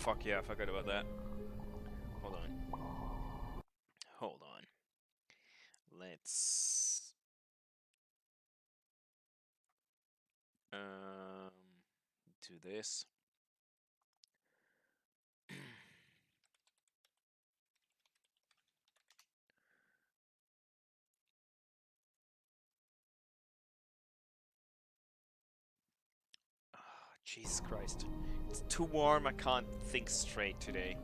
fuck yeah, I forgot about that. Hold on. Hold on. Let's... do this. Jesus Christ. It's too warm, I can't think straight today.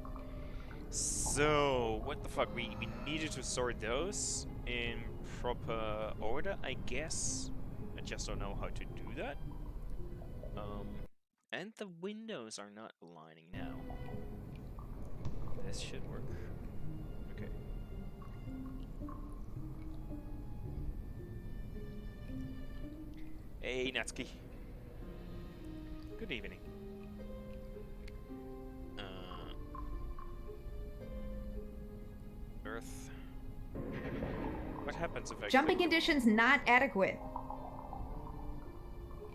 So, what the fuck? We needed to sort those in proper order, I guess. I just don't know how to do that. And the windows are not aligning now. This should work. Okay. Hey, Natsuki. Good evening. Earth. What happens if I Jumping click? conditions not adequate.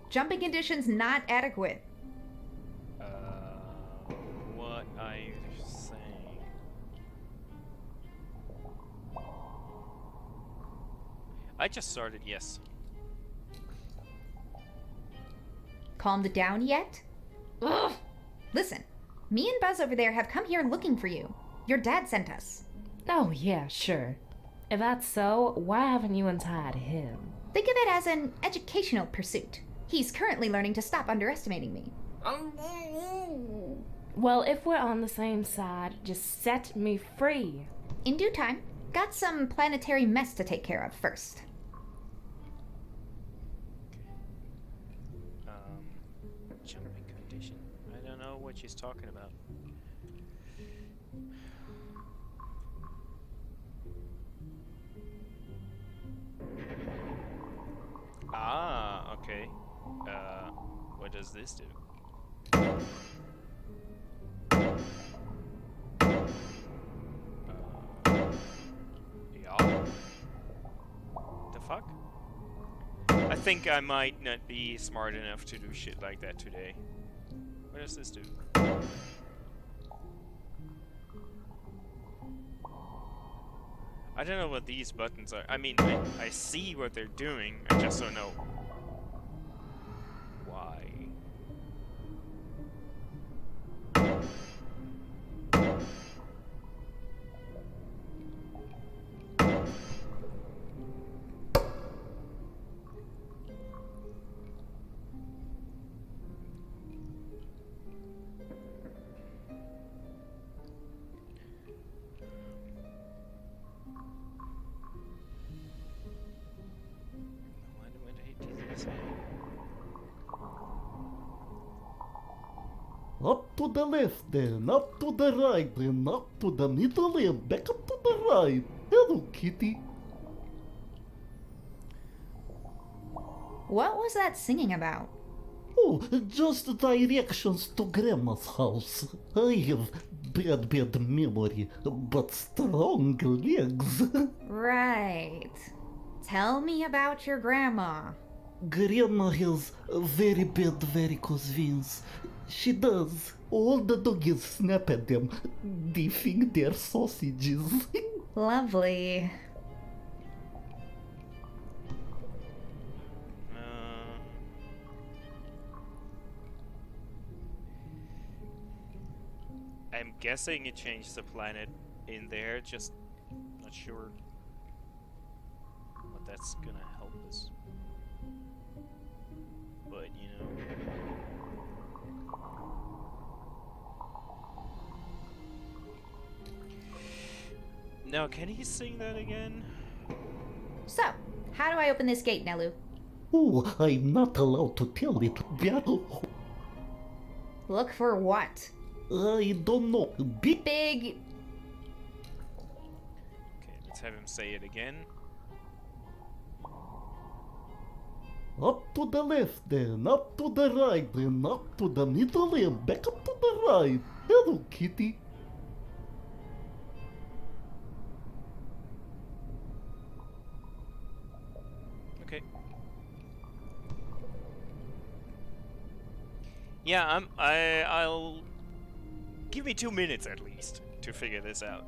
Jumping conditions not adequate. What are you saying? I just started, yes. Calmed down yet? Ugh! Listen, me and Buzz over there have come here looking for you. Your dad sent us. Oh, yeah, sure. If that's so, why haven't you untied him? Think of it as an educational pursuit. He's currently learning to stop underestimating me. Well, if we're on the same side, just set me free. In due time. Got some planetary mess to take care of first. Jumping condition. I don't know what she's talking about. Ah, okay. What does this do? Yeah. The fuck? I think I might not be smart enough to do shit like that today. What does this do? I don't know what these buttons are. I mean, I see what they're doing, I just don't know why. Why do I hate these? Up to the left then, up to the right then, up to the middle and back up to the right. Hello, kitty. What was that singing about? Oh, just directions to Grandma's house. I have bad memory, but strong legs. Right. Tell me about your grandma. Grandma has very bad varicose veins. She does. All the doggies snap at them. They think they're sausages. Lovely. I'm guessing it changed the planet in there, just not sure what that's gonna help us. But, you know. Now, can he sing that again? So, how do I open this gate, Nelu? Oh, I'm not allowed to tell it. Look for what? I don't know. Big. Big. Okay, let's have him say it again. Up to the left then, up to the right then, up to the middle and back up to the right. Hello, kitty. Okay. Yeah, I'll Give me 2 minutes at least to figure this out.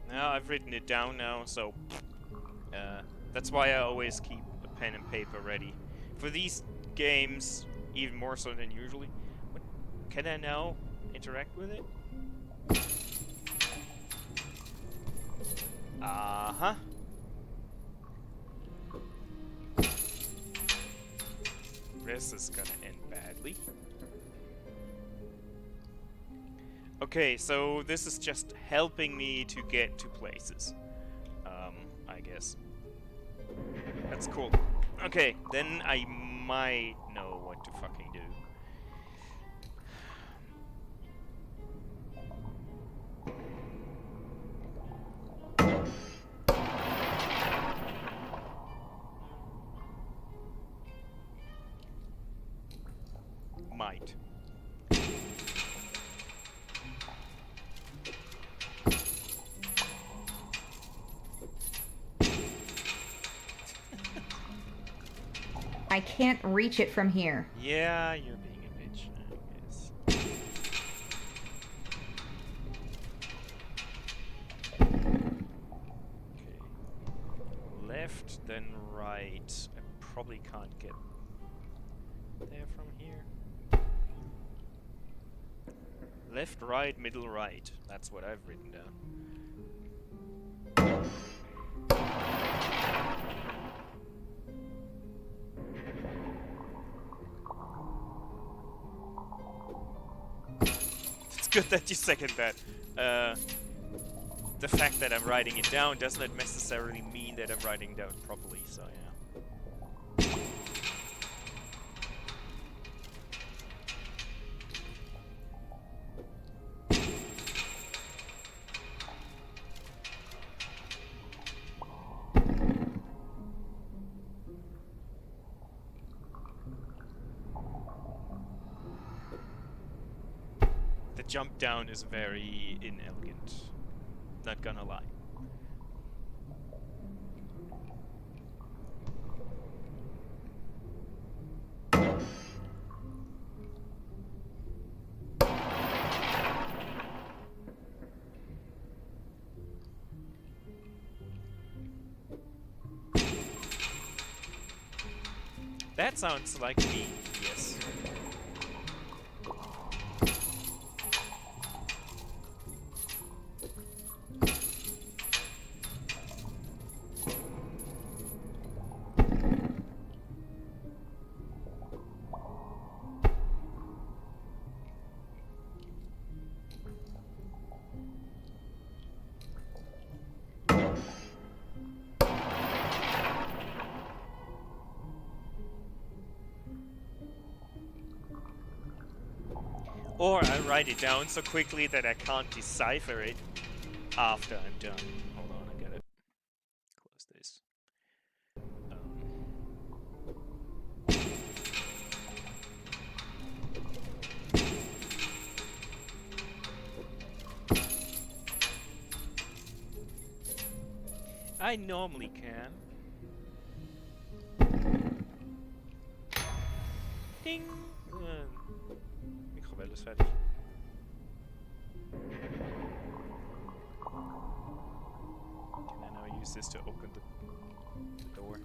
Now I've written it down now, so that's why I always keep a pen and paper ready. For these games, even more so than usually. What, can I now interact with it? Uh-huh. This is gonna end badly. Okay, so this is just helping me to get to places. I guess. That's cool. Okay, then I might know what to fucking do. Might. I can't reach it from here. Yeah, you're being a bitch, I guess. Okay. Left, then right. I probably can't get there from here. Left, right, middle, right. That's what I've written down. It's good that you second that. The fact that I'm writing it down doesn't necessarily mean that I'm writing down properly, so yeah. The jump down is very inelegant. Not gonna lie. That sounds like me, yes. Or I write it down so quickly that I can't decipher it after I'm done. Hold on, I gotta close this. I normally can. Ding! Mikrowelle ist fertig. Can I now use this to open the door?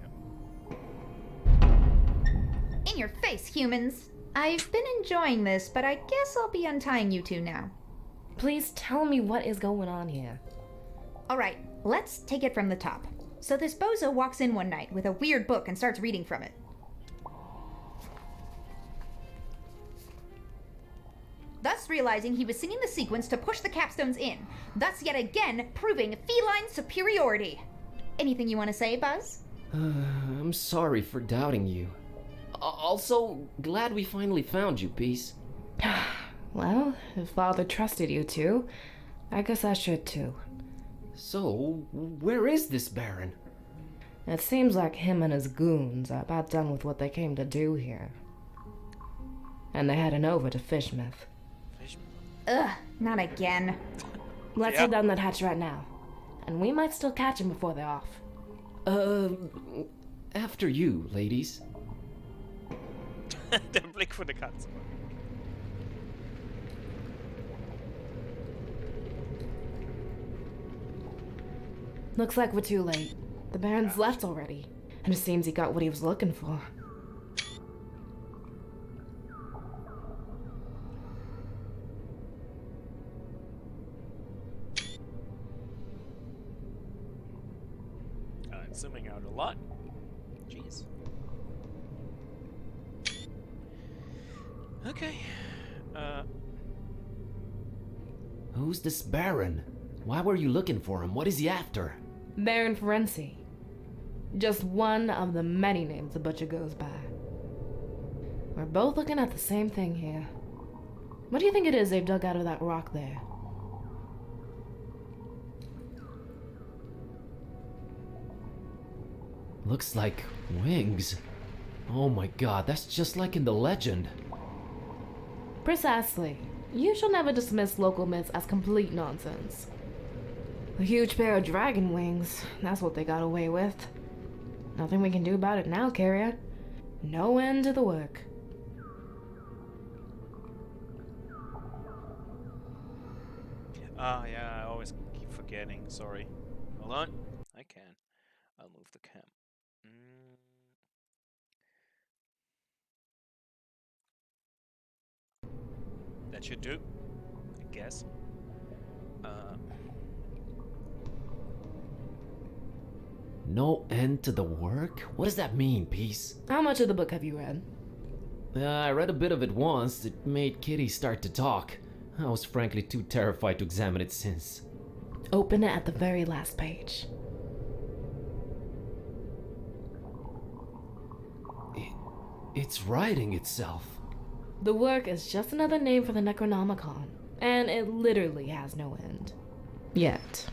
Yep. In your face, humans! I've been enjoying this, but I guess I'll be untying you two now. Please tell me what is going on here. Alright, let's take it from the top. So this bozo walks in one night with a weird book and starts reading from it. Thus thus realizing he was singing the sequence to push the capstones in, thus yet again proving feline superiority. Anything you want to say, Buzz? I'm sorry for doubting you. Also, glad we finally found you, Peace. Well, if Father trusted you two, I guess I should too. So, where is this Baron? It seems like him and his goons are about done with what they came to do here. And they're heading over to Fishmouth. Ugh, not again. Let's head down that hatch right now. And we might still catch him before they're off. After you, ladies. Der Blick von der Katze. Looks like we're too late. The Baron's left already. And it seems he got what he was looking for. I'm zooming out a lot. Jeez. Okay. Who's this Baron? Why were you looking for him? What is he after? Baron Ferenci. Just one of the many names the butcher goes by. We're both looking at the same thing here. What do you think it is they've dug out of that rock there? Looks like wings. Oh my god, that's just like in the legend. Precisely. You shall never dismiss local myths as complete nonsense. A huge pair of dragon wings, that's what they got away with. Nothing we can do about it now, Carrier. No end to the work. Ah, yeah, I always keep forgetting. Sorry. Hold on. I can. I'll move the cam. That should do, I guess. No end to the work? What does that mean, Peace? How much of the book have you read? I read a bit of it once. It made Kitty start to talk. I was frankly too terrified to examine it since. Open it at the very last page. It's writing itself. The work is just another name for the Necronomicon, and it literally has no end. Yet.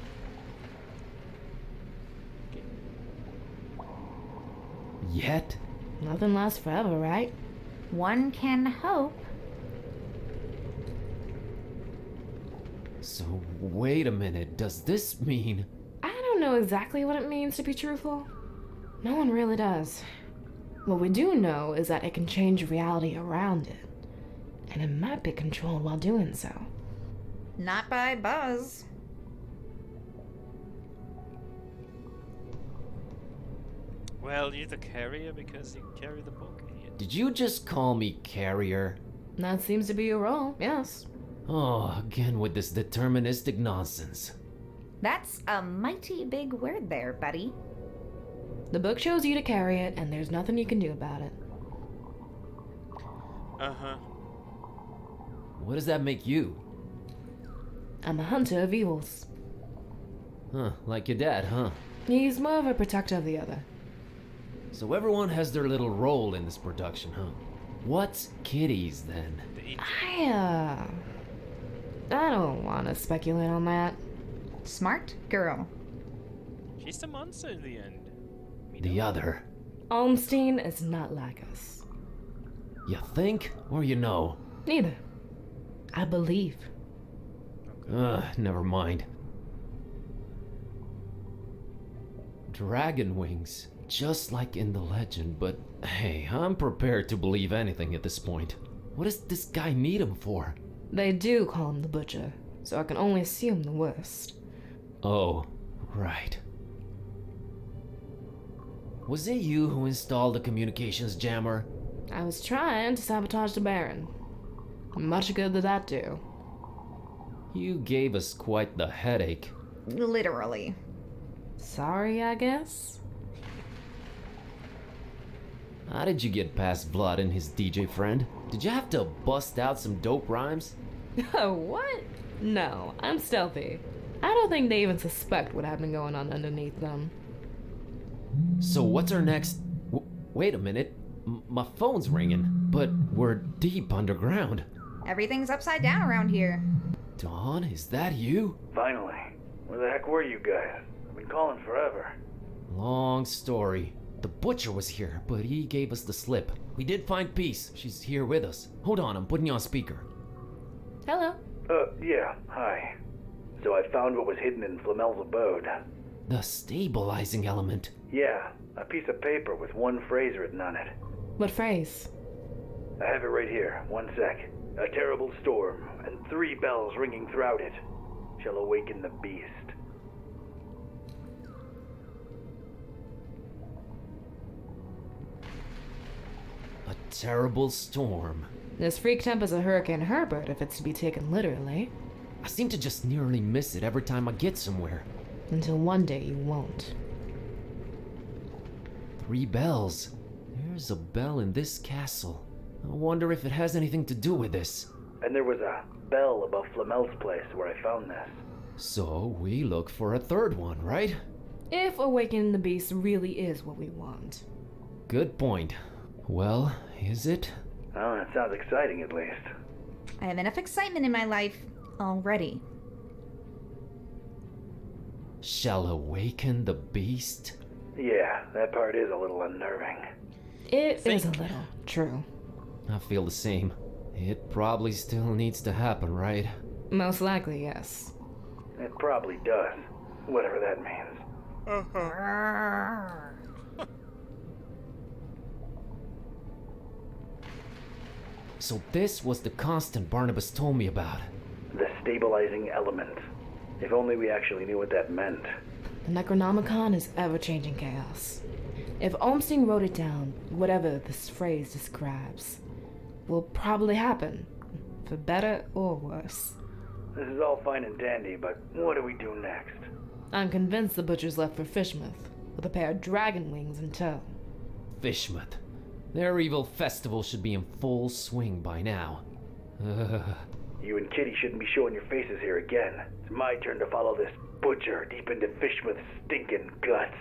Yet? Nothing lasts forever, right? One can hope. So, wait a minute, does this mean... I don't know exactly what it means to be truthful. No one really does. What we do know is that it can change reality around it, and it might be controlled while doing so. Not by Buzz. Well, you're the carrier because you carry the book, idiot. Did you just call me carrier? That seems to be your role, yes. Oh, again with this deterministic nonsense. That's a mighty big word there, buddy. The book shows you to carry it, and there's nothing you can do about it. Uh-huh. What does that make you? I'm a hunter of evils. Huh, like your dad, huh? He's more of a protector of the other. So everyone has their little role in this production, huh? What's Kitty's then? The angel. I don't want to speculate on that. Smart girl. She's the monster in the end. The other. Olmstein is not like us. You think, or you know? Neither. I believe. Never mind. Dragon wings, just like in the legend, but hey, I'm prepared to believe anything at this point. What does this guy need him for? They do call him the Butcher, so I can only assume the worst. Oh, right. Was it you who installed the communications jammer? I was trying to sabotage the Baron. Much good did that do. You gave us quite the headache. Literally. Sorry, I guess? How did you get past Vlad and his DJ friend? Did you have to bust out some dope rhymes? Oh, what? No, I'm stealthy. I don't think they even suspect what had been going on underneath them. So what's our next... wait a minute. My phone's ringing, but we're deep underground. Everything's upside down around here. Dawn, is that you? Finally. Where the heck were you guys? I've been calling forever. Long story. The butcher was here, but he gave us the slip. We did find Peace. She's here with us. Hold on, I'm putting you on speaker. Hello. Yeah, hi. So I found what was hidden in Flamel's abode. The stabilizing element. Yeah, a piece of paper with one phrase written on it. What phrase? I have it right here. One sec. A terrible storm, and 3 bells ringing throughout it, shall awaken the beast. A terrible storm. This freak temp is a Hurricane Herbert if it's to be taken literally. I seem to just nearly miss it every time I get somewhere. Until one day you won't. 3 bells. There's a bell in this castle. I wonder if it has anything to do with this. And there was a bell above Flamel's place where I found this. So we look for a 3rd one, right? If awakening the beast really is what we want. Good point. Well, is it? Oh, that sounds exciting at least. I have enough excitement in my life already. Shall awaken the beast? Yeah, that part is a little unnerving. It is a little, true. I feel the same. It probably still needs to happen, right? Most likely, yes. It probably does, whatever that means. So this was the constant Barnabas told me about. The stabilizing element. If only we actually knew what that meant. The Necronomicon is ever-changing chaos. If Olmsting wrote it down, whatever this phrase describes will probably happen, for better or worse. This is all fine and dandy, but what do we do next? I'm convinced the butcher's left for Fishmouth, with a pair of dragon wings in tow. Fishmouth. Their evil festival should be in full swing by now. You and Kitty shouldn't be showing your faces here again. It's my turn to follow this butcher deep into Fishmouth's stinking guts.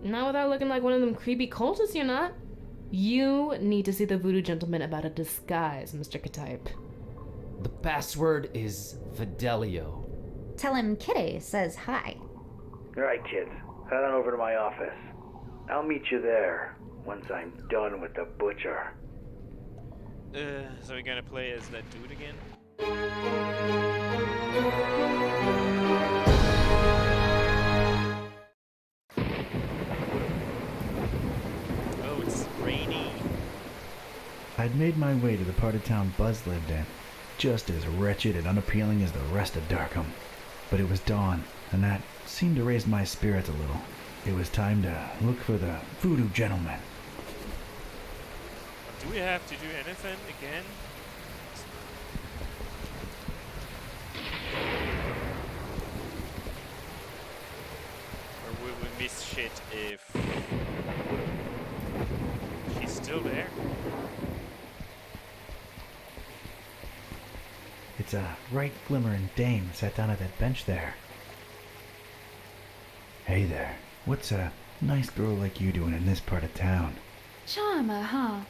Not without looking like one of them creepy cultists, you're not. You need to see the voodoo gentleman about a disguise, Mr. Ktype. The password is Fidelio. Tell him Kitty says hi. Alright, kids. Head on over to my office. I'll meet you there once I'm done with the butcher. So we're gonna play as that dude again? Oh, it's rainy. I'd made my way to the part of town Buzz lived in, just as wretched and unappealing as the rest of Darkham. But it was dawn, and that seemed to raise my spirits a little. It was time to look for the voodoo gentleman. Do we have to do anything again? Or will we miss shit if she's still there? It's a right glimmering dame sat down at that bench there. Hey there, what's a nice girl like you doing in this part of town? Charmer, huh?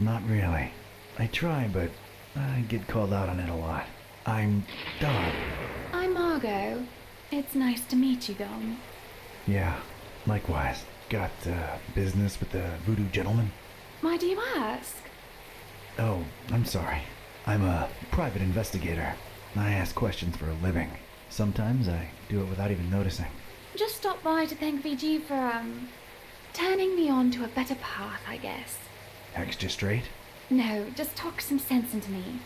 Not really. I try, but I get called out on it a lot. I'm Don. I'm Margot. It's nice to meet you, Dom. Yeah, likewise. Got business with the voodoo gentleman? Why do you ask? Oh, I'm sorry. I'm a private investigator. I ask questions for a living. Sometimes I do it without even noticing. Just stopped by to thank VG for, turning me on to a better path, I guess. Extra straight? No, just talk some sense into me.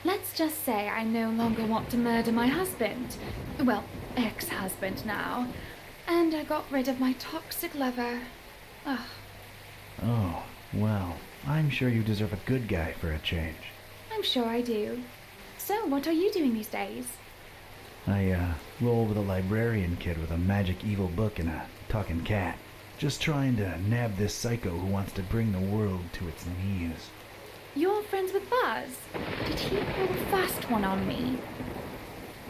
Let's just say I no longer want to murder my husband. Well, ex-husband now. And I got rid of my toxic lover. Ugh. Oh, well, I'm sure you deserve a good guy for a change. I'm sure I do. So, what are you doing these days? I, roll with a librarian kid with a magic evil book and a talking cat. Just trying to nab this psycho who wants to bring the world to its knees. You're friends with Buzz? Did he pull a fast one on me?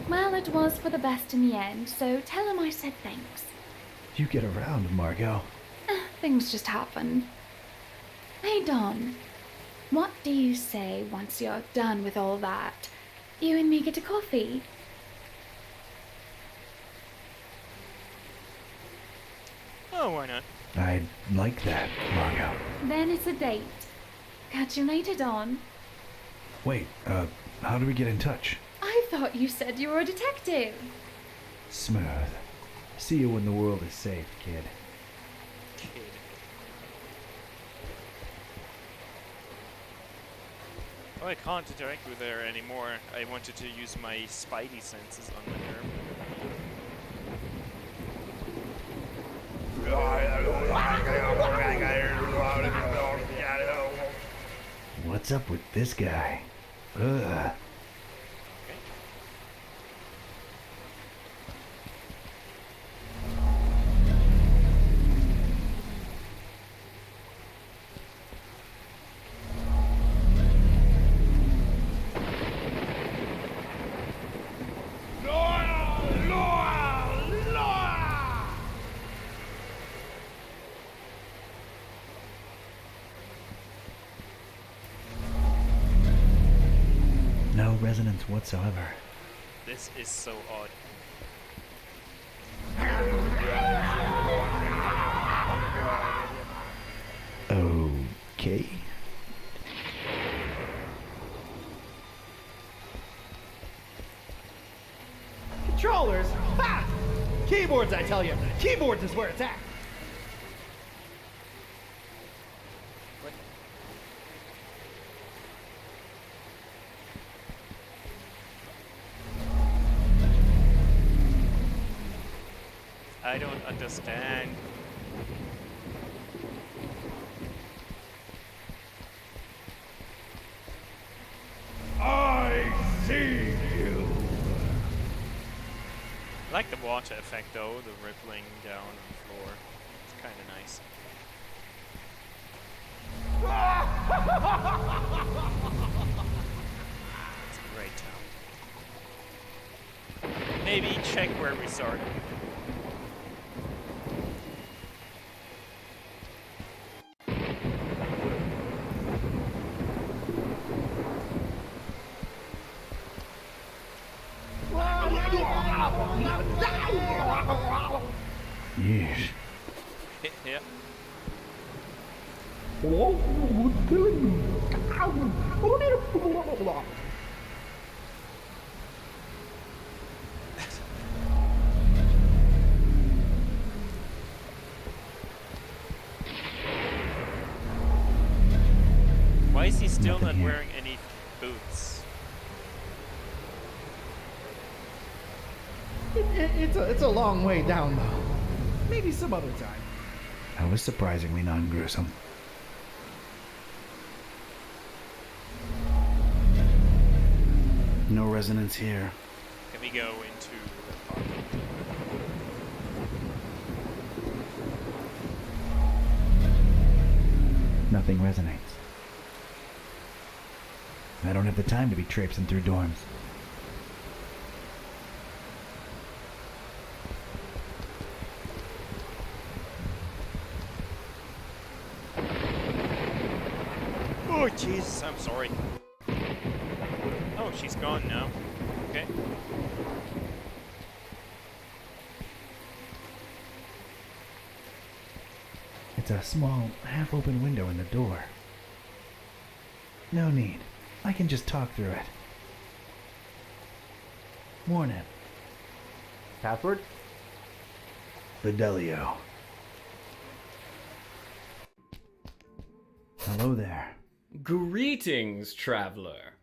Well, it was for the best in the end, so tell him I said thanks. You get around, Margot. Things just happen. Hey, Don. What do you say once you're done with all that? You and me get a coffee? Oh, why not? I'd like that, Margot. Then it's a date. Catch you later, Don. Wait, how do we get in touch? I thought you said you were a detective. Smooth. See you when the world is safe, kid. Kid. Oh, I can't interact with her anymore. I wanted to use my spidey senses on her. What's up with this guy? Ugh. No resonance whatsoever. This is so odd. Okay. Controllers? Ha! Keyboards, I tell you. Keyboards is where it's at. I don't understand. I see you. I like the water effect though, the rippling down on the floor. It's kind of nice. It's a great town. Maybe check where we started. Yeesh. Yeah. Why is he still Nothing not here. wearing any boots? It's a long way down, though. Maybe some other time. That was surprisingly non-gruesome. No resonance here. Can we go into the park? Nothing resonates. I don't have the time to be traipsing through dorms. Oh, Jesus, I'm sorry. Oh, she's gone now. Okay. It's a small, half-open window in the door. No need. I can just talk through it. Morning. Password? Fidelio. Hello there. Greetings, traveler.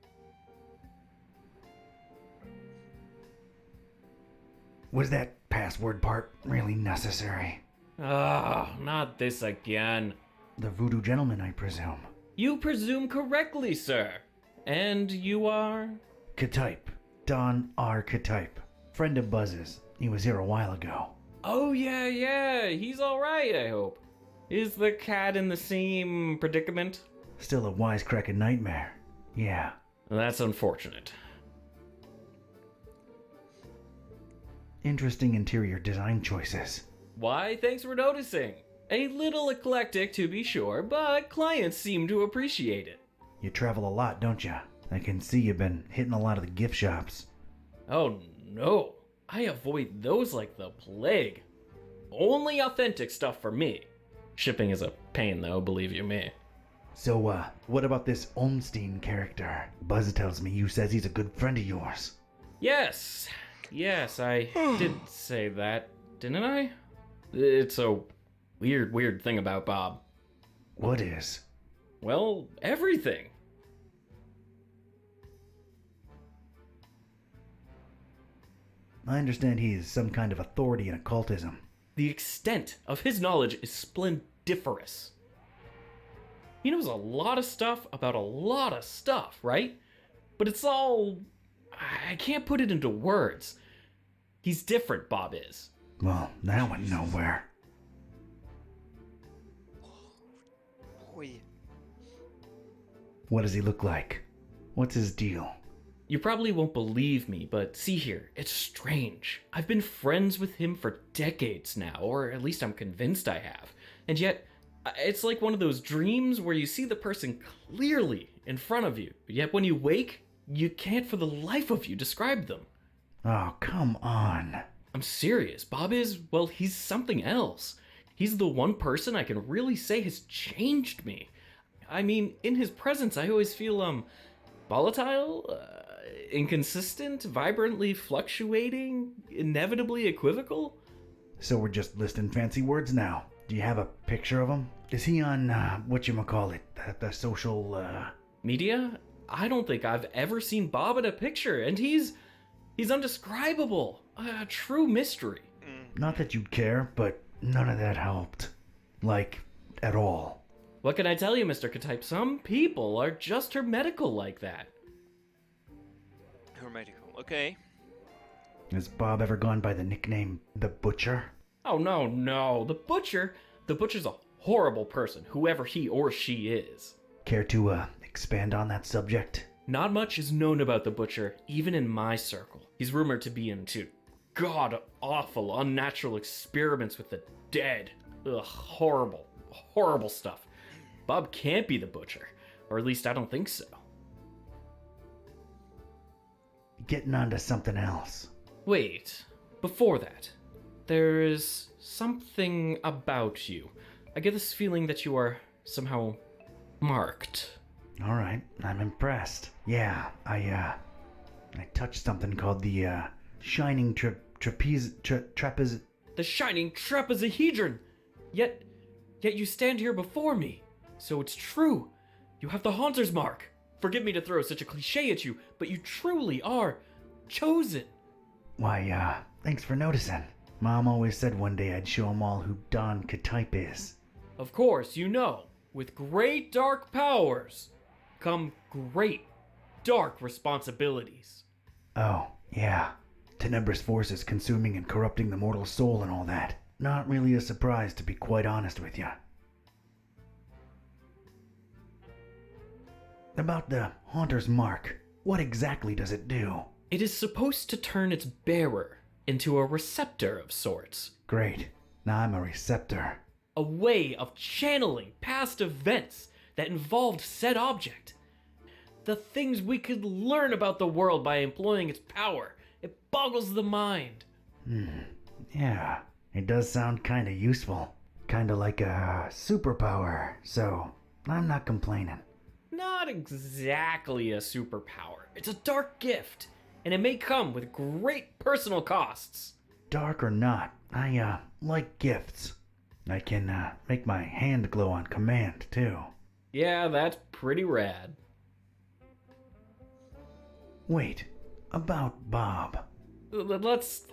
Was that password part really necessary? Ah, not this again. The voodoo gentleman, I presume. You presume correctly, sir. And you are? Ktype. Don R. Ktype. Friend of Buzz's. He was here a while ago. Oh, yeah. He's alright, I hope. Is the cat in the same predicament? Still a wisecracking nightmare. Yeah. That's unfortunate. Interesting interior design choices. Why, thanks for noticing. A little eclectic to be sure, but clients seem to appreciate it. You travel a lot, don't you? I can see you've been hitting a lot of the gift shops. Oh no, I avoid those like the plague. Only authentic stuff for me. Shipping is a pain though, believe you me. So, what about this Olmstein character? Buzz tells me you says he's a good friend of yours. Yes, I did say that, didn't I? It's a weird thing about Bob. What is? Well, everything. I understand he is some kind of authority in occultism. The extent of his knowledge is splendiferous. He knows a lot of stuff about a lot of stuff, right? But it's all... I can't put it into words. He's different, Bob is. Well, that went nowhere. Boy. What does he look like? What's his deal? You probably won't believe me, but see here, it's strange. I've been friends with him for decades now, or at least I'm convinced I have. And yet, it's like one of those dreams where you see the person clearly in front of you, but yet when you wake, you can't for the life of you describe them. Oh, come on. I'm serious. Bob is, well, he's something else. He's the one person I can really say has changed me. I mean, in his presence, I always feel, volatile, inconsistent, vibrantly fluctuating, inevitably equivocal. So we're just listing fancy words now. Do you have a picture of him? Is he on, whatchamacallit, the social, Media? I don't think I've ever seen Bob in a picture, and he's undescribable. A true mystery. Not that you'd care, but none of that helped. Like, at all. What can I tell you, Mr. K-Type? Some people are just hermetical like that. Hermetical, okay. Has Bob ever gone by the nickname The Butcher? Oh, no. The Butcher's a horrible person, whoever he or she is. Care to, expand on that subject? Not much is known about the Butcher, even in my circle. He's rumored to be into god-awful, unnatural experiments with the dead. Ugh, horrible stuff. Bob can't be the Butcher, or at least I don't think so. Getting on to something else. Wait, before that, there is something about you. I get this feeling that you are somehow marked. Alright, I'm impressed. Yeah, I touched something called the, Shining Trapeze... The Shining Trapezohedron! Yet you stand here before me. So it's true. You have the Haunter's Mark. Forgive me to throw such a cliche at you, but you truly are chosen. Why, thanks for noticing. Mom always said one day I'd show 'em all who Don K-Type is. Of course, you know, with great dark powers come great dark responsibilities. Oh, yeah. Tenebrous forces consuming and corrupting the mortal soul and all that. Not really a surprise, to be quite honest with you. About the Haunter's Mark, what exactly does it do? It is supposed to turn its bearer into a receptor of sorts. Great. Now I'm a receptor. A way of channeling past events that involved said object. The things we could learn about the world by employing its power. It boggles the mind. Yeah, it does sound kinda useful. Kinda like a superpower, so I'm not complaining. Not exactly a superpower. It's a dark gift, and it may come with great personal costs. Dark or not, I, like gifts. I can, make my hand glow on command, too. Yeah, that's pretty rad. Wait, about Bob. Let's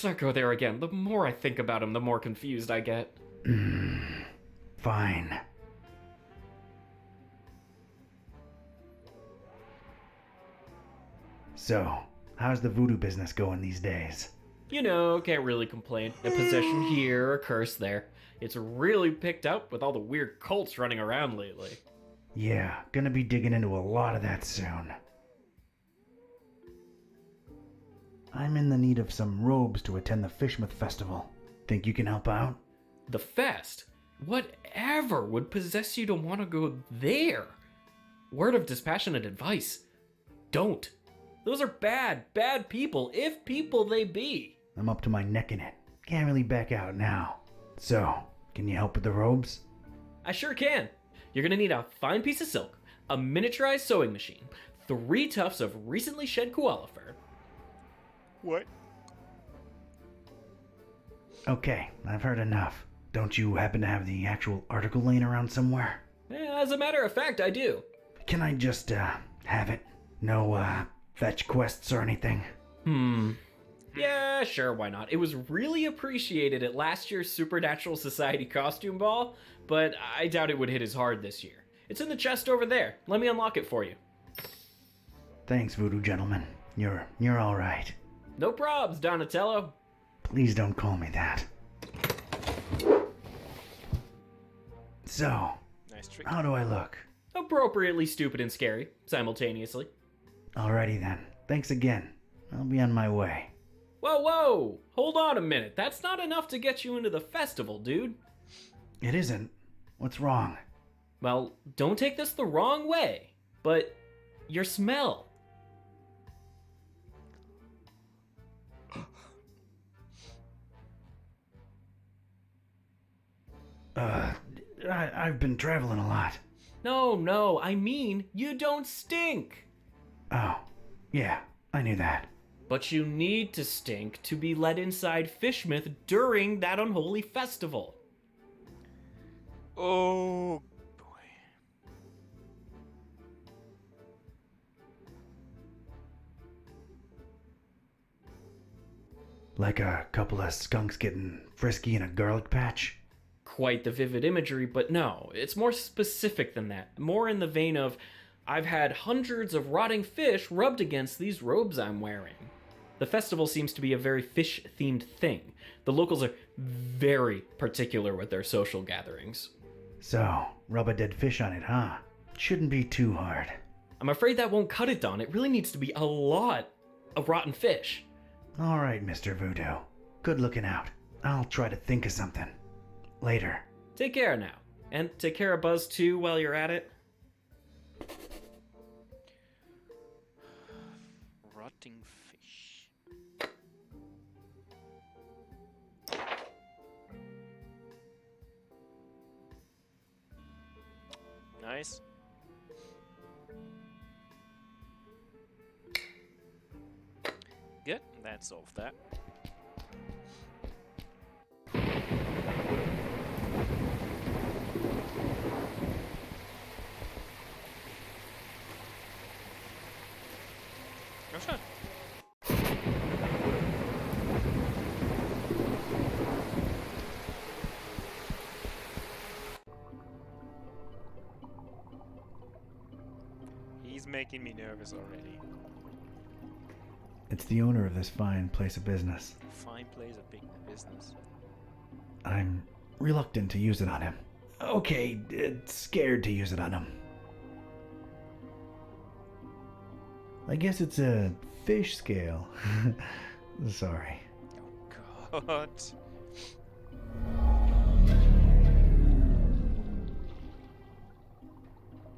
not go there again. The more I think about him, the more confused I get. Fine. So, how's the voodoo business going these days? You know, can't really complain. A possession here, a curse there. It's really picked up with all the weird cults running around lately. Yeah, gonna be digging into a lot of that soon. I'm in the need of some robes to attend the Fishmouth Festival. Think you can help out? The fest? Whatever would possess you to want to go there? Word of dispassionate advice. Don't. Those are bad people, if people they be. I'm up to my neck in it. Can't really back out now. So, can you help with the robes? I sure can. You're gonna need a fine piece of silk, a miniaturized sewing machine, 3 tufts of recently shed koala fur. What? Okay, I've heard enough. Don't you happen to have the actual article laying around somewhere? As a matter of fact, I do. Can I just, have it? No, fetch quests or anything? Yeah, sure, why not? It was really appreciated at last year's Supernatural Society costume ball, but I doubt it would hit as hard this year. It's in the chest over there. Let me unlock it for you. Thanks, Voodoo Gentleman. You're alright. No probs, Donatello. Please don't call me that. So, Nice trick. how do I look? Appropriately stupid and scary, simultaneously. Alrighty then. Thanks again. I'll be on my way. Whoa! Hold on a minute. That's not enough to get you into the festival, dude. It isn't. What's wrong? Well, don't take this the wrong way, but your smell. I've been traveling a lot. No, I mean, you don't stink. Oh, yeah, I knew that. But you need to stink to be let inside Fishmouth during that unholy festival. Oh boy. Like a couple of skunks getting frisky in a garlic patch? Quite the vivid imagery, but no, it's more specific than that. More in the vein of, I've had hundreds of rotting fish rubbed against these robes I'm wearing. The festival seems to be a very fish-themed thing. The locals are very particular with their social gatherings. So, rub a dead fish on it, huh? Shouldn't be too hard. I'm afraid that won't cut it, Don. It really needs to be a lot of rotten fish. Alright, Mr. Voodoo. Good looking out. I'll try to think of something. Later. Take care now. And take care of Buzz too while you're at it. Rotting fish. Nice. Good, that solved that. Oh, sure. He's making me nervous already. It's the owner of this fine place of business. Fine plays a big business. I'm reluctant to use it on him. Okay, scared to use it on him. I guess it's a fish scale. Sorry. Oh god.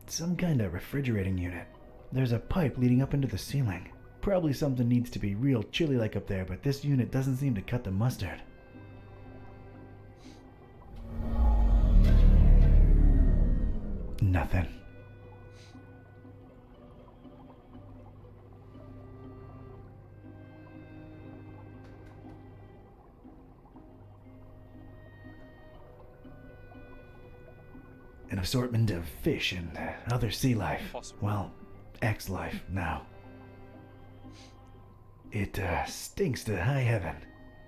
Some kind of refrigerating unit. There's a pipe leading up into the ceiling. Probably something needs to be real chilly like up there, but this unit doesn't seem to cut the mustard. Nothing. An assortment of fish and other sea life. Possible. Well, ex-life now. It stinks to high heaven.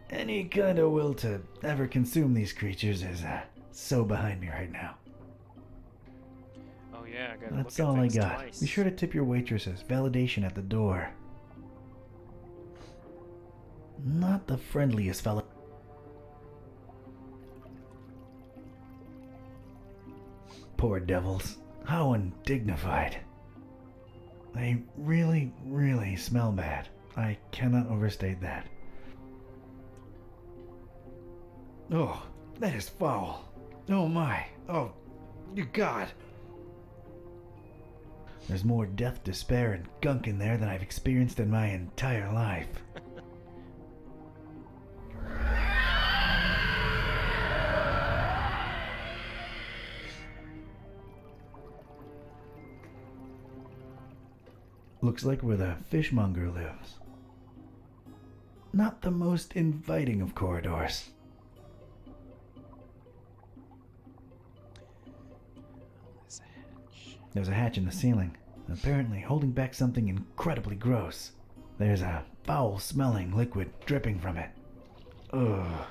Any kind of will to ever consume these creatures is so behind me right now. Oh yeah, I gotta That's look at all I things got. twice. Be sure to tip your waitresses. Validation at the door. Not the friendliest fella. Poor devils. How undignified. They really, really smell bad. I cannot overstate that. Oh, that is foul. Oh my. Oh, you God. There's more death, despair, and gunk in there than I've experienced in my entire life. Looks like where the fishmonger lives. Not the most inviting of corridors. There's a hatch in the ceiling, apparently holding back something incredibly gross. There's a foul-smelling liquid dripping from it. Ugh.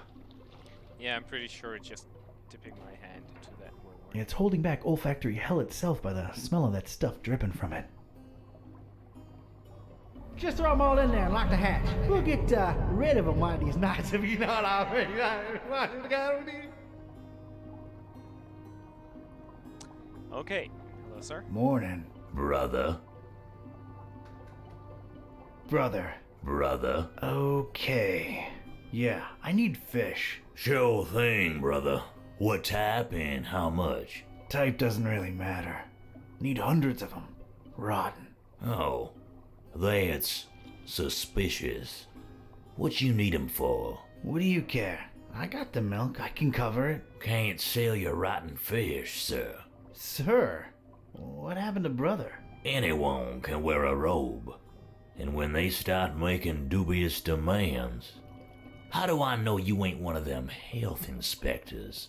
Yeah, I'm pretty sure it's just dipping my hand into that wormwood. It's holding back olfactory hell itself by the smell of that stuff dripping from it. Just throw them all in there and lock the hatch. We'll get rid of them one of these nights if you know what I mean. Okay. Hello, sir. Morning. Brother. Brother. Brother. Okay. Yeah, I need fish. Sure thing, brother. What type and how much? Type doesn't really matter. Need hundreds of them. Rotten. Oh, that's suspicious. What you need 'em for? What do you care? I got the milk. I can cover it. Can't sell your rotten fish, sir. Sir? What happened to brother? Anyone can wear a robe. And when they start making dubious demands, how do I know you ain't one of them health inspectors?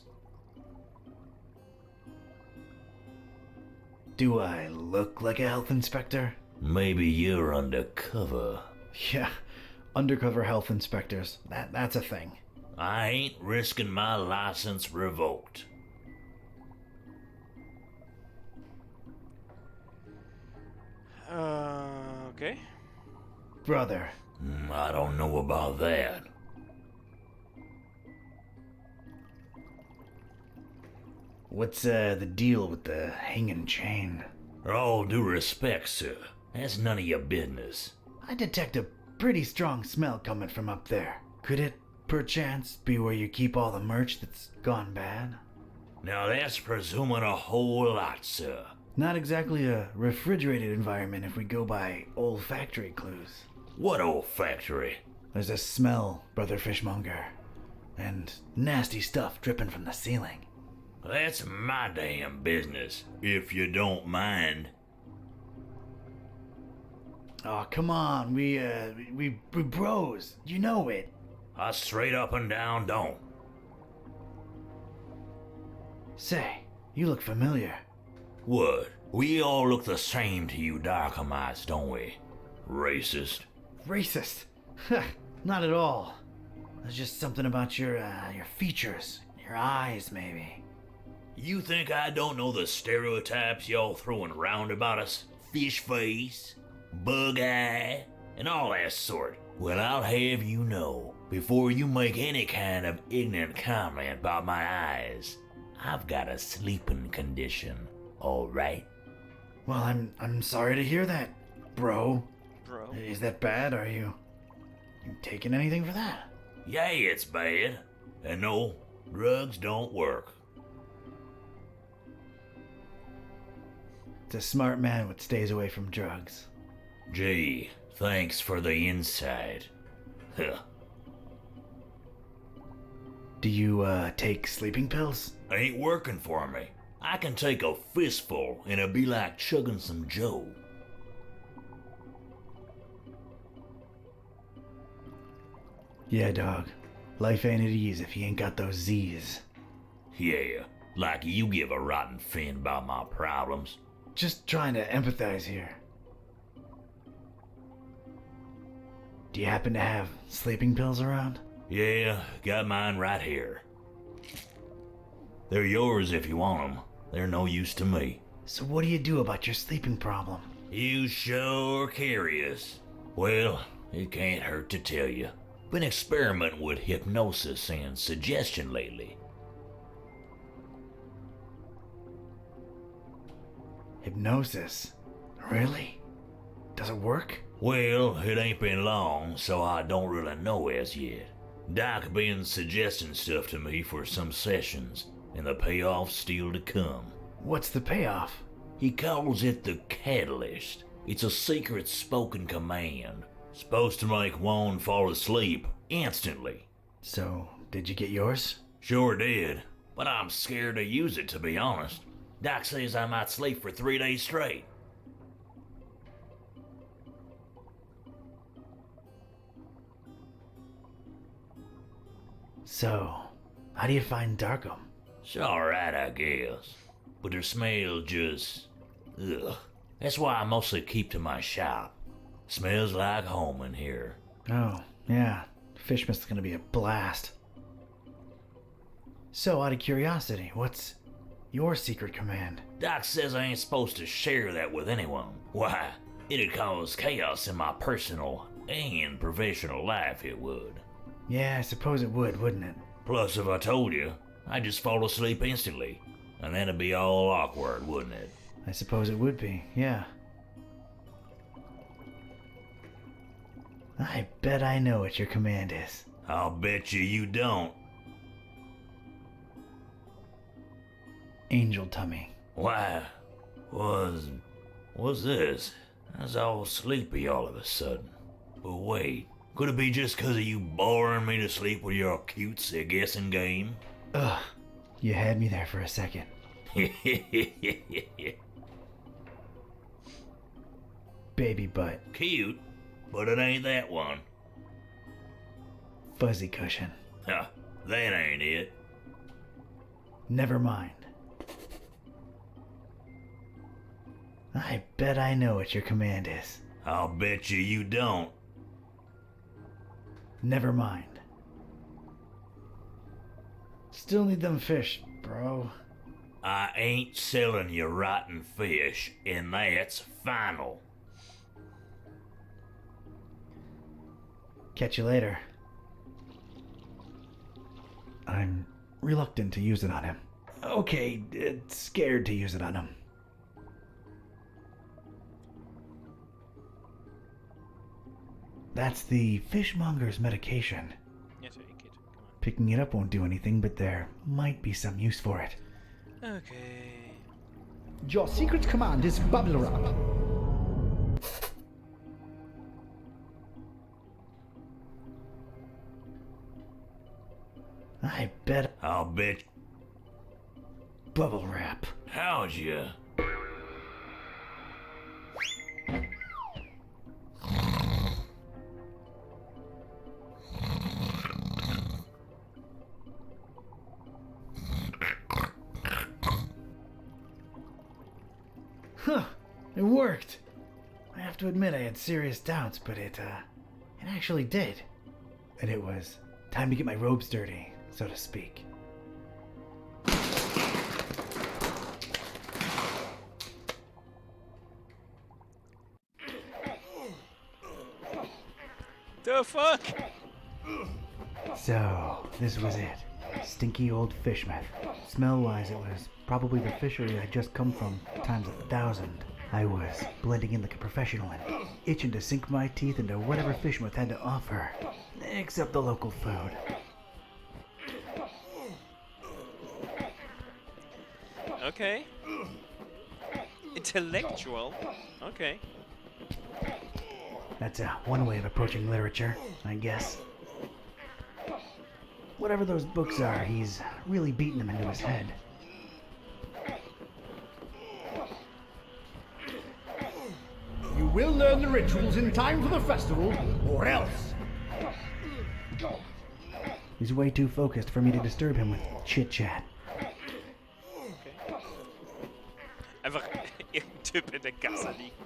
Do I look like a health inspector? Maybe you're undercover. Yeah, undercover health inspectors. That's a thing. I ain't risking my license revoked. Okay. Brother. I don't know about that. What's the deal with the hanging chain? All due respect, sir, that's none of your business. I detect a pretty strong smell coming from up there. Could it, perchance, be where you keep all the merch that's gone bad? Now that's presuming a whole lot, sir. Not exactly a refrigerated environment if we go by olfactory clues. What olfactory? There's a smell, Brother Fishmonger. And nasty stuff dripping from the ceiling. That's my damn business, if you don't mind. Oh, come on, we bros. You know it. I straight up and down don't. Say, you look familiar. What? We all look the same to you Darkhamites, don't we? Racist. Racist? Not at all. There's just something about your features, your eyes, maybe. You think I don't know the stereotypes y'all throwing around about us? Fish face, bug eye, and all that sort. Well, I'll have you know, before you make any kind of ignorant comment about my eyes, I've got a sleeping condition, alright? Well, I'm sorry to hear that, bro. Bro. Is that bad? Are you taking anything for that? Yeah, it's bad. And no, drugs don't work. It's a smart man what stays away from drugs. Gee, thanks for the insight. Huh. Do you, take sleeping pills? Ain't working for me. I can take a fistful and it'll be like chugging some Joe. Yeah, dog. Life ain't at ease if you ain't got those Z's. Yeah, like you give a rotten fin about my problems. Just trying to empathize here. Do you happen to have sleeping pills around? Yeah, got mine right here. They're yours if you want them. They're no use to me. So what do you do about your sleeping problem? You sure curious. Well, it can't hurt to tell you. Been experimenting with hypnosis and suggestion lately. Hypnosis? Really? Does it work? Well, it ain't been long, so I don't really know as yet. Doc been suggesting stuff to me for some sessions, and the payoff's still to come. What's the payoff? He calls it the Catalyst. It's a secret spoken command, supposed to make one fall asleep instantly. So, did you get yours? Sure did, but I'm scared to use it, to be honest. Doc says I might sleep for 3 days straight. So, how do you find Darkham? It's alright, I guess. But their smell just... ugh. That's why I mostly keep to my shop. Smells like home in here. Oh, yeah. Fishmist's gonna be a blast. So, out of curiosity, what's your secret command? Doc says I ain't supposed to share that with anyone. Why, it'd cause chaos in my personal and professional life, it would. Yeah, I suppose it would, wouldn't it? Plus, if I told you, I'd just fall asleep instantly. And that'd be all awkward, wouldn't it? I suppose it would be, yeah. I bet I know what your command is. I'll bet you don't. Angel tummy. Why, what's this? I was all sleepy all of a sudden. But wait, could it be just 'cause of you boring me to sleep with your cutesy guessing game? Ugh, you had me there for a second. Baby butt. Cute, but it ain't that one. Fuzzy cushion. Huh, that ain't it. Never mind. I bet I know what your command is. I'll bet you don't. Never mind. Still need them fish, bro. I ain't selling you rotten fish, and that's final. Catch you later. I'm reluctant to use it on him. Okay, scared to use it on him. That's the fishmonger's medication. Yeah, take it. Come on. Picking it up won't do anything, but there might be some use for it. Okay. Your secret command is bubble wrap. I bet I'll bet. bubble wrap. How'd you? Huh, it worked. I have to admit I had serious doubts, but it actually did. And it was time to get my robes dirty, so to speak. The fuck? So, this was it. Stinky old fishmouth. Smell-wise, it was probably the fishery I'd just come from times 1,000. I was blending in like a professional and itching to sink my teeth into whatever fishmouth had to offer, except the local food. Okay. Intellectual. Okay. That's one way of approaching literature, I guess. Whatever those books are, he's really beating them into his head. You will learn the rituals in time for the festival, or else. He's way too focused for me to disturb him with chit-chat. Einfach irgendein Typ in der Gasse liegt.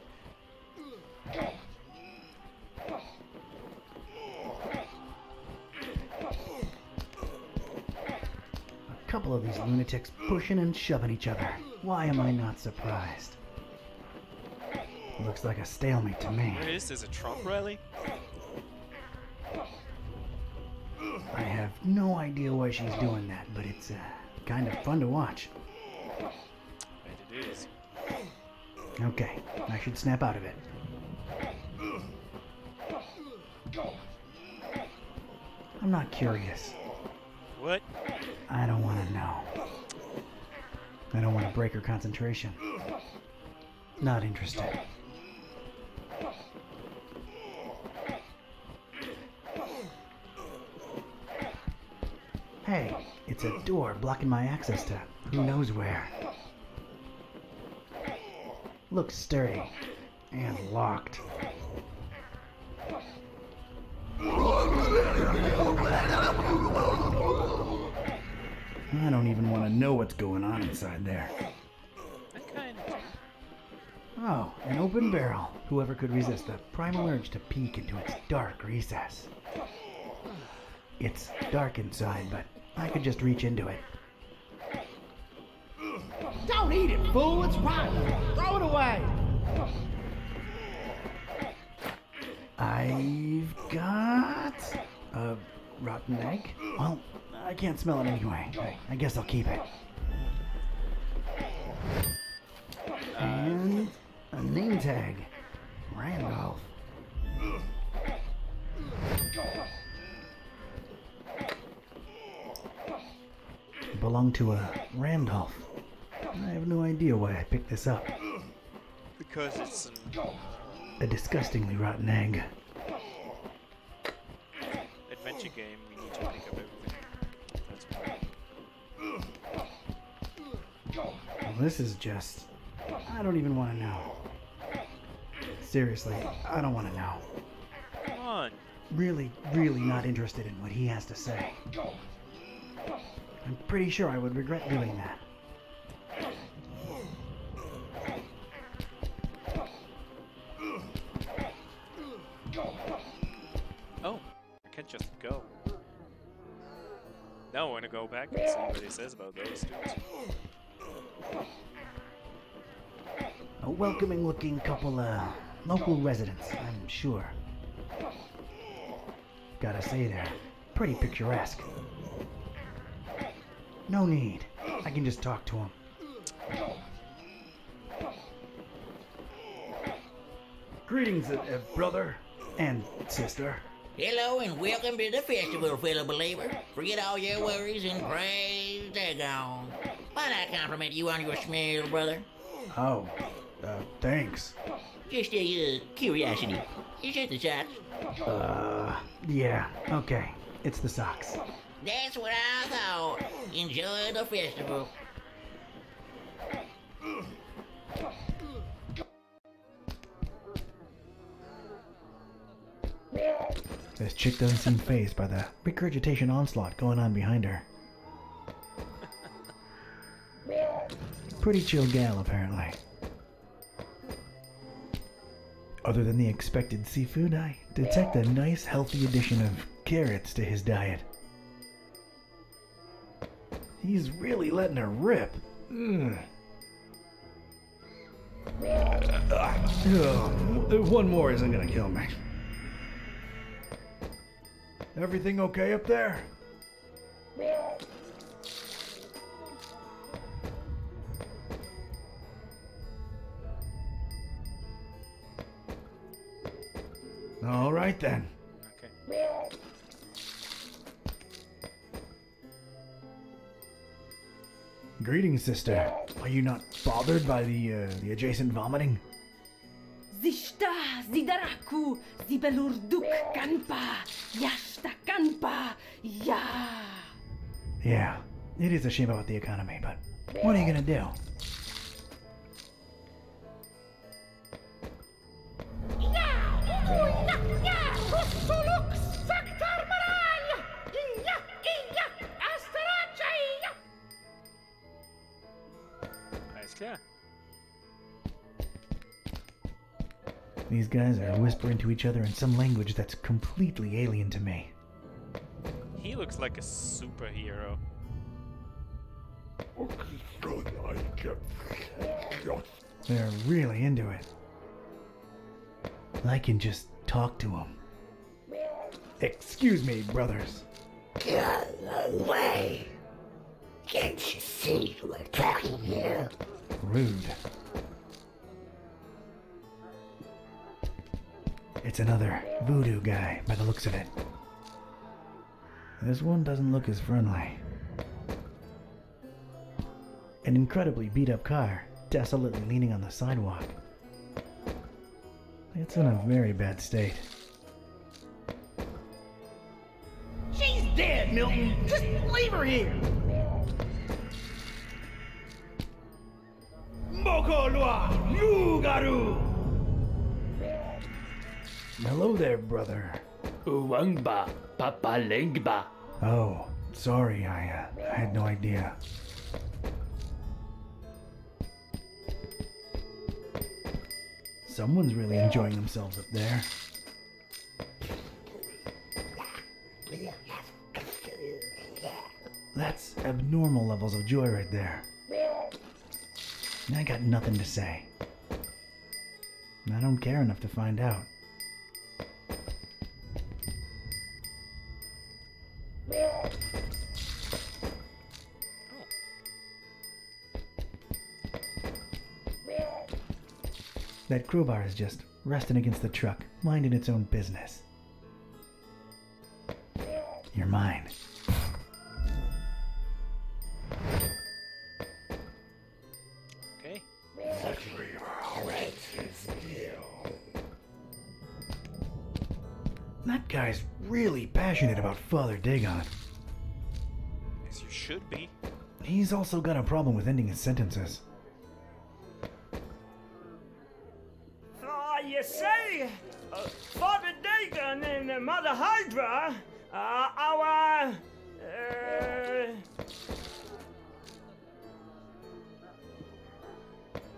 A couple of these lunatics pushing and shoving each other. Why am I not surprised? Looks like a stalemate to me. What is this, a Trump rally? I have no idea why she's doing that, but it's kind of fun to watch. Bet it is. Okay, I should snap out of it. I'm not curious. What? I don't want to know. I don't want to break her concentration. Not interested. Hey, it's a door blocking my access to who knows where. Looks sturdy and locked. I don't even want to know what's going on inside there. I kind of. Oh, an open barrel. Whoever could resist the primal urge to peek into its dark recess. It's dark inside, but I could just reach into it. Don't eat it, fool! It's rotten! Throw it away! I've got a rotten egg. Well, I can't smell it anyway. I guess I'll keep it. And a name tag. Randolph. It belonged to a Randolph. I have no idea why I picked this up. Because it's A disgustingly rotten egg. an adventure game. We need to pick up everything. That's why. Well, this is just... I don't even want to know. Seriously, I don't want to know. Come on. Really, really not interested in what he has to say. I'm pretty sure I would regret doing that. Oh, I can't just go. Now I want to go back and see what he says about those dudes. A welcoming looking couple, local residents, I'm sure. Gotta say they're pretty picturesque. No need. I can just talk to them. Greetings, brother and sister. Hello and welcome to the festival, fellow believer. Forget all your worries and praise daggone. Might I compliment you on your smell, brother? Oh, thanks. Just a curiosity. Is it the socks? Yeah, okay. It's the socks. That's what I thought. Enjoy the festival. This chick doesn't seem fazed by the regurgitation onslaught going on behind her. Pretty chill gal, apparently. Other than the expected seafood, I detect a nice healthy addition of carrots to his diet. He's really letting her rip. Ugh. One more isn't gonna kill me. Everything okay up there? All right then. Okay. Greetings, sister. Are you not bothered by the adjacent vomiting? Zishta zidaraku zibelurduk kanpa yashta kanpa ya. Yeah, it is a shame about the economy, but what are you gonna do? Alles klar. These guys are whispering to each other in some language that's completely alien to me. He looks like a superhero. They're really into it. I can just talk to them. Excuse me, brothers. Get away! Can't you see we're talking here? Rude. It's another voodoo guy by the looks of it. This one doesn't look as friendly. An incredibly beat-up car, desolately leaning on the sidewalk. It's in a very bad state. She's dead, Milton. Just leave her here. Moko Lua Yugaru! Hello there, brother. Uwangba, papalengba. Oh, sorry, I had no idea. Someone's really enjoying themselves up there. That's abnormal levels of joy right there. And I got nothing to say. I don't care enough to find out. That crowbar is just resting against the truck, minding its own business. You're mine. Okay. That guy's really passionate about Father Dagon. As you should be. He's also got a problem with ending his sentences. You see, Father Dagon and Mother Hydra are our...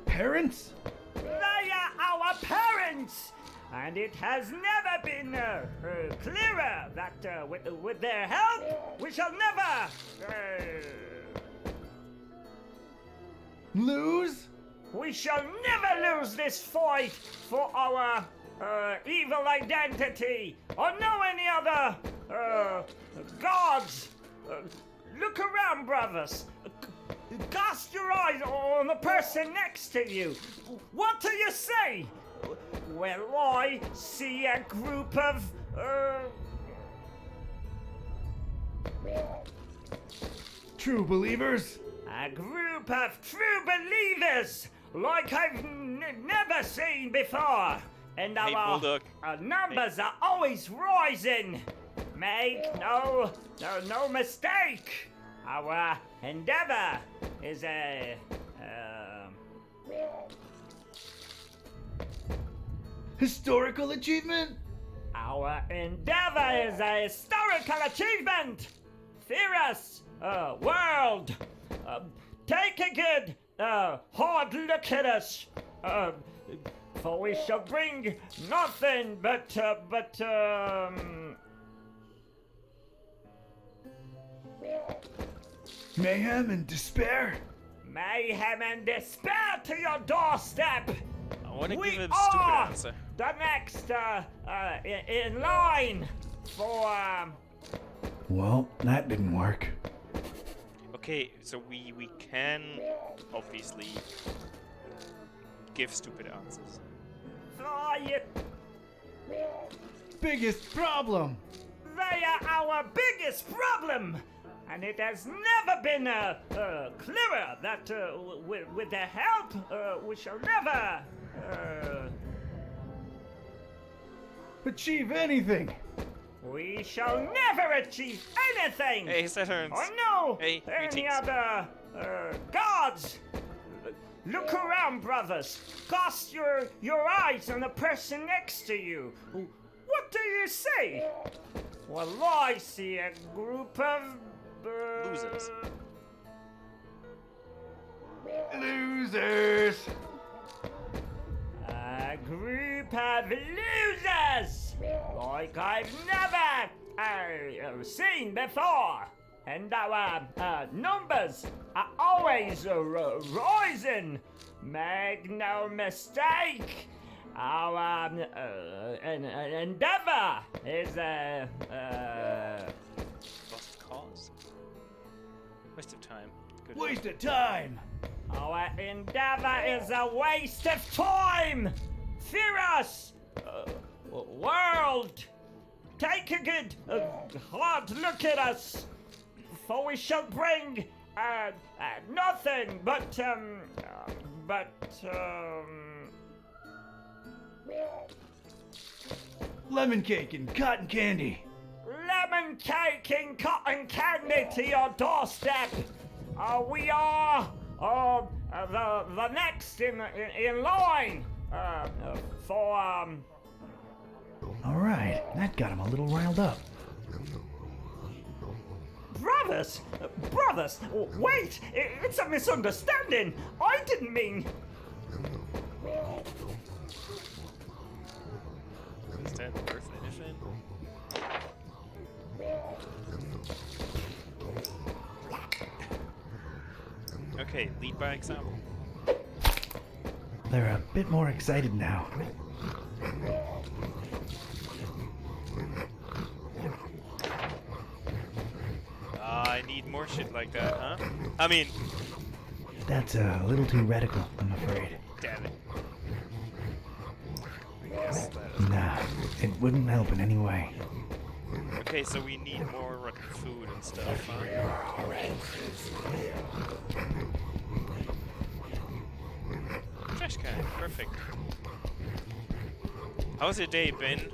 Parents? They are our parents! And it has never been clearer that with their help, we shall never... Lose? We shall never lose this fight for our evil identity or know any other gods. Look around, brothers. Cast your eyes on the person next to you. What do you see? Well, I see a group of True believers? a group of true believers like I've never seen before. And Hey, our Bulldog. numbers are always rising. Make no mistake. Our endeavor is a Historical achievement? our endeavor is a historical achievement. Fearless world. Take a good hard look at us. For we shall bring nothing but Mayhem and despair? mayhem and despair to your doorstep. I want to We give a stupid are answer. the next in line for Well, that didn't work. Okay, so we can obviously give stupid answers. Biggest problem! They are our biggest problem, and it has never been clearer that with their help we shall never Achieve anything! we shall never achieve anything. Hey, Saturns. Or no Hey, any greetings. other gods. Look around, brothers. Cast your eyes on the person next to you. What do you see? Well, I see a group of Losers. Losers! A group of losers, like I've never seen before. And our numbers are always rising. Make no mistake, our endeavor is Lost cause. Waste of time. Good. Waste of time! Our endeavor is a waste of time! Fear us! World, take a good hard look at us, for we shall bring nothing but Lemon cake and cotton candy. lemon cake and cotton candy to your doorstep. We are the next in line for All right, that got him a little riled up. brothers. Brothers, wait! It's a misunderstanding. I didn't mean. Is that worth anything? Okay, lead by example. They're a bit more excited now. I need more shit like that, huh? I mean, That's a little too radical, I'm afraid. damn it. I guess that is... Nah, it wouldn't help in any way. Okay, so we need more rotten food and stuff, huh? Trash can, perfect. How's your day been?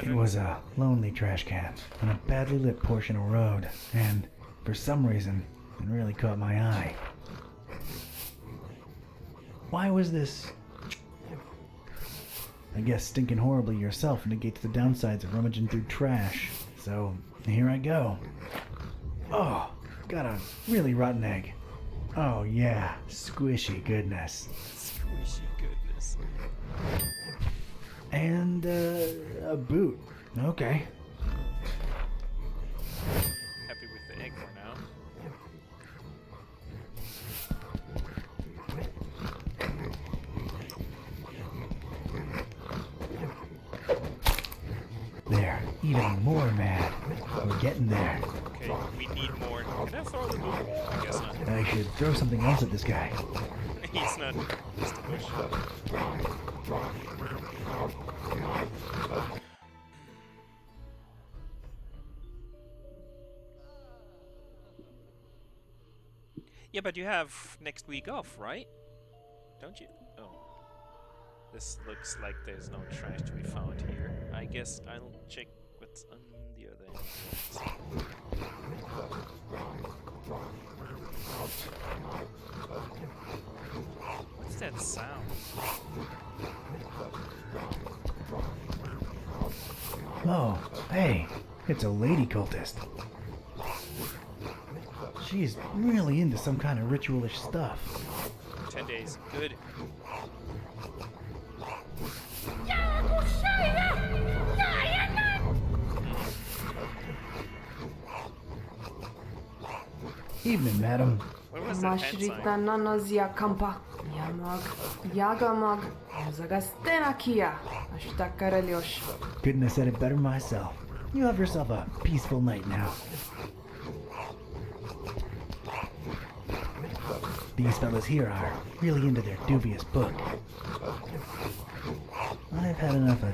It was a lonely trash can on a badly lit portion of road, and for some reason, it really caught my eye. Why was this? I guess stinking horribly yourself negates the downsides of rummaging through trash. So, here I go. Oh, got a really rotten egg. Oh yeah, squishy goodness. Squishy goodness. And, a boot. Okay. Happy with the egg for now. They're even more mad. We're getting there. Okay, we need more. Can I throw the boot? I guess not. I should throw something else at this guy. He's not Mr. Bush. Yeah, but you have next week off, right? Don't you? Oh. This looks like there's no trash to be found here. I guess I'll check what's on the other end. What's that sound? Oh, hey, it's a lady cultist. She's really into some kind of ritualish stuff. 10 days. Good. Evening, madam. What was that hand Mashrita sign? nanozia kampa. Yamag, yagamag, zagastena kia. Ashtakarelyosh. Couldn't have said it better myself. You have yourself a peaceful night now. These fellas here are really into their dubious book. I've had enough of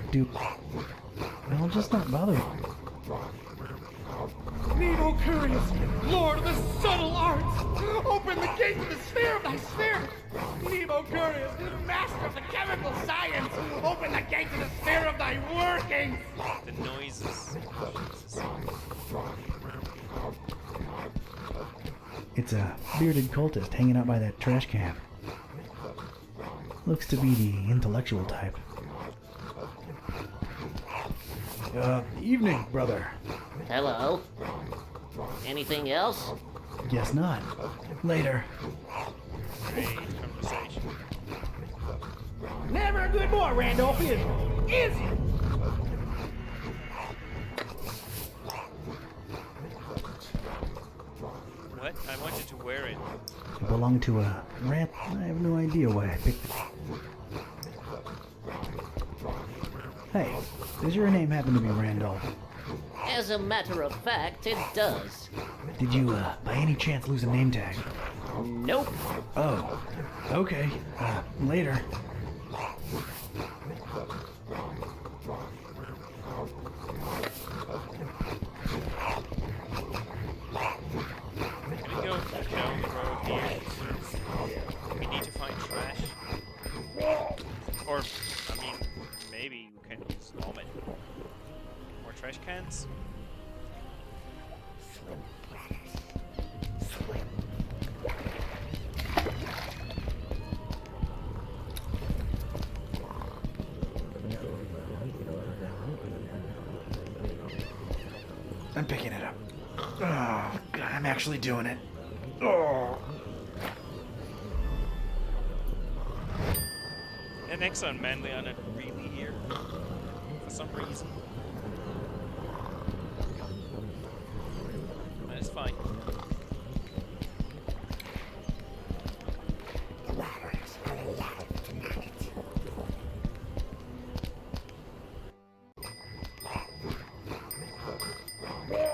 I'll just not bother. Nemo Curious, Lord of the subtle arts, open the gate to the sphere of thy spirit. Nemo Curious, master of the chemical science, open the gate to the sphere of thy workings. The noises. Jesus. It's a bearded cultist hanging out by that trash can. Looks to be the intellectual type. Evening, brother. Hello. Anything else? Guess not. Later. Great conversation. Never a good boy, Randolph, is he? What? I wanted to wear it. It belonged to a rat. I have no idea why I picked it. Hey, does your name happen to be Randolph? As a matter of fact, it does. Did you, by any chance, lose a name tag? Nope. Oh, okay. Later. I'm picking it up. Oh, God, I'm actually doing it. Oh. And next on Manly, I'm not really here for some reason. But it's fine.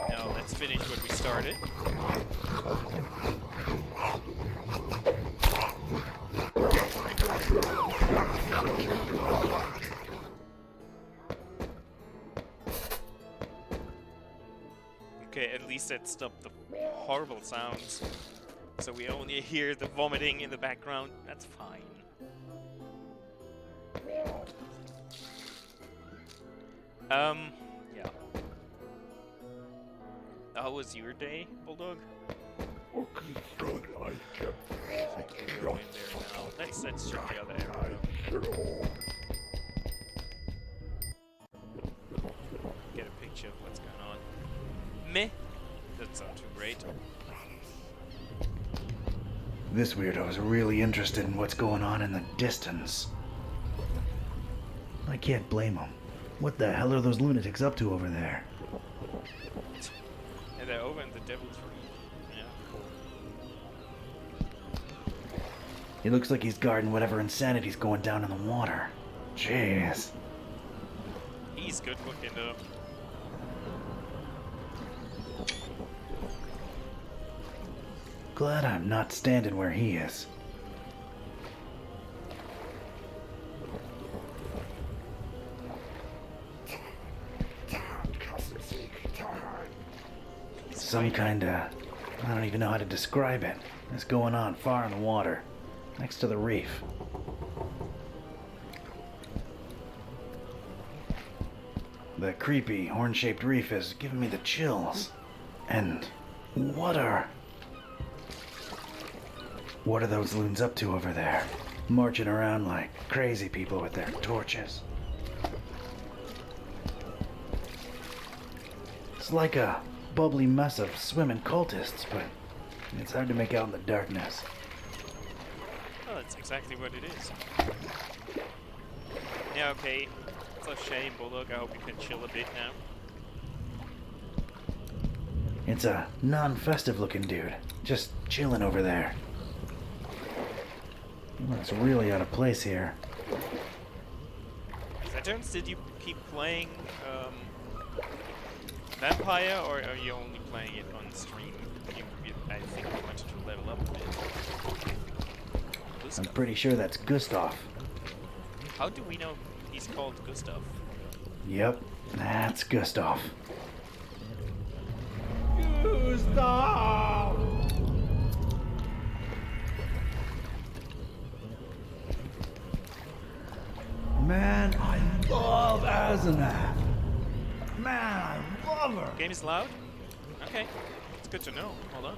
Now let's finish what we started. Okay, at least that stopped the horrible sounds. So we only hear the vomiting in the background. That's fine. Yeah. How was your day, Bulldog? Okay, good. I kept Okay, we're in there now. Let's check the other area. Get a picture of what's going on. Meh. That's not too great. This weirdo is really interested in what's going on in the distance. I can't blame him. What the hell are those lunatics up to over there? And they're over in the devil tree. Yeah, cool. He looks like he's guarding whatever insanity's going down in the water. Jeez. He's good looking though. Glad I'm not standing where he is. Some kinda... I don't even know how to describe it. It's going on far in the water, next to the reef. The creepy, horn-shaped reef is giving me the chills. And what are those loons up to over there? Marching around like crazy people with their torches. It's like a bubbly mess of swimming cultists, but it's hard to make out in the darkness. Oh, that's exactly what it is. Yeah, okay. It's a shame, Bulldog. I hope you can chill a bit now. It's a non-festive looking dude, just chilling over there. He looks really out of place here. Saturns, did you keep playing Vampire, or are you only playing it on stream? I think you wanted to level up a bit. I'm pretty sure that's Gustav. How do we know he's called Gustav? Yep, that's Gustav. Gustav! Man, I love Asenath. Man, I love her. Game is loud? Okay. It's good to know. Hold on.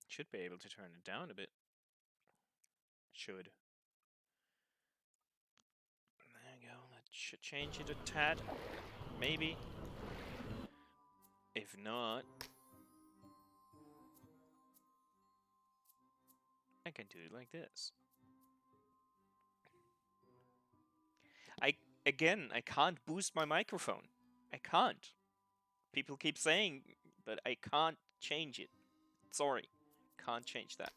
Should be able to turn it down a bit. Should. There you go. That should change it a tad. Maybe. If not, I can do it like this. I can't boost my microphone. I can't. People keep saying, but I can't change it. Sorry. Can't change that.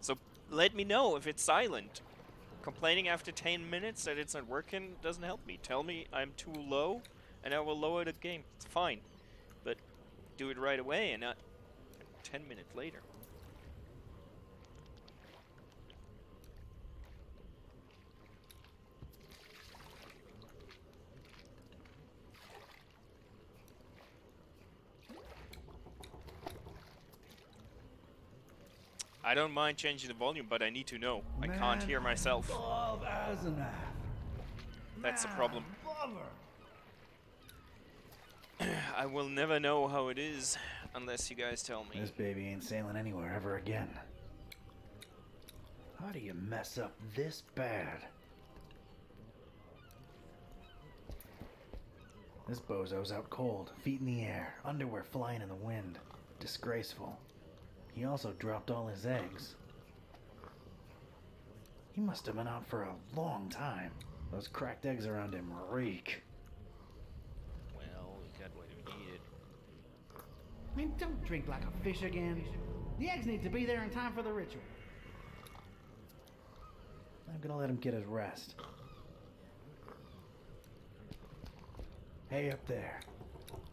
So let me know if it's silent. Complaining after 10 minutes that it's not working doesn't help me. Tell me I'm too low and I will lower the game. It's fine. But do it right away and not 10 minutes later. I don't mind changing the volume, but I need to know. I can't hear myself. Love Asenath. That's a problem. I will never know how it is unless you guys tell me. This baby ain't sailing anywhere ever again. How do you mess up this bad? This bozo's out cold, feet in the air, underwear flying in the wind. Disgraceful. He also dropped all his eggs. He must have been out for a long time. Those cracked eggs around him reek. Well, we got what we needed. I mean, don't drink like a fish again. The eggs need to be there in time for the ritual. I'm gonna let him get his rest. Hey, up there.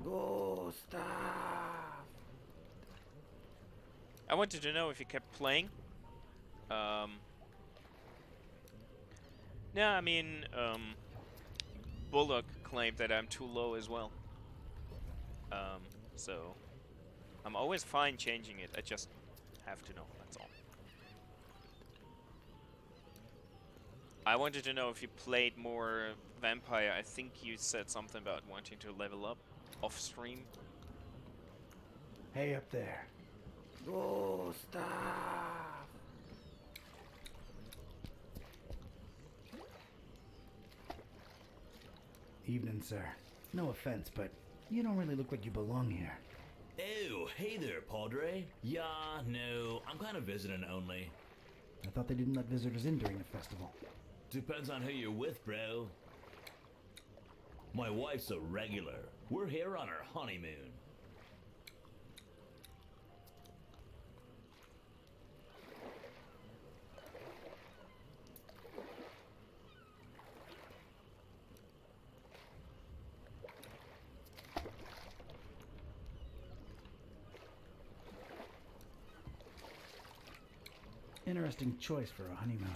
Gustav! I wanted to know if you kept playing. No, I mean, Bullock claimed that I'm too low as well. So I'm always fine changing it. I just have to know, that's all. I wanted to know if you played more Vampire. I think you said something about wanting to level up off stream. Hey, up there. Gustav! Evening, sir. No offense, but you don't really look like you belong here. Oh, hey there, Padre. Yeah, no, I'm kind of visiting only. I thought they didn't let visitors in during the festival. Depends on who you're with, bro. My wife's a regular. We're here on our honeymoon. Interesting choice for a honeymoon.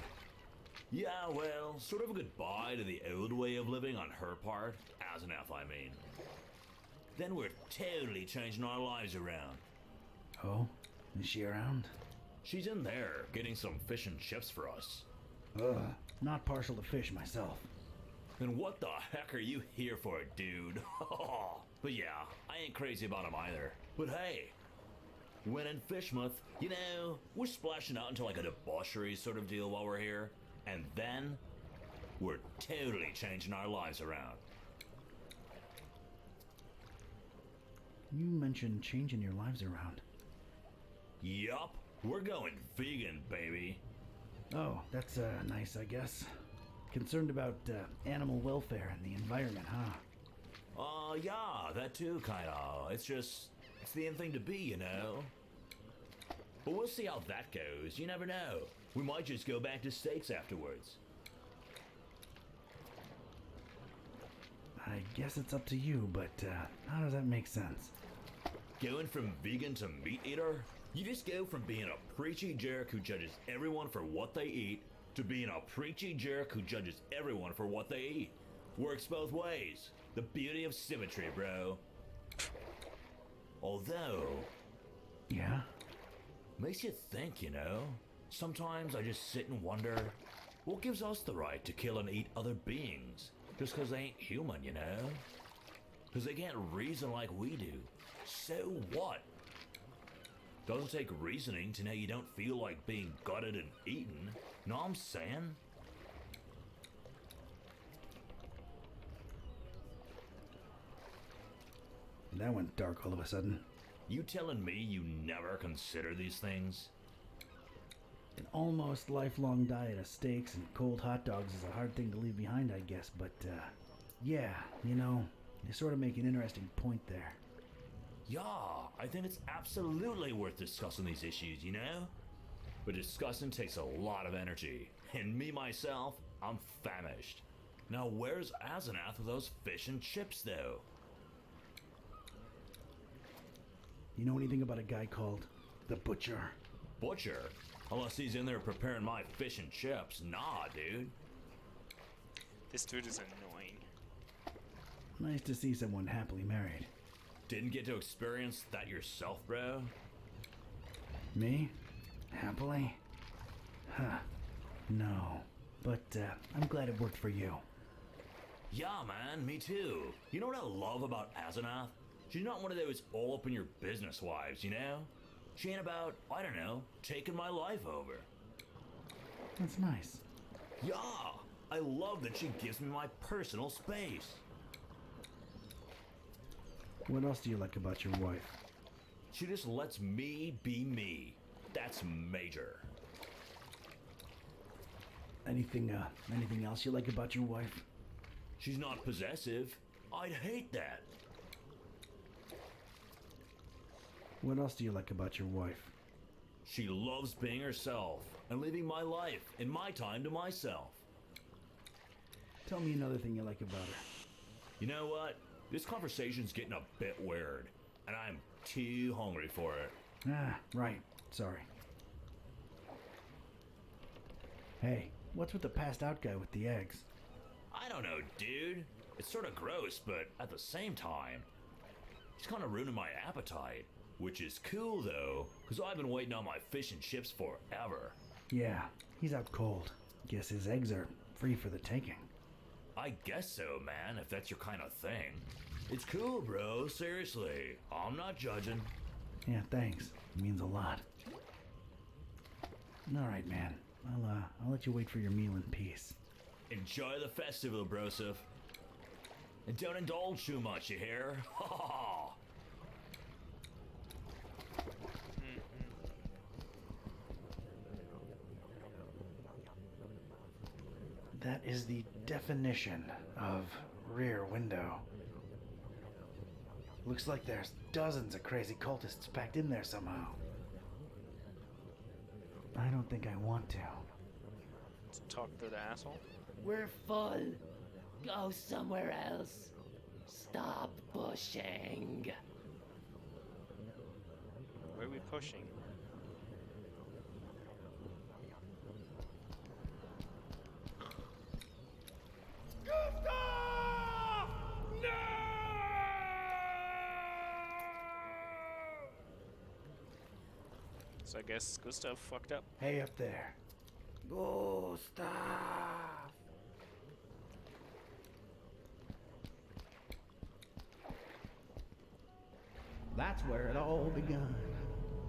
Yeah, well, sort of a goodbye to the old way of living on her part. Asenath, I mean. Then we're totally changing our lives around. Oh? Is she around? She's in there, getting some fish and chips for us. Ugh, not partial to fish myself. Then what the heck are you here for, dude? But yeah, I ain't crazy about him either. But hey, when in Fishmouth, you know, we're splashing out into like a debauchery sort of deal while we're here. And then, we're totally changing our lives around. You mentioned changing your lives around. Yup, we're going vegan, baby. Oh, that's nice, I guess. Concerned about animal welfare and the environment, huh? Yeah, that too, kinda. It's the in thing to be, you know? But we'll see how that goes. You never know. We might just go back to steaks afterwards. I guess it's up to you, but how does that make sense? Going from vegan to meat eater? You just go from being a preachy jerk who judges everyone for what they eat to being a preachy jerk who judges everyone for what they eat. Works both ways. The beauty of symmetry, bro. Although... Yeah? Makes you think, you know? Sometimes I just sit and wonder, what gives us the right to kill and eat other beings? Just because they ain't human, you know? Because they can't reason like we do. So what? Doesn't take reasoning to know you don't feel like being gutted and eaten. Know what I'm saying? That went dark all of a sudden. You telling me you never consider these things? An almost lifelong diet of steaks and cold hot dogs is a hard thing to leave behind, I guess, but, yeah, you know, you sort of make an interesting point there. Yeah, I think it's absolutely worth discussing these issues, you know? But discussing takes a lot of energy, and me myself, I'm famished. Now where's Asenath with those fish and chips, though? You know anything about a guy called the Butcher? Butcher? Unless he's in there preparing my fish and chips. Nah, dude. This dude is annoying. Nice to see someone happily married. Didn't get to experience that yourself, bro? Me? Happily? Huh. No. But, I'm glad it worked for you. Yeah, man, me too. You know what I love about Asenath? She's not one of those all up in your business wives, you know? She ain't about, I don't know, taking my life over. That's nice. Yeah, I love that she gives me my personal space. What else do you like about your wife? She just lets me be me. That's major. Anything else you like about your wife? She's not possessive. I'd hate that. What else do you like about your wife? She loves being herself and living my life and my time to myself. Tell me another thing you like about her. You know what? This conversation's getting a bit weird, and I'm too hungry for it. Ah, right. Sorry. Hey, what's with the passed out guy with the eggs? I don't know, dude. It's sort of gross, but at the same time, he's kind of ruining my appetite. Which is cool, though, because I've been waiting on my fish and chips forever. Yeah, he's out cold. Guess his eggs are free for the taking. I guess so, man, if that's your kind of thing. It's cool, bro, seriously. I'm not judging. Yeah, thanks. It means a lot. All right, man. I'll let you wait for your meal in peace. Enjoy the festival, broseph. And don't indulge too much, you hear? Ha ha ha! That is the definition of rear window. Looks like there's dozens of crazy cultists packed in there somehow. I don't think I want to. Let's talk to the asshole. We're full. Go somewhere else. Stop pushing. Where are we pushing? Gustav! No! So I guess Gustav fucked up. Hey, up there. Gustav! That's where it all begun.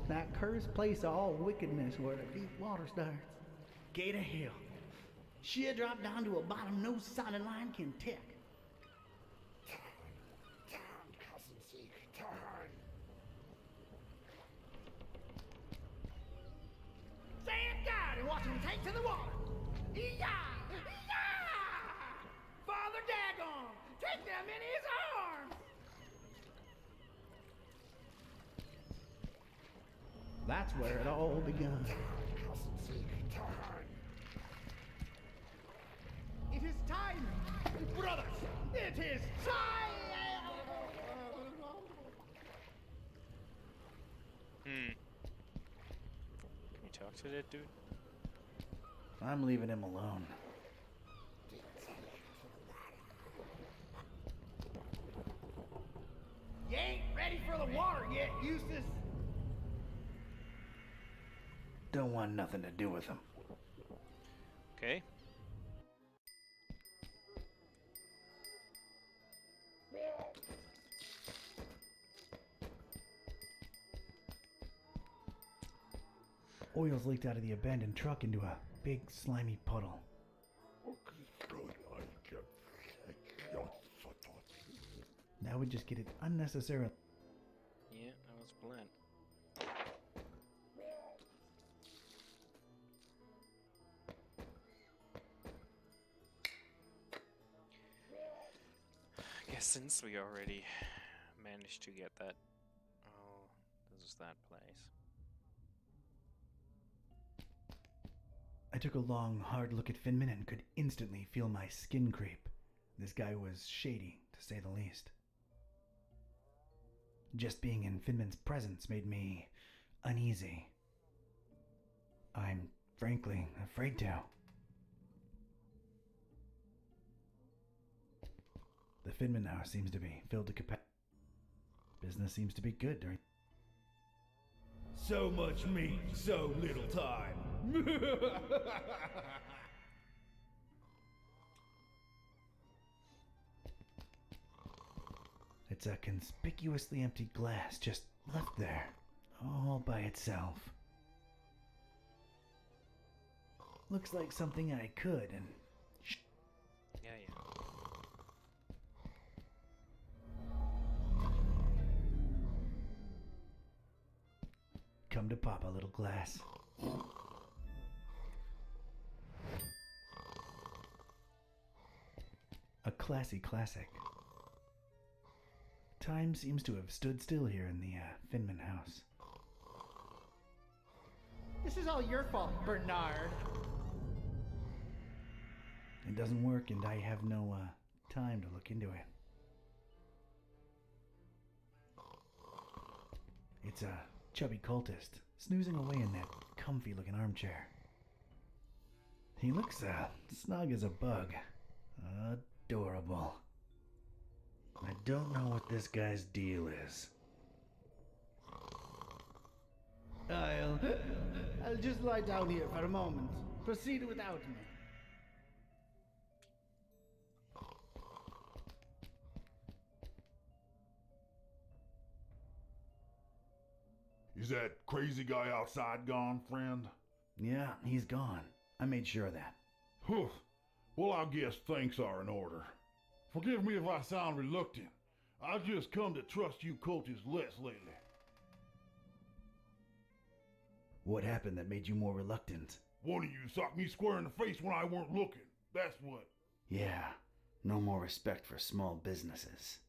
That cursed place of all wickedness where the deep water starts. Gator Hill. Sheer drop down to a bottom no solid line can tick. Turn, cousin Zeke, turn. Stand guard and watch him take to the water. Yah! Yah! Father Dagon, take them in his arms. That's where it all begun. Cousin Zeke, turn. It is time, brothers. It is time. Can you talk to that dude? I'm leaving him alone. You ain't ready for the water yet, Eustace. Don't want nothing to do with him. Okay. Oil's leaked out of the abandoned truck into a big slimy puddle. That would just get it unnecessarily. Yeah, that was planned. I guess since we already managed to get that... Oh, this is that place. I took a long, hard look at Finman and could instantly feel my skin creep. This guy was shady, to say the least. Just being in Finman's presence made me uneasy. I'm frankly afraid to. The Finman house seems to be filled to capacity. Business seems to be good during... So much meat, so little time. I It's a conspicuously empty glass just left there, all by itself. Looks like something I could and... Yeah. Come to Papa, little glass. A classy classic. Time seems to have stood still here in the Finman house. This is all your fault, Bernard. It doesn't work, and I have no time to look into it. It's a chubby cultist snoozing away in that comfy-looking armchair. He looks snug as a bug. Adorable. I don't know what this guy's deal is. I'll just lie down here for a moment. Proceed without me. Is that crazy guy outside gone, friend? Yeah, he's gone. I made sure of that. Whew. Well, I guess thanks are in order. Forgive me if I sound reluctant. I've just come to trust you cultists less lately. What happened that made you more reluctant? One of you socked me square in the face when I weren't looking. That's what. Yeah, no more respect for small businesses.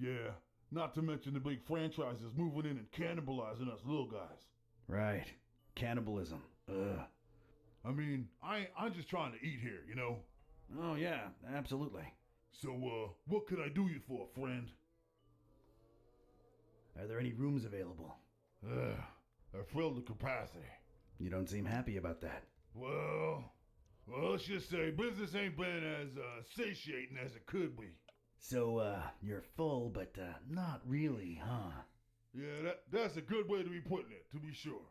Yeah, not to mention the big franchises moving in and cannibalizing us little guys. Right. Cannibalism. Ugh. I mean, I'm just trying to eat here, you know? Oh yeah, absolutely. So, what could I do you for, friend? Are there any rooms available? I filled the capacity. You don't seem happy about that. Well, let's just say business ain't been as satiating as it could be. So, you're full, but not really, huh? Yeah, that's a good way to be putting it, to be sure.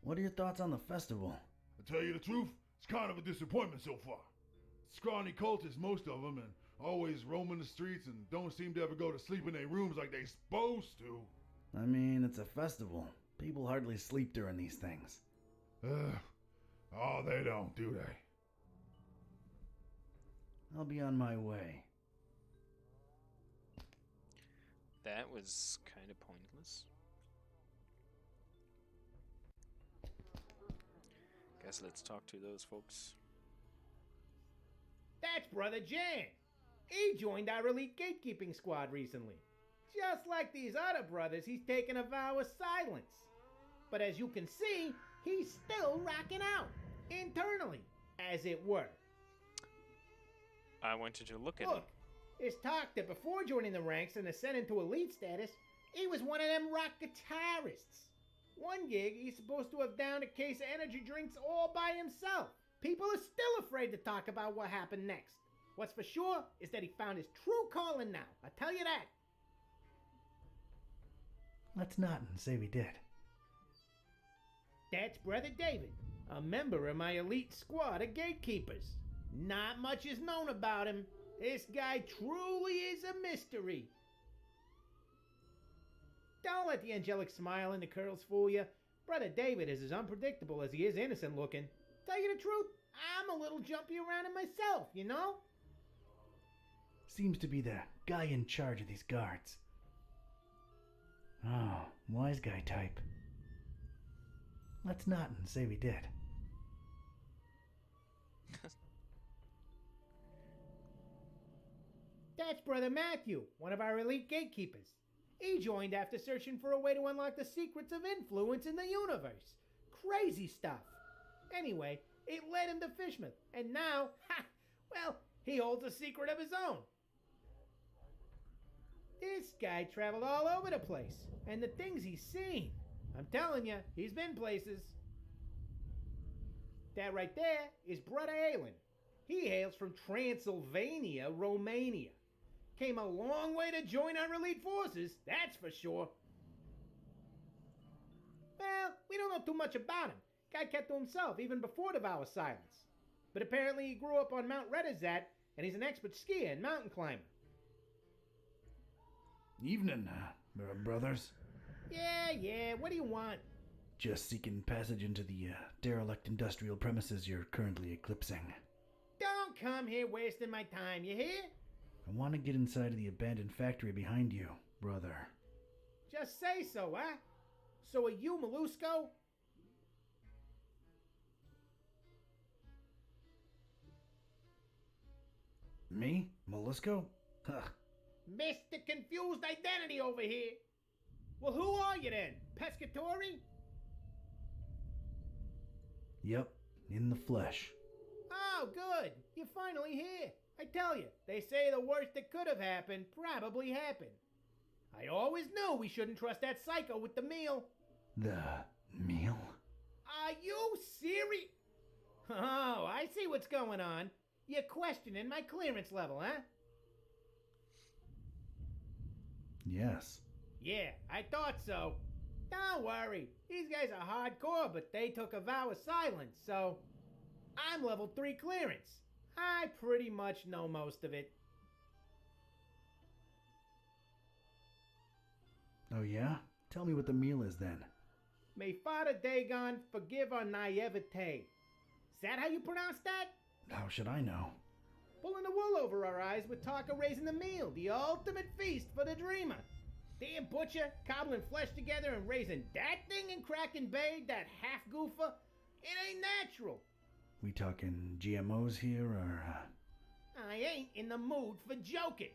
What are your thoughts on the festival? To tell you the truth, it's kind of a disappointment so far. Scrawny cultists, most of them, and always roaming the streets and don't seem to ever go to sleep in their rooms like they supposed to. I mean, it's a festival. People hardly sleep during these things. Oh, they don't, do they? I'll be on my way. That was kind of pointless. Guess let's talk to those folks. That's Brother Jan. He joined our elite gatekeeping squad recently. Just like these other brothers, he's taken a vow of silence. But as you can see, he's still rocking out. Internally, as it were. I wanted to look at Look, it's talk that before joining the ranks and ascending to elite status, he was one of them rock guitarists. One gig, he's supposed to have downed a case of energy drinks all by himself. People are still afraid to talk about what happened next. What's for sure is that he found his true calling now. I tell you that. Let's not and say we did. That's Brother David, a member of my elite squad of gatekeepers. Not much is known about him. This guy truly is a mystery. Don't let the angelic smile and the curls fool you. Brother David is as unpredictable as he is innocent looking. Tell you the truth, I'm a little jumpy around him myself, you know? Seems to be the guy in charge of these guards. Oh, wise guy type. Let's not and say we did. That's Brother Matthew, one of our elite gatekeepers. He joined after searching for a way to unlock the secrets of influence in the universe. Crazy stuff. Anyway, it led him to Fishmouth, and now, he holds a secret of his own. This guy traveled all over the place, and the things he's seen. I'm telling you, he's been places. That right there is Brother Aylin. He hails from Transylvania, Romania. Came a long way to join our elite forces, that's for sure. Well, we don't know too much about him. Guy kept to himself even before the vow of silence. But apparently he grew up on Mount Redazat and he's an expert skier and mountain climber. Evening, brothers. Yeah, what do you want? Just seeking passage into the derelict industrial premises you're currently eclipsing. Don't come here wasting my time, you hear? I want to get inside of the abandoned factory behind you, brother. Just say so, huh? So are you Molusco? Me? Molusco? Huh. Mr. Confused Identity over here. Well, who are you then? Pescatori? Yep, in the flesh. Oh, good. You're finally here. I tell you, they say the worst that could have happened probably happened. I always knew we shouldn't trust that psycho with the meal. The meal? Are you serious? Oh, I see what's going on. You're questioning my clearance level, huh? Yes. Yeah, I thought so. Don't worry. These guys are hardcore, but they took a vow of silence, so I'm level 3 clearance. I pretty much know most of it. Oh yeah? Tell me what the meal is then. May Father Dagon forgive our naivete. Is that how you pronounce that? How should I know? Pulling the wool over our eyes with talk of raising the meal, the ultimate feast for the dreamer. Damn butcher, cobbling flesh together and raising that thing in Kraken Bay, that half goofer. It ain't natural. We talking GMOs here, or... I ain't in the mood for joking.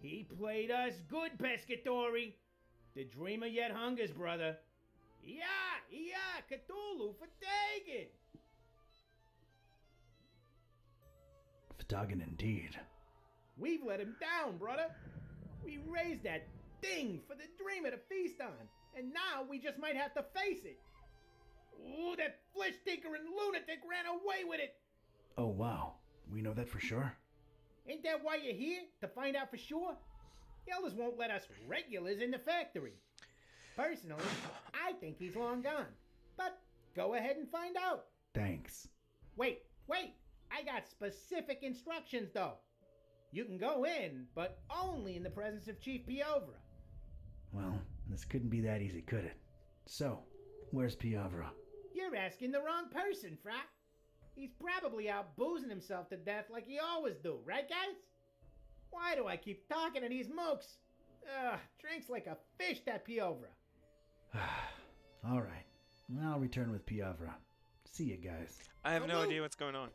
He played us good, Pescatori. The dreamer yet hungers, brother. Yeah, Cthulhu for Dagon. Ftagan indeed. We've let him down, brother. We raised that thing for the dreamer to feast on, and now we just might have to face it. Ooh, that flesh tinkering lunatic ran away with it. Oh wow, we know that for sure? Ain't that why you're here? To find out for sure? The elders won't let us regulars in the factory. Personally, I think he's long gone. But go ahead and find out. Thanks. Wait. I got specific instructions, though. You can go in, but only in the presence of Chief Piovra. Well, this couldn't be that easy, could it? So, where's Piovra? You're asking the wrong person, Fra. He's probably out boozing himself to death like he always do, right, guys? Why do I keep talking to these mooks? Drinks like a fish, that Piovra. All right. I'll return with Piovra. See you guys. I have no idea what's going on.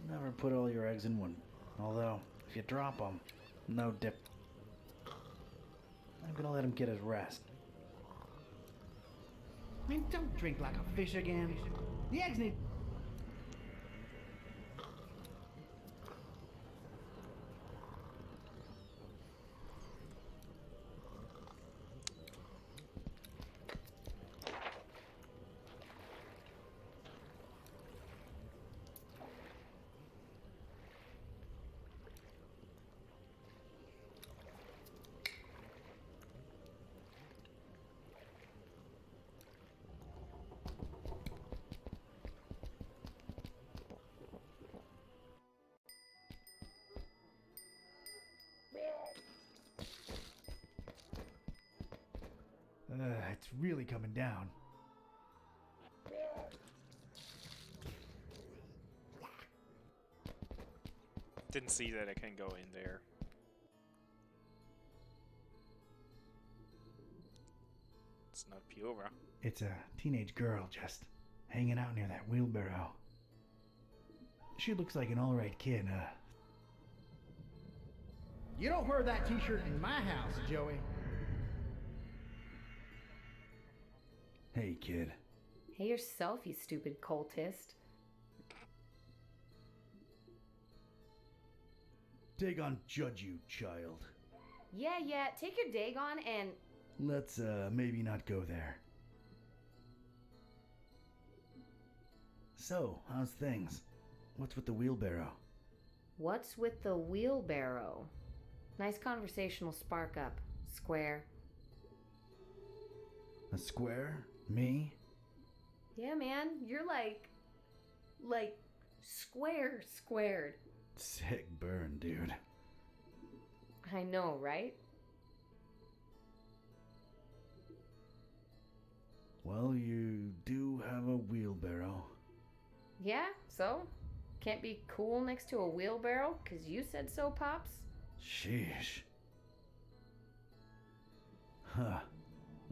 Never put all your eggs in one. Although, if you drop them, no dip. I'm gonna let him get his rest. Man, don't drink like a fish again. The eggs need... It's really coming down. Didn't see that I can go in there. It's not Piovra. It's a teenage girl just hanging out near that wheelbarrow. She looks like an alright kid, You don't wear that t-shirt in my house, Joey. Hey, kid. Hey yourself, you stupid cultist. Dagon judge you, child. Yeah, take your Dagon and... Let's, maybe not go there. So, how's things? What's with the wheelbarrow? What's with the wheelbarrow? Nice conversational spark up. Square. A square? Me? Yeah, man, you're like squared. Sick burn, dude. I know, right? Well, you do have a wheelbarrow. Yeah, so? Can't be cool next to a wheelbarrow? 'Cause you said so, Pops? Sheesh. Huh.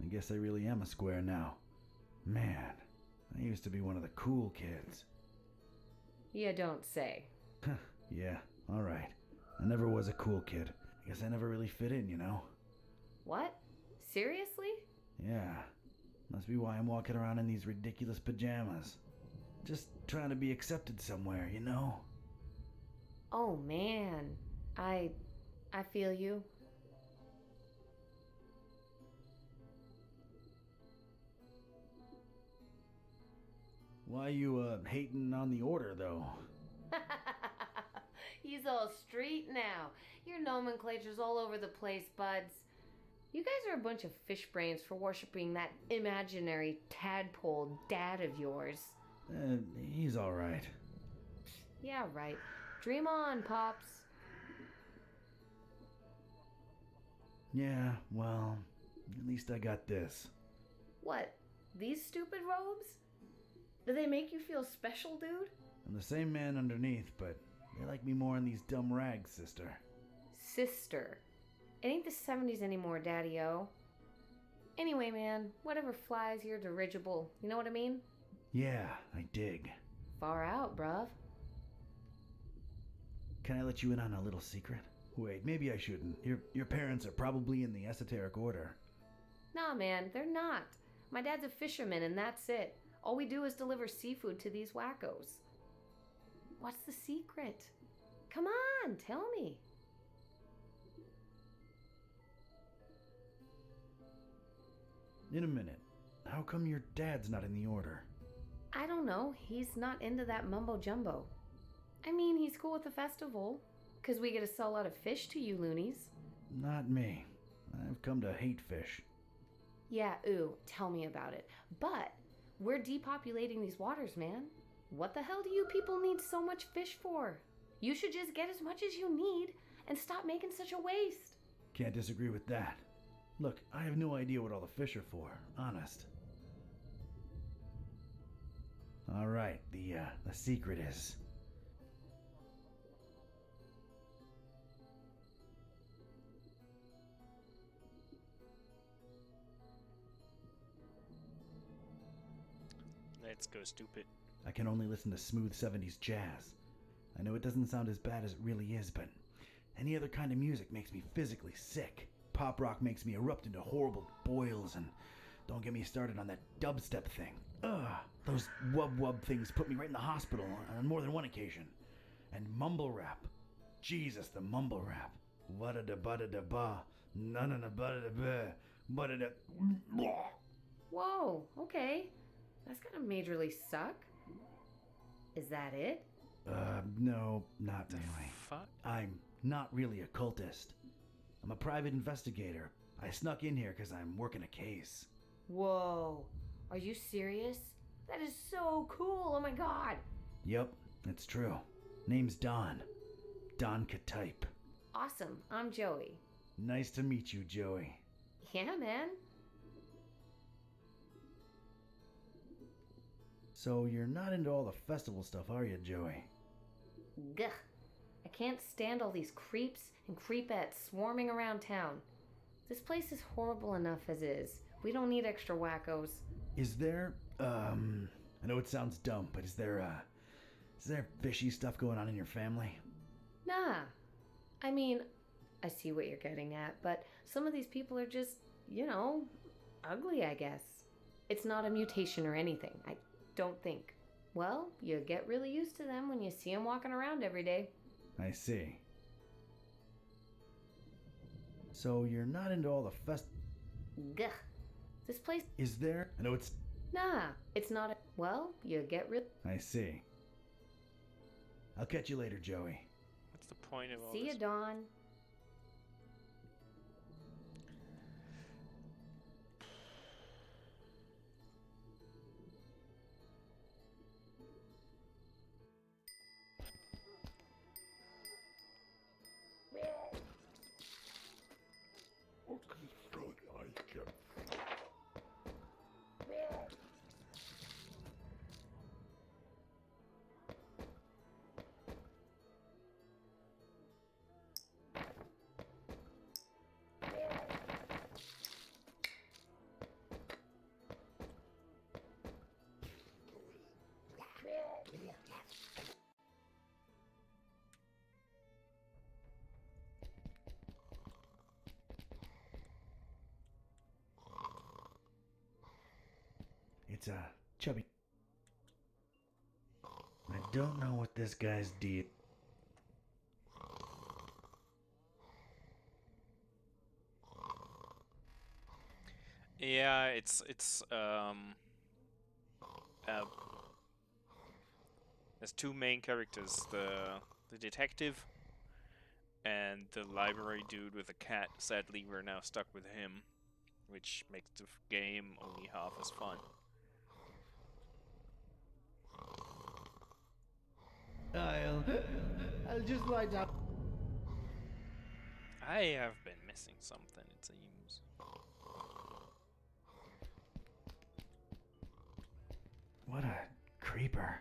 I guess I really am a square now. Man, I used to be one of the cool kids. You don't say. Yeah, alright. I never was a cool kid. I guess I never really fit in, you know? What? Seriously? Yeah. Must be why I'm walking around in these ridiculous pajamas. Just trying to be accepted somewhere, you know? Oh, man. I feel you. Why you, hating on the order, though? He's all street now. Your nomenclature's all over the place, buds. You guys are a bunch of fish brains for worshipping that imaginary tadpole dad of yours. He's alright. Yeah, right. Dream on, Pops. Yeah, well, at least I got this. What? These stupid robes? Do they make you feel special, dude? I'm the same man underneath, but they like me more in these dumb rags, sister. Sister. It ain't the 70s anymore, Daddy-O. Anyway, man, whatever flies your dirigible. You know what I mean? Yeah, I dig. Far out, bruv. Can I let you in on a little secret? Wait, maybe I shouldn't. Your parents are probably in the esoteric order. Nah, man, they're not. My dad's a fisherman and that's it. All we do is deliver seafood to these wackos. What's the secret? Come on, tell me. In a minute. How come your dad's not in the order? I don't know. He's not into that mumbo jumbo. I mean, he's cool with the festival. 'Cause we get to sell a lot of fish to you loonies. Not me. I've come to hate fish. Yeah, ooh, tell me about it. But we're depopulating these waters, man. What the hell do you people need so much fish for? You should just get as much as you need and stop making such a waste. Can't disagree with that. Look, I have no idea what all the fish are for, honest. Alright, the secret is... Let's go, stupid. I can only listen to smooth 70s jazz. I know it doesn't sound as bad as it really is, but any other kind of music makes me physically sick. Pop rock makes me erupt into horrible boils, and don't get me started on that dubstep thing. Ugh, those wub-wub things put me right in the hospital on more than one occasion. And mumble rap. Jesus, the mumble rap. Wada-da-ba-da-da-ba, na-na-na-ba-da-da-ba, ba-da-da... Whoa, okay. That's gotta majorly suck. Is that it? No, not really. Fuck? I'm not really a cultist. I'm a private investigator. I snuck in here because I'm working a case. Whoa. Are you serious? That is so cool. Oh my god. Yep, it's true. Name's Don. Don Katype. Awesome. I'm Joey. Nice to meet you, Joey. Yeah, man. So you're not into all the festival stuff, are you, Joey? Gah. I can't stand all these creeps and creepettes swarming around town. This place is horrible enough as is. We don't need extra wackos. Is there, I know it sounds dumb, but is there fishy stuff going on in your family? Nah. I mean, I see what you're getting at, but some of these people are just, ugly, I guess. It's not a mutation or anything, I don't think. Well, you get really used to them when you see them walking around every day. I see. So you're not into all the Gah. This place. Is there? I know it's... Nah, it's not a. Well, you get rid. I see. I'll catch you later, Joey. What's the point of all See this? you, Dawn. It's a chubby... I don't know what this guy's deal... Yeah, there's two main characters, the detective and the library dude with a cat. Sadly, we're now stuck with him, which makes the game only half as fun. I'll just lie down. I have been missing something, it seems. What a creeper.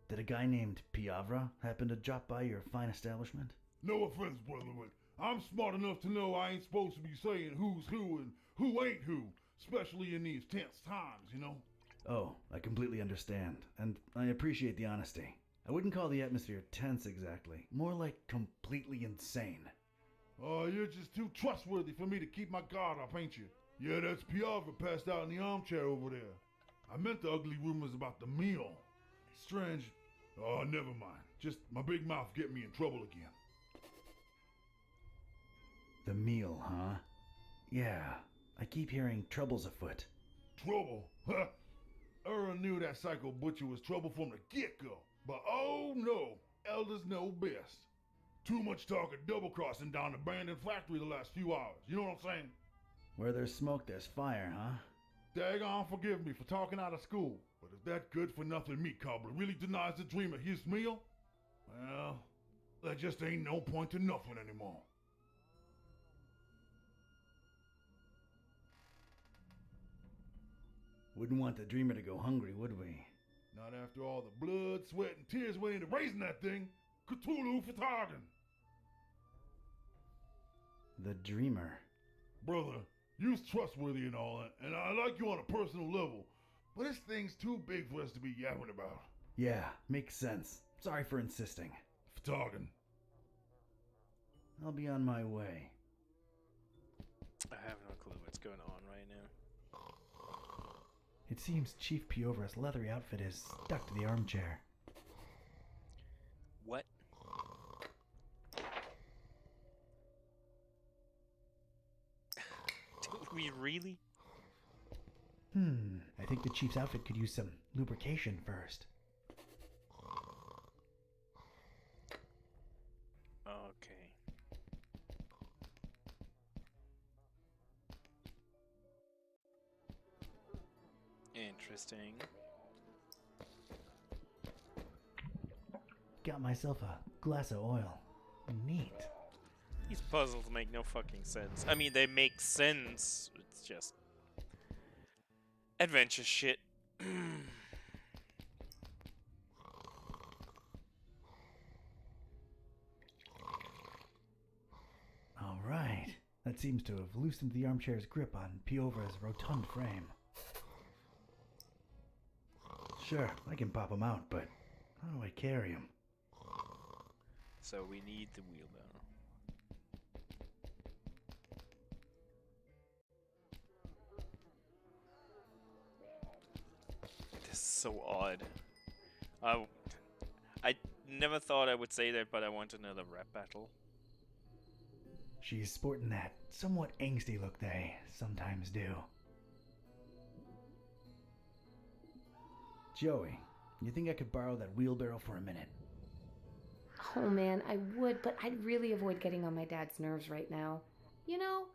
Did a guy named Piavra happen to drop by your fine establishment? No offense, brother, but I'm smart enough to know I ain't supposed to be saying who's who and who ain't who, especially in these tense times, you know? Oh, I completely understand, and I appreciate the honesty. I wouldn't call the atmosphere tense exactly, more like completely insane. Oh, you're just too trustworthy for me to keep my guard up, ain't you? Yeah, that's Piavra passed out in the armchair over there. I meant the ugly rumors about the meal. Strange. Oh, never mind. Just my big mouth get me in trouble again. The meal, huh? Yeah, I keep hearing trouble's afoot. Trouble? Huh? Aaron knew that psycho butcher was trouble from the get-go. But oh no, elders know best. Too much talk of double-crossing down the abandoned factory the last few hours. You know what I'm saying? Where there's smoke, there's fire, huh? Daggone forgive me for talking out of school, but if that good-for-nothing meat cobbler really denies the dreamer his meal, well, there just ain't no point to nothing anymore. Wouldn't want the dreamer to go hungry, would we? Not after all the blood, sweat, and tears went into raising that thing. Cthulhu for Targan. The dreamer. Brother, you's trustworthy and all that, and I like you on a personal level, but this thing's too big for us to be yapping about. Yeah, makes sense. Sorry for insisting. For Targan. I'll be on my way. I have no clue what's going on right now. It seems Chief Piovra's leathery outfit is stuck to the armchair. What? Do we really? I think the Chief's outfit could use some lubrication first. Okay. Interesting. Got myself a glass of oil. Neat. These puzzles make no fucking sense. I mean, they make sense. It's just adventure shit. All right. That seems to have loosened the armchair's grip on Piovra's rotund frame. Sure, I can pop him out, but how do I carry him? So we need the wheelbarrow. This So odd. I never thought I would say that, but I want another rap battle. She's sporting that somewhat angsty look they sometimes do. Joey, you think I could borrow that wheelbarrow for a minute? Oh man, I would, but I'd really avoid getting on my dad's nerves right now. You know,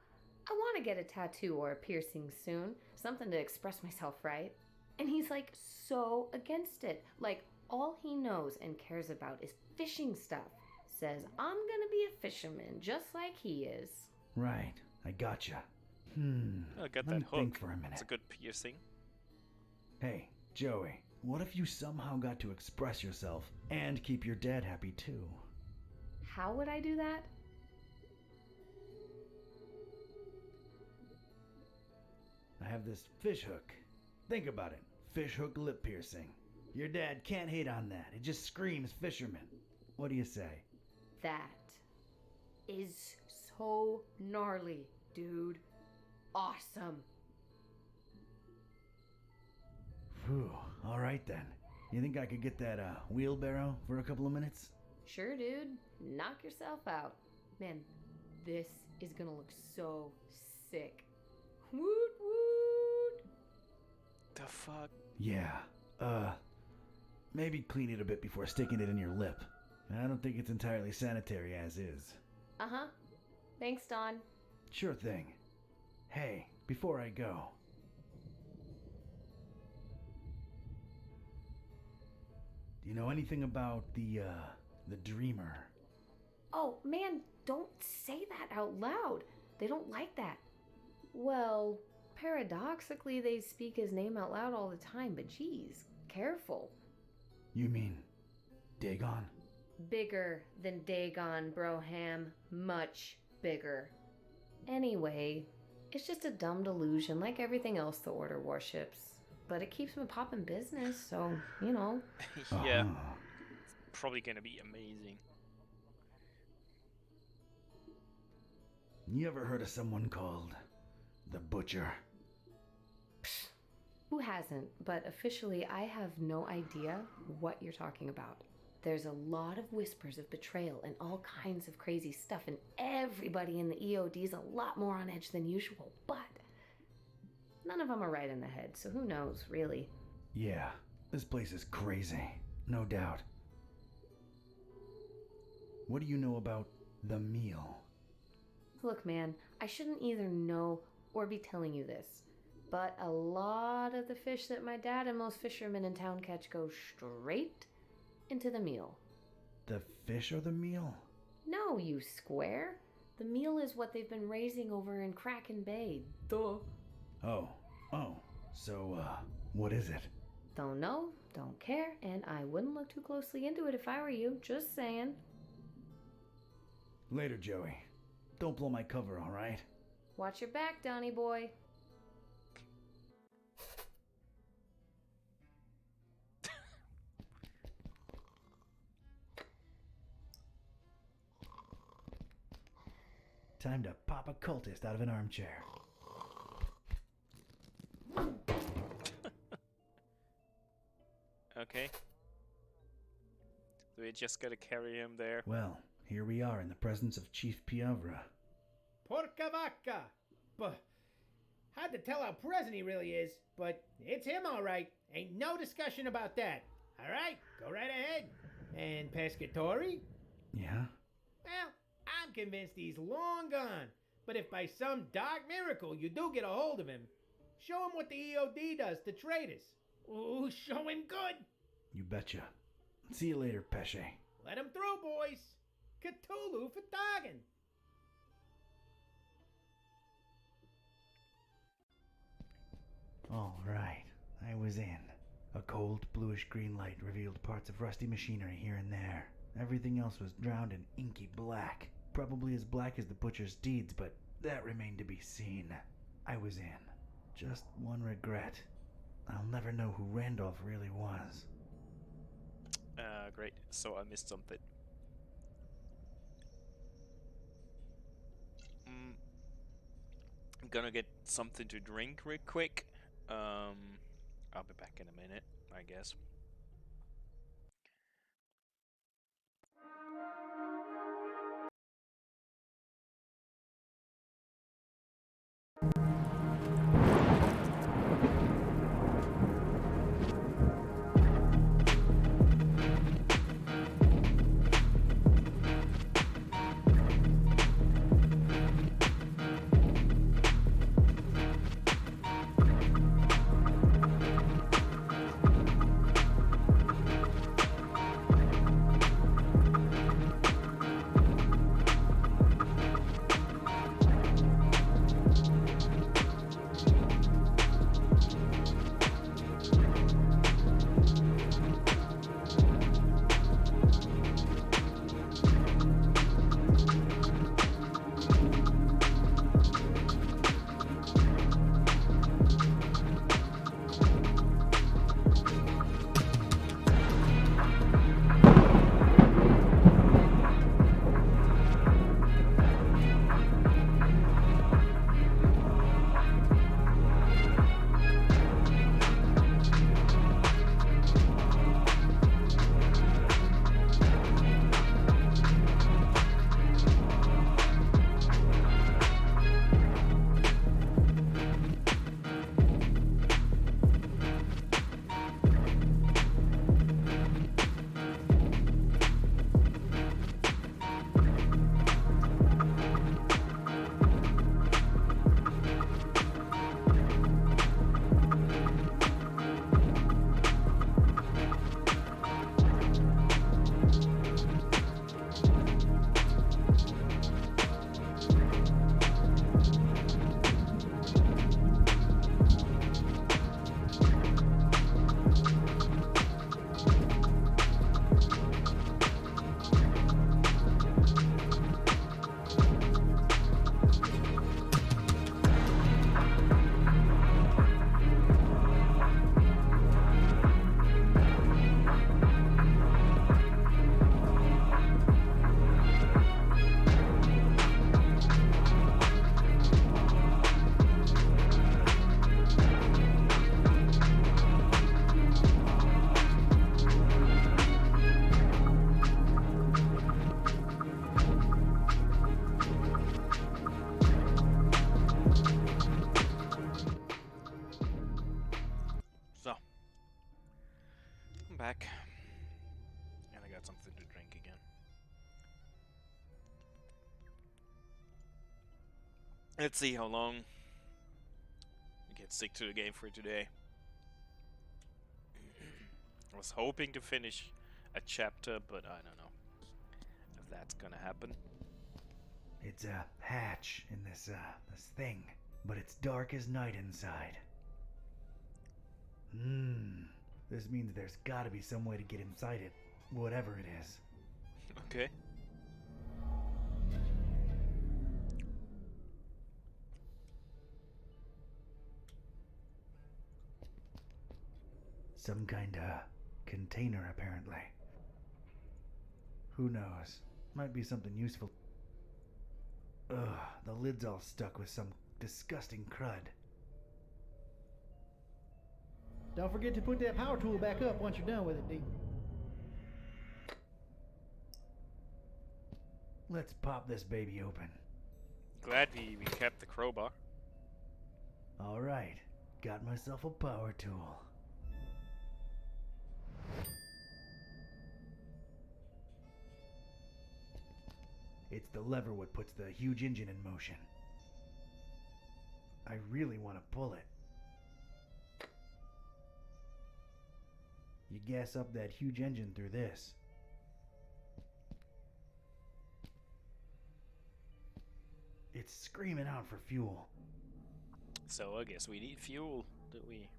I want to get a tattoo or a piercing soon. Something to express myself, right? And he's like so against it. Like all he knows and cares about is fishing stuff. Says I'm gonna be a fisherman just like he is. Right, I gotcha. I got Let that me hook. think for a minute. It's a good piercing. Hey, Joey, what if you somehow got to express yourself and keep your dad happy too? How would I do that? I have this fish hook. Think about it. Fish hook lip piercing. Your dad can't hate on that. It just screams fisherman. What do you say? That is so gnarly, dude. Awesome. Whew, all right then. You think I could get that wheelbarrow for a couple of minutes? Sure, dude. Knock yourself out. Man, this is gonna look so sick. Woot woot! The fuck? Yeah, maybe clean it a bit before sticking it in your lip. I don't think it's entirely sanitary as is. Uh-huh. Thanks, Don. Sure thing. Hey, before I go. Do you know anything about the dreamer? Oh, man, don't say that out loud. They don't like that. Well, paradoxically, they speak his name out loud all the time, but geez, careful. You mean Dagon? Bigger than Dagon, Broham. Much bigger. Anyway, it's just a dumb delusion like everything else the Order worships. But it keeps them popping business, so, you know. Yeah. It's probably gonna be amazing. You ever heard of someone called the Butcher? Who hasn't? But officially, I have no idea what you're talking about. There's a lot of whispers of betrayal and all kinds of crazy stuff, and everybody in the EOD's a lot more on edge than usual, but none of them are right in the head, so who knows, really? Yeah, this place is crazy, no doubt. What do you know about the meal? Look, man, I shouldn't either know or be telling you this, but a lot of the fish that my dad and most fishermen in town catch go straight into the meal. The fish or the meal? No, you square. The meal is what they've been raising over in Kraken Bay. Duh. Oh, so, what is it? Don't know, don't care, and I wouldn't look too closely into it if I were you. Just saying. Later, Joey. Don't blow my cover, alright? Watch your back, Donnie boy. Time to pop a cultist out of an armchair. Okay. So we just gotta carry him there. Well, here we are in the presence of Chief Piavra. Porca vaca! But hard to tell how present he really is, but it's him all right. Ain't no discussion about that. All right, go right ahead. And Pescatori? Yeah? Well, I'm convinced he's long gone. But if by some dark miracle you do get a hold of him, show him what the EOD does to traitors. Ooh, show him good. You betcha. See you later, Pesce. Let him through, boys. Cthulhu for dogging. All right, I was in. A cold, bluish-green light revealed parts of rusty machinery here and there. Everything else was drowned in inky black. Probably as black as the butcher's deeds, but that remained to be seen. I was in. Just one regret. I'll never know who Randolph really was. Great. So I missed something. I'm gonna get something to drink real quick. I'll be back in a minute. I guess. Back. And I got something to drink again. Let's see how long we can stick to the game for today. I was hoping to finish a chapter, but I don't know if that's gonna happen. It's a hatch in this thing, but it's dark as night inside. This means there's gotta be some way to get inside it, whatever it is. Okay. Some kind of container, apparently. Who knows? Might be something useful. Ugh, the lid's all stuck with some disgusting crud. Don't forget to put that power tool back up once you're done with it, D. Let's pop this baby open. Glad we kept the crowbar. Alright, got myself a power tool. It's the lever what puts the huge engine in motion. I really want to pull it. You gas up that huge engine through this. It's screaming out for fuel. So I guess we need fuel, do we?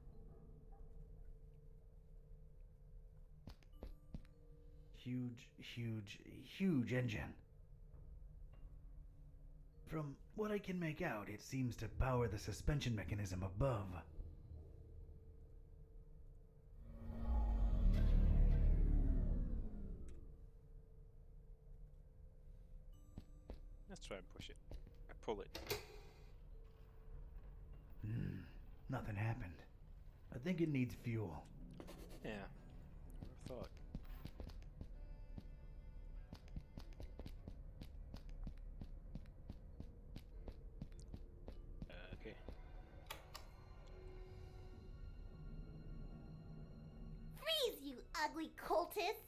Huge engine. From what I can make out, it seems to power the suspension mechanism above. Let's try and push it. I pull it. Nothing happened. I think it needs fuel. Yeah. Never thought. Okay. Freeze, you ugly cultist!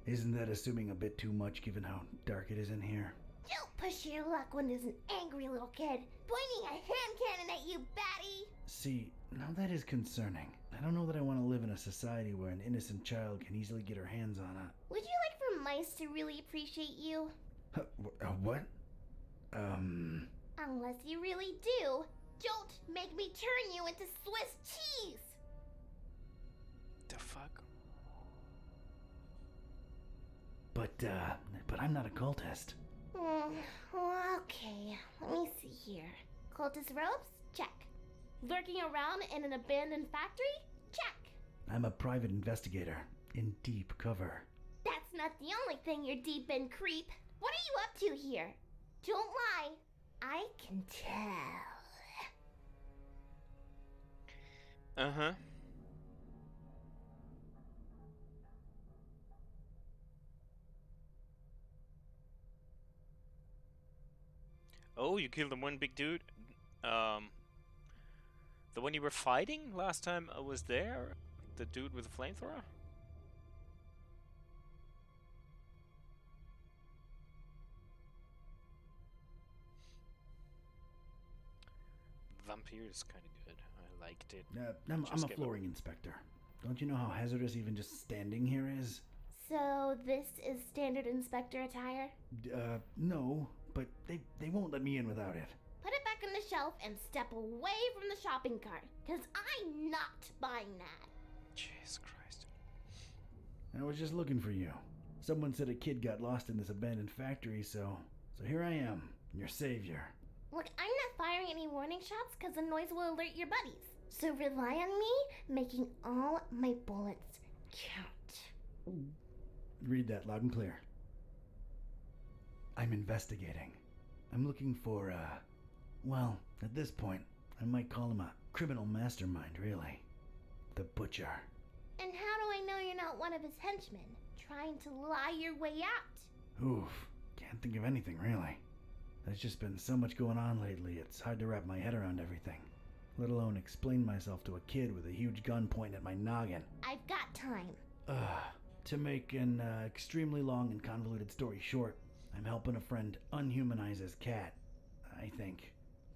Isn't that assuming a bit too much given how dark it is in here? Don't push your luck when there's an angry little kid pointing a hand cannon at you, batty! See, now that is concerning. I don't know that I want to live in a society where an innocent child can easily get her hands on a... Would you like for mice to really appreciate you? What? Unless you really do. Don't make me turn you into Swiss cheese! The fuck? But I'm not a cultist. Okay, let me see here. Cultist robes? Check. Lurking around in an abandoned factory? Check. I'm a private investigator in deep cover. That's not the only thing you're deep in, creep. What are you up to here? Don't lie. I can tell. Uh-huh. Oh, you killed the one big dude? The one you were fighting last time I was there? The dude with the flamethrower? Vampire is kind of good. I liked it. I'm a flooring inspector. Don't you know how hazardous even just standing here is? So this is standard inspector attire? No, but they won't let me in without it. Put it back on the shelf and step away from the shopping cart, because I'm not buying that. Jesus Christ. I was just looking for you. Someone said a kid got lost in this abandoned factory, so here I am, your savior. Look, I'm not firing any warning shots because the noise will alert your buddies. So rely on me making all my bullets count. Read that loud and clear. I'm investigating. I'm looking for, well, at this point, I might call him a criminal mastermind, really. The Butcher. And how do I know you're not one of his henchmen, trying to lie your way out? Oof, can't think of anything, really. There's just been so much going on lately, it's hard to wrap my head around everything. Let alone explain myself to a kid with a huge gun pointing at my noggin. I've got time. To make an extremely long and convoluted story short, I'm helping a friend unhumanize his cat, I think.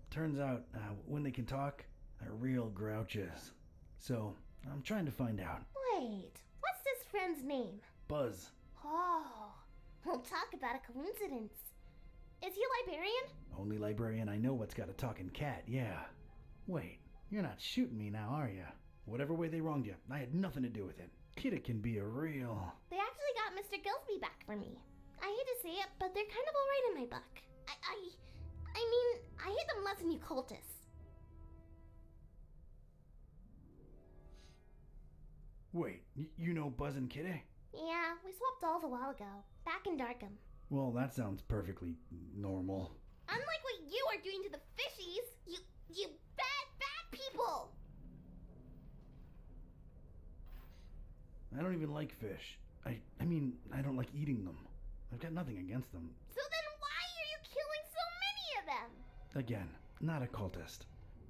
Turns out, when they can talk, they're real grouches. So, I'm trying to find out. Wait, what's this friend's name? Buzz. Oh, we'll talk about a coincidence. Is he a librarian? Only librarian I know what's got a talking cat, yeah. Wait, you're not shooting me now, are you? Whatever way they wronged you, I had nothing to do with it. Kidda can be a real... They actually got Mr. Gillespie back for me. I hate to say it, but they're kind of alright in my book. I hate them less than you cultists. Wait, you know Buzz and Kidda? Yeah, we swapped dolls a while ago, back in Darkham. Well, that sounds perfectly normal. Unlike what you are doing to the fishies, you bad people! I don't even like fish. I mean, I don't like eating them. I've got nothing against them. So then why are you killing so many of them? Again, not a cultist.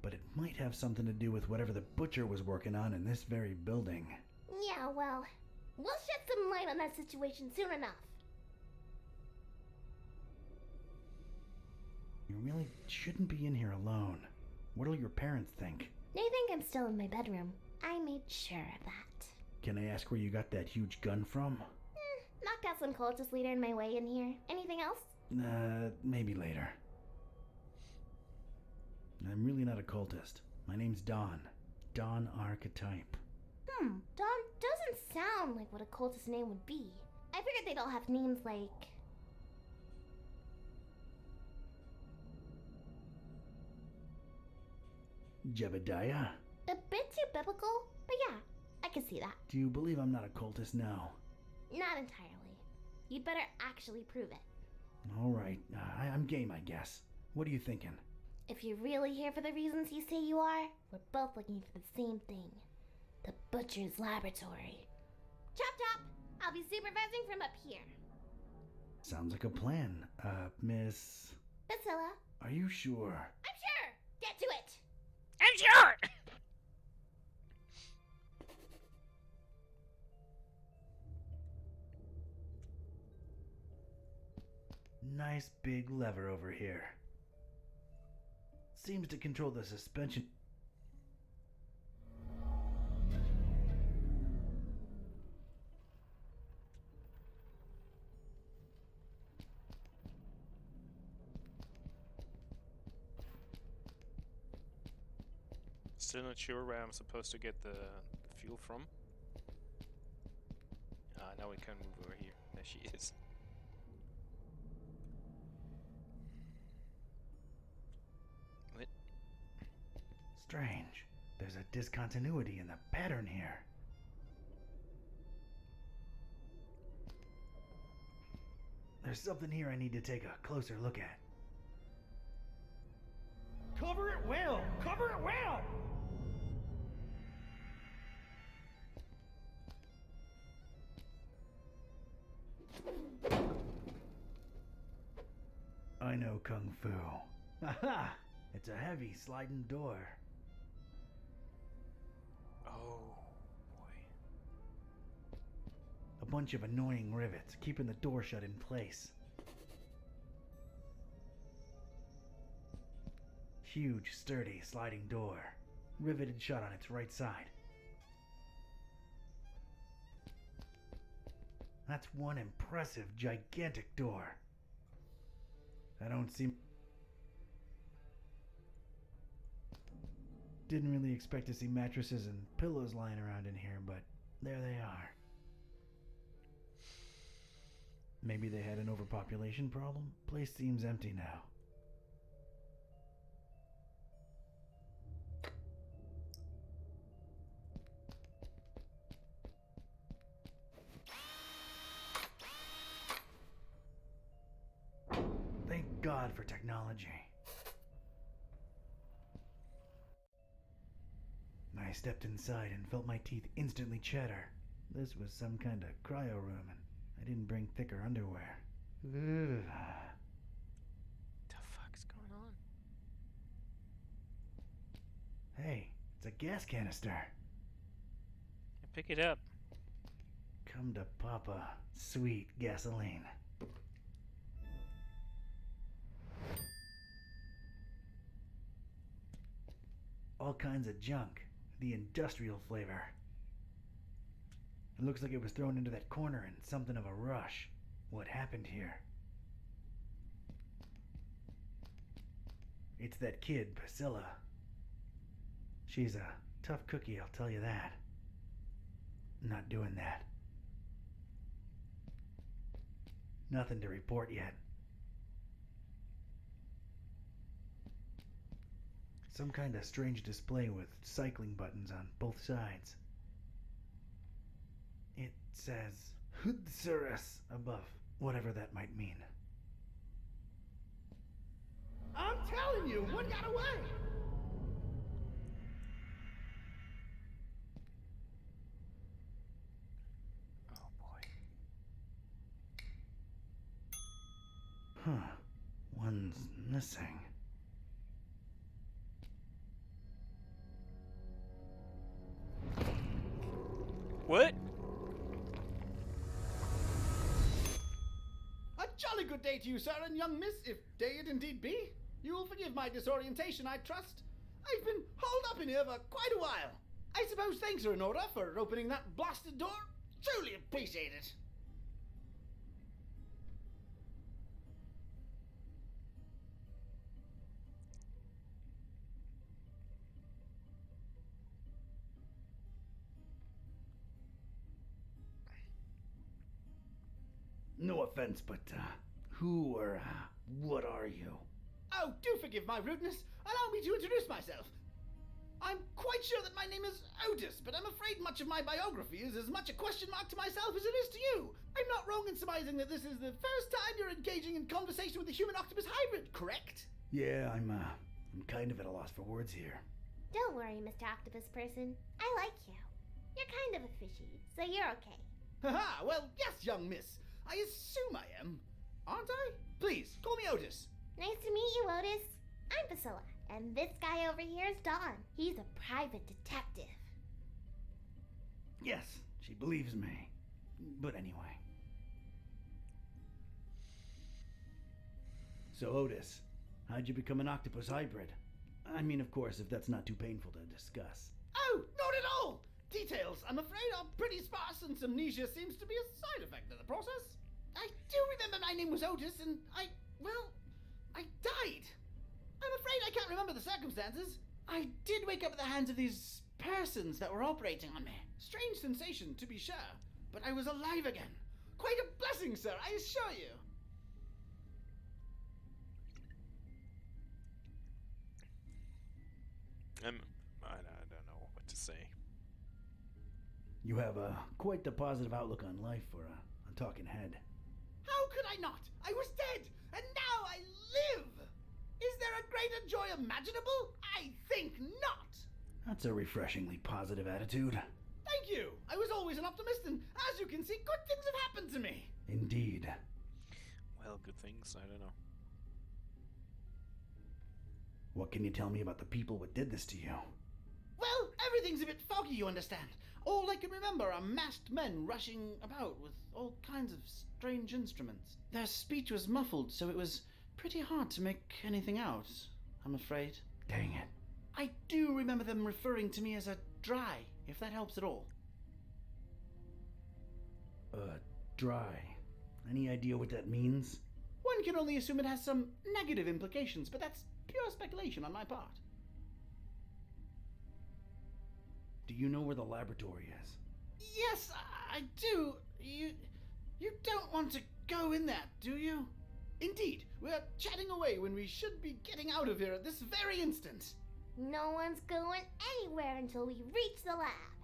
But it might have something to do with whatever the Butcher was working on in this very building. Yeah, well, we'll shed some light on that situation soon enough. You really shouldn't be in here alone. What'll your parents think? They think I'm still in my bedroom. I made sure of that. Can I ask where you got that huge gun from? Knocked out some cultist leader in my way in here. Anything else? Maybe later. I'm really not a cultist. My name's Don. Don Archetype. Don doesn't sound like what a cultist name would be. I figured they'd all have names like... Jebediah? A bit too biblical, but yeah, I can see that. Do you believe I'm not a cultist now? Not entirely. You'd better actually prove it. Alright, I'm game, I guess. What are you thinking? If you're really here for the reasons you say you are, we're both looking for the same thing. The Butcher's Laboratory. Chop chop! I'll be supervising from up here. Sounds like a plan. Miss... Priscilla. Are you sure? I'm sure! Get to it! I'm sure! Nice big lever over here. Seems to control the suspension. Still not sure where I'm supposed to get the fuel from. Now we can move over here. There she is. What? Strange. There's a discontinuity in the pattern here. There's something here I need to take a closer look at. Cover it well! Cover it well! I know Kung Fu. Aha! It's a heavy sliding door. Oh, boy. A bunch of annoying rivets, keeping the door shut in place. Huge, sturdy, sliding door, riveted shut on its right side. That's one impressive, gigantic door. I don't seem... Didn't really expect to see mattresses and pillows lying around in here, but there they are. Maybe they had an overpopulation problem? Place seems empty now. Thank God for technology. I stepped inside and felt my teeth instantly chatter. This was some kind of cryo room, and I didn't bring thicker underwear. The fuck's going on? Hey, it's a gas canister. Pick it up. Come to Papa, sweet gasoline. All kinds of junk. The industrial flavor. It looks like it was thrown into that corner in something of a rush. What happened here? It's that kid, Priscilla. She's a tough cookie, I'll tell you that. Not doing that. Nothing to report yet. Some kind of strange display with cycling buttons on both sides. It says Hudsurus above, whatever that might mean. I'm telling you, one got away! Oh boy. Huh. One's missing. What? A jolly good day to you, sir and young miss, if day it indeed be. You will forgive my disorientation, I trust. I've been holed up in here for quite a while. I suppose thanks are in order for opening that blasted door. Truly appreciate it. No offense, but, who or, what are you? Oh, do forgive my rudeness. Allow me to introduce myself. I'm quite sure that my name is Otis, but I'm afraid much of my biography is as much a question mark to myself as it is to you. I'm not wrong in surmising that this is the first time you're engaging in conversation with a human octopus hybrid, correct? Yeah, I'm I'm kind of at a loss for words here. Don't worry, Mr. Octopus Person. I like you. You're kind of a fishy, so you're okay. Haha, well, yes, young miss. I assume I am. Aren't I? Please, call me Otis. Nice to meet you, Otis. I'm Priscilla, and this guy over here is Dawn. He's a private detective. Yes, she believes me. But anyway. So, Otis, how'd you become an octopus hybrid? I mean, of course, if that's not too painful to discuss. Oh, not at all! Details, I'm afraid, are pretty sparse, and amnesia seems to be a side effect of the process. I do remember my name was Otis, and I died. I'm afraid I can't remember the circumstances. I did wake up at the hands of these persons that were operating on me. Strange sensation, to be sure, but I was alive again. Quite a blessing, sir, I assure you. I don't know what to say. You have quite the positive outlook on life for a talking head. How could I not? I was dead, and now I live! Is there a greater joy imaginable? I think not! That's a refreshingly positive attitude. Thank you! I was always an optimist, and as you can see, good things have happened to me! Indeed. Well, good things, I don't know. What can you tell me about the people what did this to you? Well, everything's a bit foggy, you understand. All I can remember are masked men rushing about with all kinds of strange instruments. Their speech was muffled, so it was pretty hard to make anything out, I'm afraid. Dang it. I do remember them referring to me as a dry, if that helps at all. Dry. Any idea what that means? One can only assume it has some negative implications, but that's pure speculation on my part. Do you know where the laboratory is? Yes, I do. You don't want to go in there, do you? Indeed, we're chatting away when we should be getting out of here at this very instant. No one's going anywhere until we reach the lab.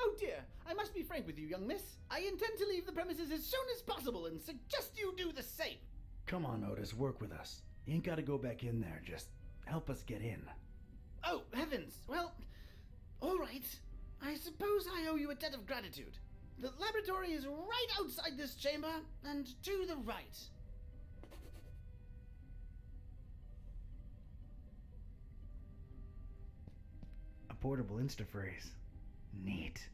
Oh dear, I must be frank with you, young miss. I intend to leave the premises as soon as possible and suggest you do the same. Come on, Otis, work with us. You ain't gotta go back in there, just help us get in. Oh, heavens. Well, all right. I suppose I owe you a debt of gratitude. The laboratory is right outside this chamber and to the right. A portable Instaphrase. Neat.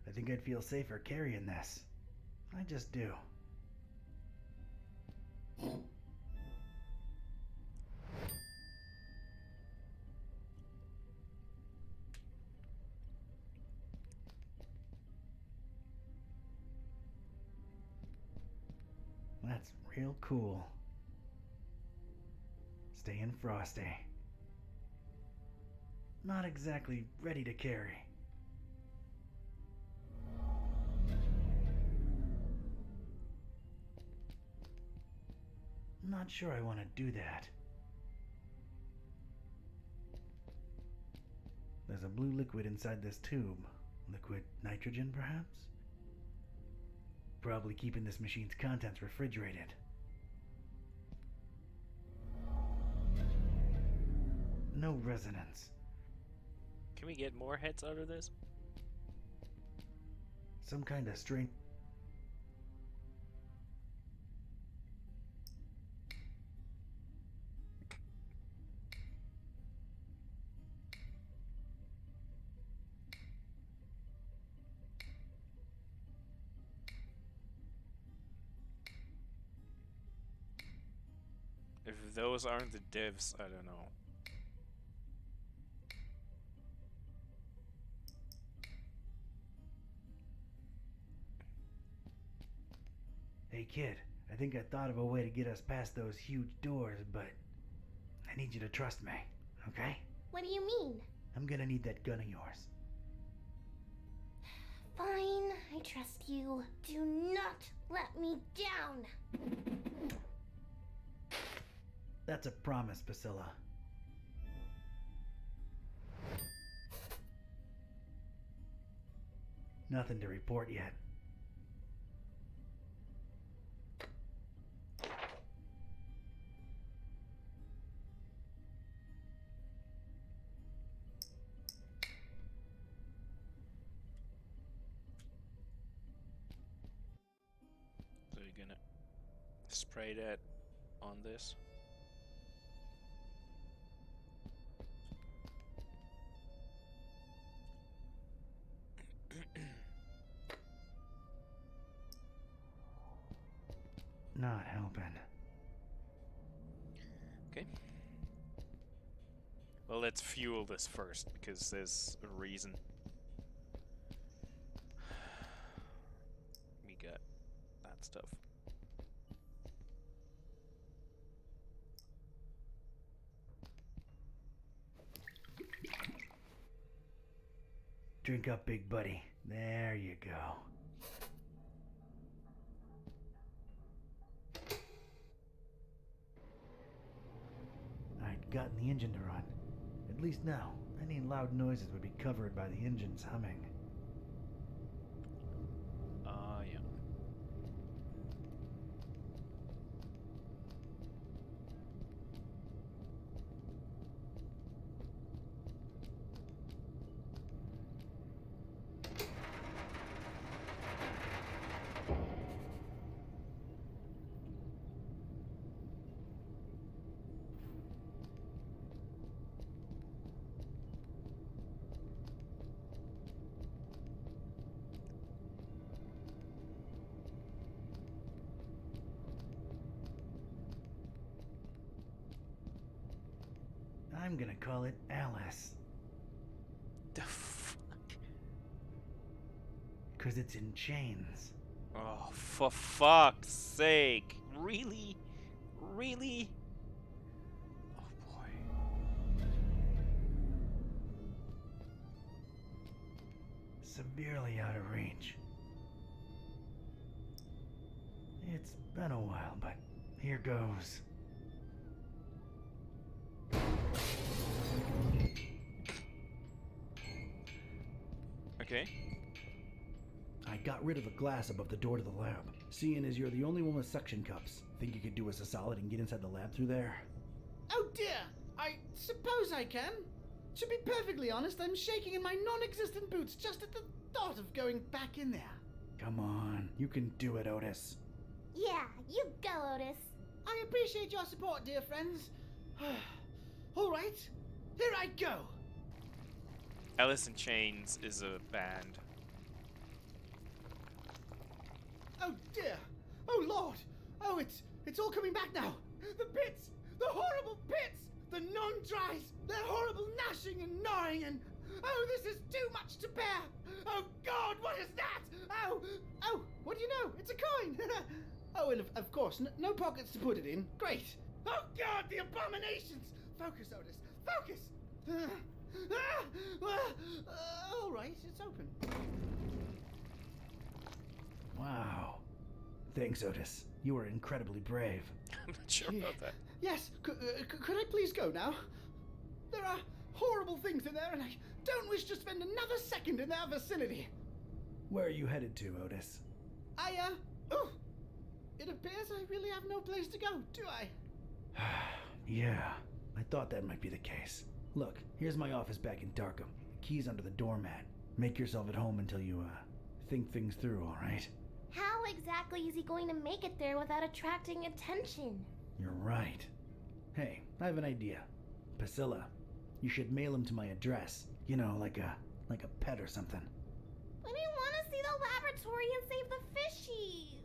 I think I'd feel safer carrying this. I just do. That's real cool. Staying frosty. Not exactly ready to carry. Not sure I want to do that. There's a blue liquid inside this tube. Liquid nitrogen, perhaps? Probably keeping this machine's contents refrigerated. No resonance. Can we get more heads out of this? Some kind of strange... If those aren't the divs, I don't know. Hey kid, I think I thought of a way to get us past those huge doors, but I need you to trust me, okay? What do you mean? I'm gonna need that gun of yours. Fine, I trust you. Do not let me down. That's a promise, Priscilla. Nothing to report yet. spray that on this. Not helping. Okay. Well, let's fuel this first, because there's a reason. We got that stuff. Drink up, big buddy. There you go. I'd gotten the engine to run. At least now, any loud noises would be covered by the engine's humming. Yeah. I'm gonna call it Alice. The fuck? 'Cause it's in chains. Oh, for fuck's sake. Really? Really? Oh boy. Severely out of reach. It's been a while, but here goes. Okay. I got rid of the glass above the door to the lab. Seeing as you're the only one with suction cups, think you could do us a solid and get inside the lab through there? Oh dear, I suppose I can. To be perfectly honest, I'm shaking in my non-existent boots just at the thought of going back in there. Come on, you can do it, Otis. Yeah, you go, Otis. I appreciate your support, dear friends. All right, here I go. Alice in Chains is a band. Oh dear! Oh Lord! Oh, it's all coming back now! The pits! The horrible pits! The non-dries! Their horrible gnashing and gnawing and... Oh, this is too much to bear! Oh God, what is that? Oh! Oh, what do you know? It's a coin! Oh, and of course, no pockets to put it in. Great! Oh God, the abominations! Focus, Otis! Focus! All right, it's open. Wow. Thanks, Otis. You were incredibly brave. I'm not sure about that. Yes, could I please go now? There are horrible things in there, and I don't wish to spend another second in their vicinity. Where are you headed to, Otis? Oh! It appears I really have no place to go, do I? Yeah, I thought that might be the case. Look, here's my office back in Darkham. The key's under the doormat. Make yourself at home until you, think things through, alright? How exactly is he going to make it there without attracting attention? You're right. Hey, I have an idea. Priscilla, you should mail him to my address. You know, like a pet or something. But I want to see the laboratory and save the fishies.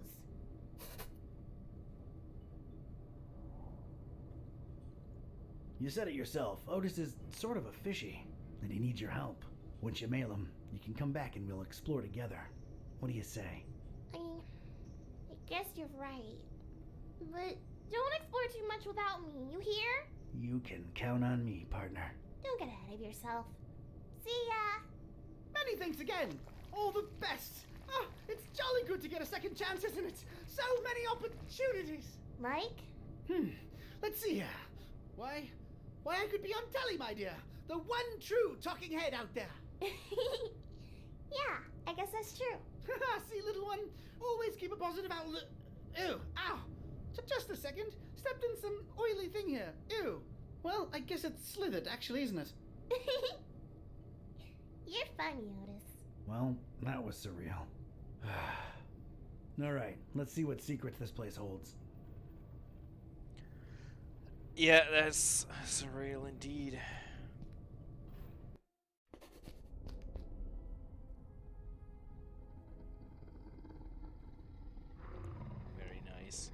You said it yourself. Otis is sort of a fishy, and he needs your help. Once you mail him, you can come back and we'll explore together. What do you say? I guess you're right. But don't explore too much without me, you hear? You can count on me, partner. Don't get ahead of yourself. See ya! Many thanks again! All the best! Ah, it's jolly good to get a second chance, isn't it? So many opportunities! Like? Let's see here. Why, I could be on telly, my dear. The one true talking head out there. Yeah, I guess that's true. See, little one, always keep a positive outlook. Ew, ow. Just a second. Stepped in some oily thing here. Ew. Well, I guess it's slithered, actually, isn't it? You're funny, Otis. Well, that was surreal. Alright, let's see what secrets this place holds. Yeah, that's surreal indeed. Very nice.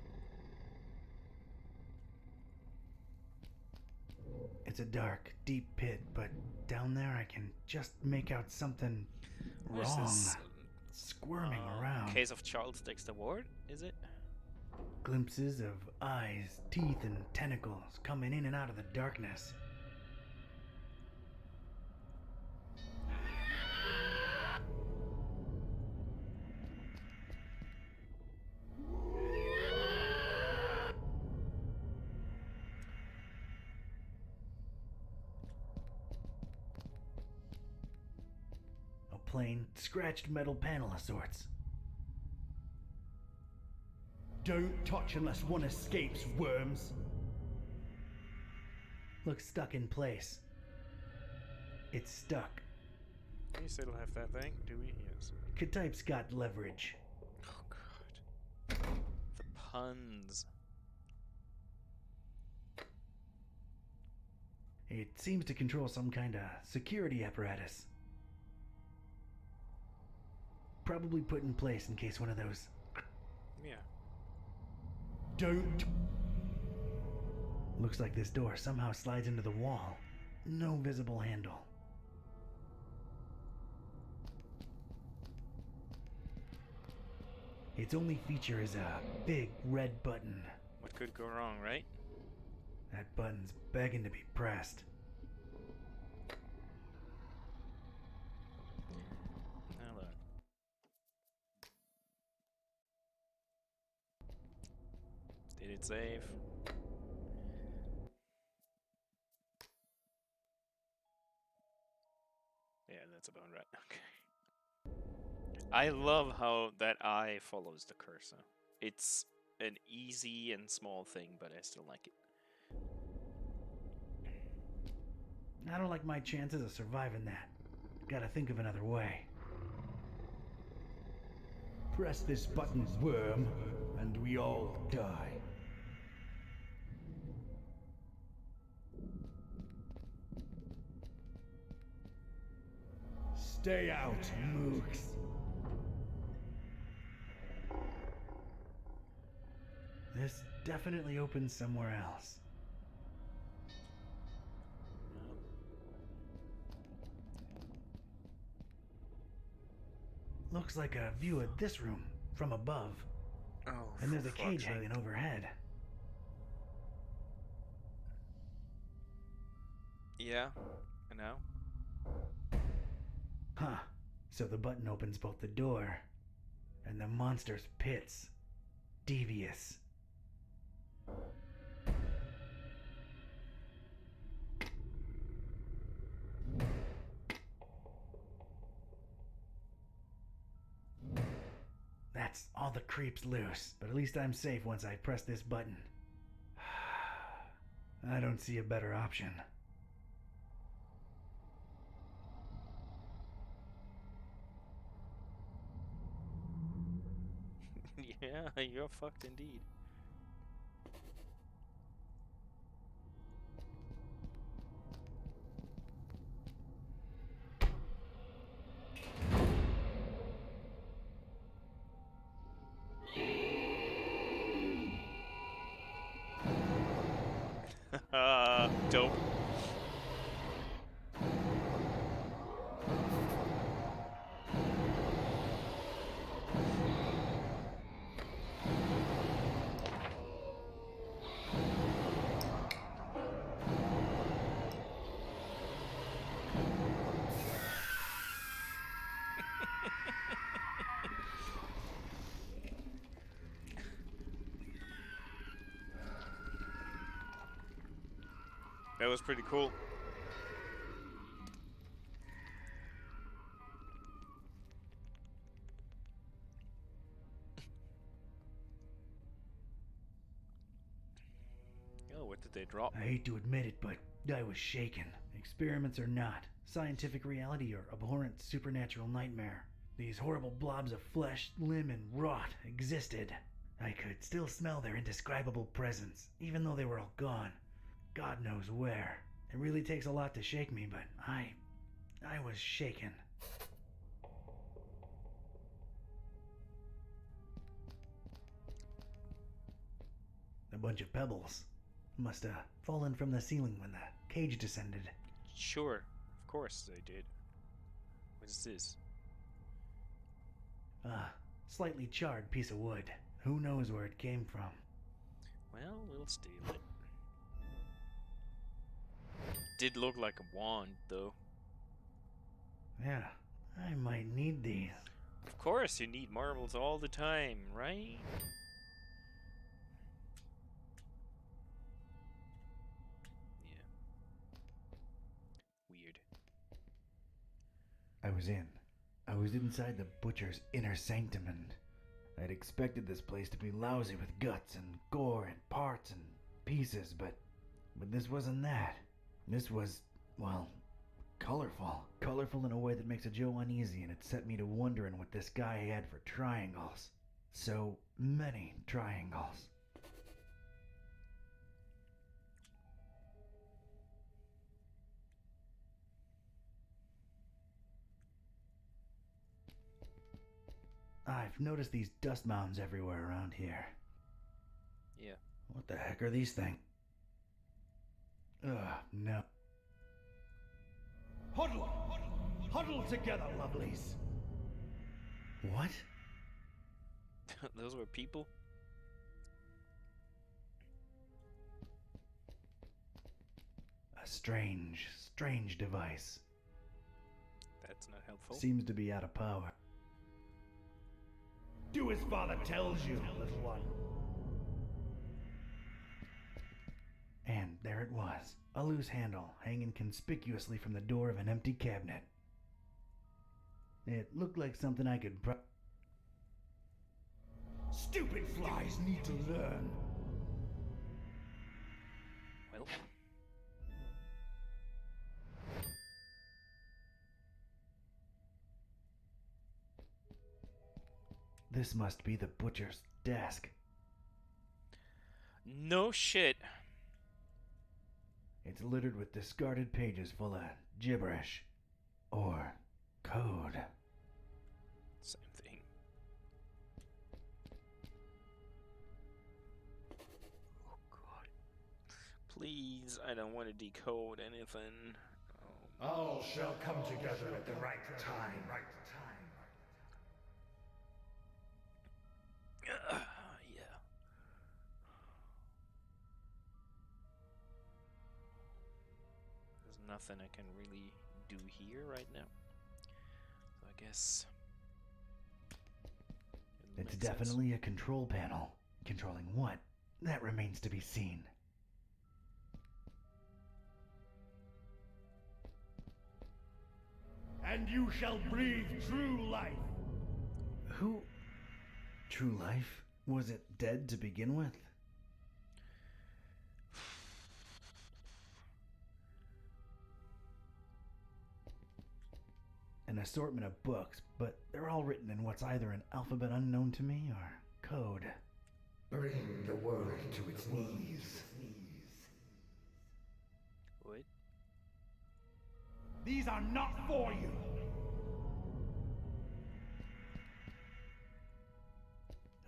It's a dark, deep pit, but down there I can just make out something What is wrong. this? Squirming around. Case of Charles Dexter Ward, is it? Glimpses of eyes, teeth, and tentacles coming in and out of the darkness. A plain, scratched metal panel of sorts. Don't touch unless one escapes, worms. Looks stuck in place. It's stuck. We still have that thing, do we? Yes. K-Type's got leverage. Oh god. The puns. It seems to control some kind of security apparatus. Probably put in place in case one of those... Yeah. Don't... Looks like this door somehow slides into the wall. No visible handle. Its only feature is a big red button. What could go wrong, right? That button's begging to be pressed. Now look. Did it save? Yeah, that's about right. Okay. I love how that eye follows the cursor. It's an easy and small thing, but I still like it. I don't like my chances of surviving that. Gotta think of another way. Press this button, worm, and we all die. Stay out, mooks. This definitely opens somewhere else. Looks like a view of this room from above. Oh, and there's a for cage fuck's sake. hanging overhead. Yeah, I know. Huh. So the button opens both the door and the monster's pits. Devious. That's all the creeps loose, but at least I'm safe once I press this button. I don't see a better option. Yeah, you're fucked indeed. Dope. That was pretty cool. Oh, what did they drop? I hate to admit it, but I was shaken. Experiments or not, scientific reality or abhorrent supernatural nightmare, these horrible blobs of flesh, limb, and rot existed. I could still smell their indescribable presence, even though they were all gone. God knows where. It really takes a lot to shake me, but I was shaken. A bunch of pebbles. Must have fallen from the ceiling when the cage descended. Sure, of course they did. What is this? Slightly charred piece of wood. Who knows where it came from? Well, we'll steal it. Did look like a wand, though. Yeah, I might need these. Of course, you need marbles all the time, right? Yeah. Weird. I was inside the butcher's inner sanctum, and I'd expected this place to be lousy with guts and gore and parts and pieces, but this wasn't that. This was, well, colorful. Colorful in a way that makes a Joe uneasy, and it set me to wondering what this guy had for triangles. So many triangles. I've noticed these dust mounds everywhere around here. Yeah. What the heck are these things? Ugh, no. Huddle! Huddle together, lovelies! What? Those were people? A strange device. That's not helpful. Seems to be out of power. Do as father tells you, little one. And there it was, a loose handle hanging conspicuously from the door of an empty cabinet. It looked like something I could Stupid flies need to learn. Well. This must be the butcher's desk. No shit. It's littered with discarded pages full of gibberish. Or code. Same thing. Oh god. Please, I don't want to decode anything. Oh. All shall come together at the right time. Yeah. There's nothing I can really do here right now. So I guess... It's definitely a control panel. Controlling what? That remains to be seen. And you shall breathe true life. Who? True life? Was it dead to begin with? An assortment of books, but they're all written in what's either an alphabet unknown to me or code. Bring the world to its knees. What? These are not for you.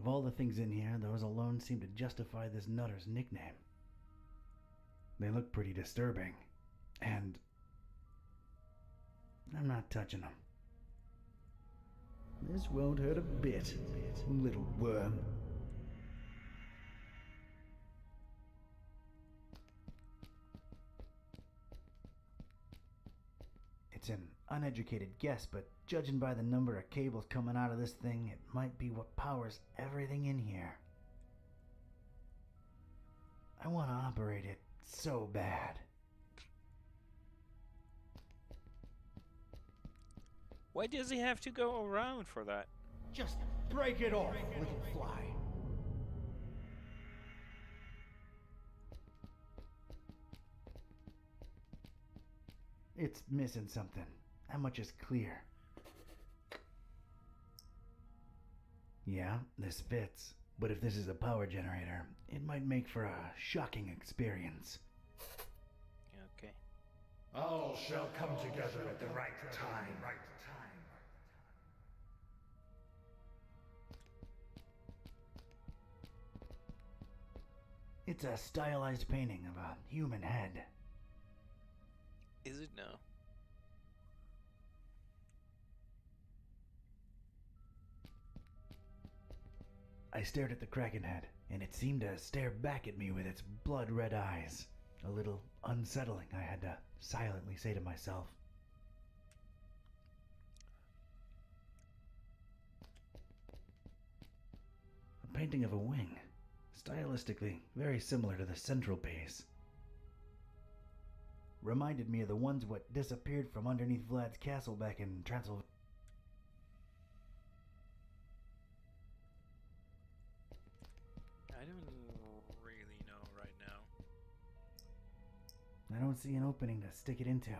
Of all the things in here, those alone seem to justify this nutter's nickname. They look pretty disturbing, and I'm not touching them. This won't hurt a bit, little worm. It's an uneducated guess, but judging by the number of cables coming out of this thing, it might be what powers everything in here. I want to operate it so bad. Why does he have to go around for that? Just break it off, little fly. It's missing something. How much is clear? Yeah, this fits. But if this is a power generator, it might make for a shocking experience. All shall come together at the right time. It's a stylized painting of a human head. Is it now? I stared at the kraken head, and it seemed to stare back at me with its blood-red eyes. A little unsettling, I had to silently say to myself. A painting of a wing, stylistically very similar to the central base. Reminded me of the ones what disappeared from underneath Vlad's castle back in Transylvania. I don't really know right now. I don't see an opening to stick it into.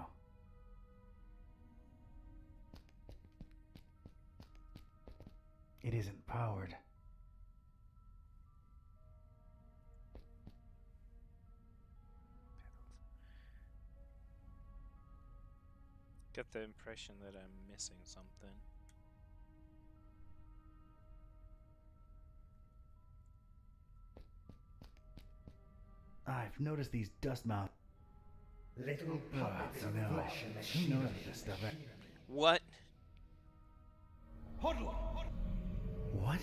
It isn't powered. Get the impression that I'm missing something. I've noticed these dust mounts. Little puppets of flesh and Who knows what this stuff is? What? Huddle! What?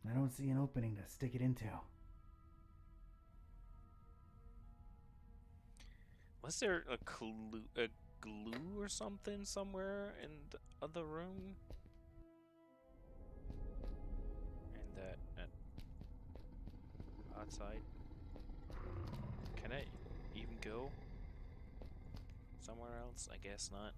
I don't see an opening to stick it into. Was there a glue or something somewhere in the other room? And that outside. Can I even go somewhere else? I guess not.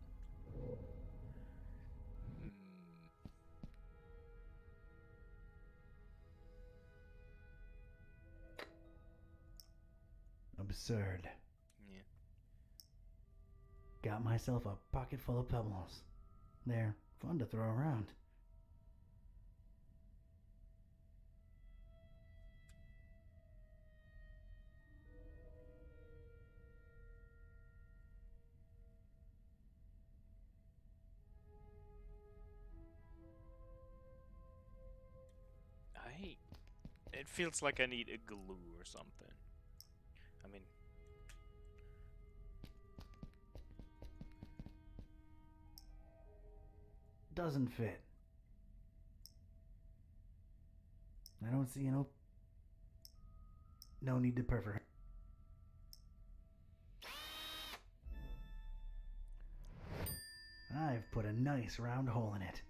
Absurd. Yeah. Got myself a pocket full of pebbles. They're fun to throw around. It feels like I need a glue or something. I mean... Doesn't fit. I don't see an No need to perforate. I've put a nice round hole in it.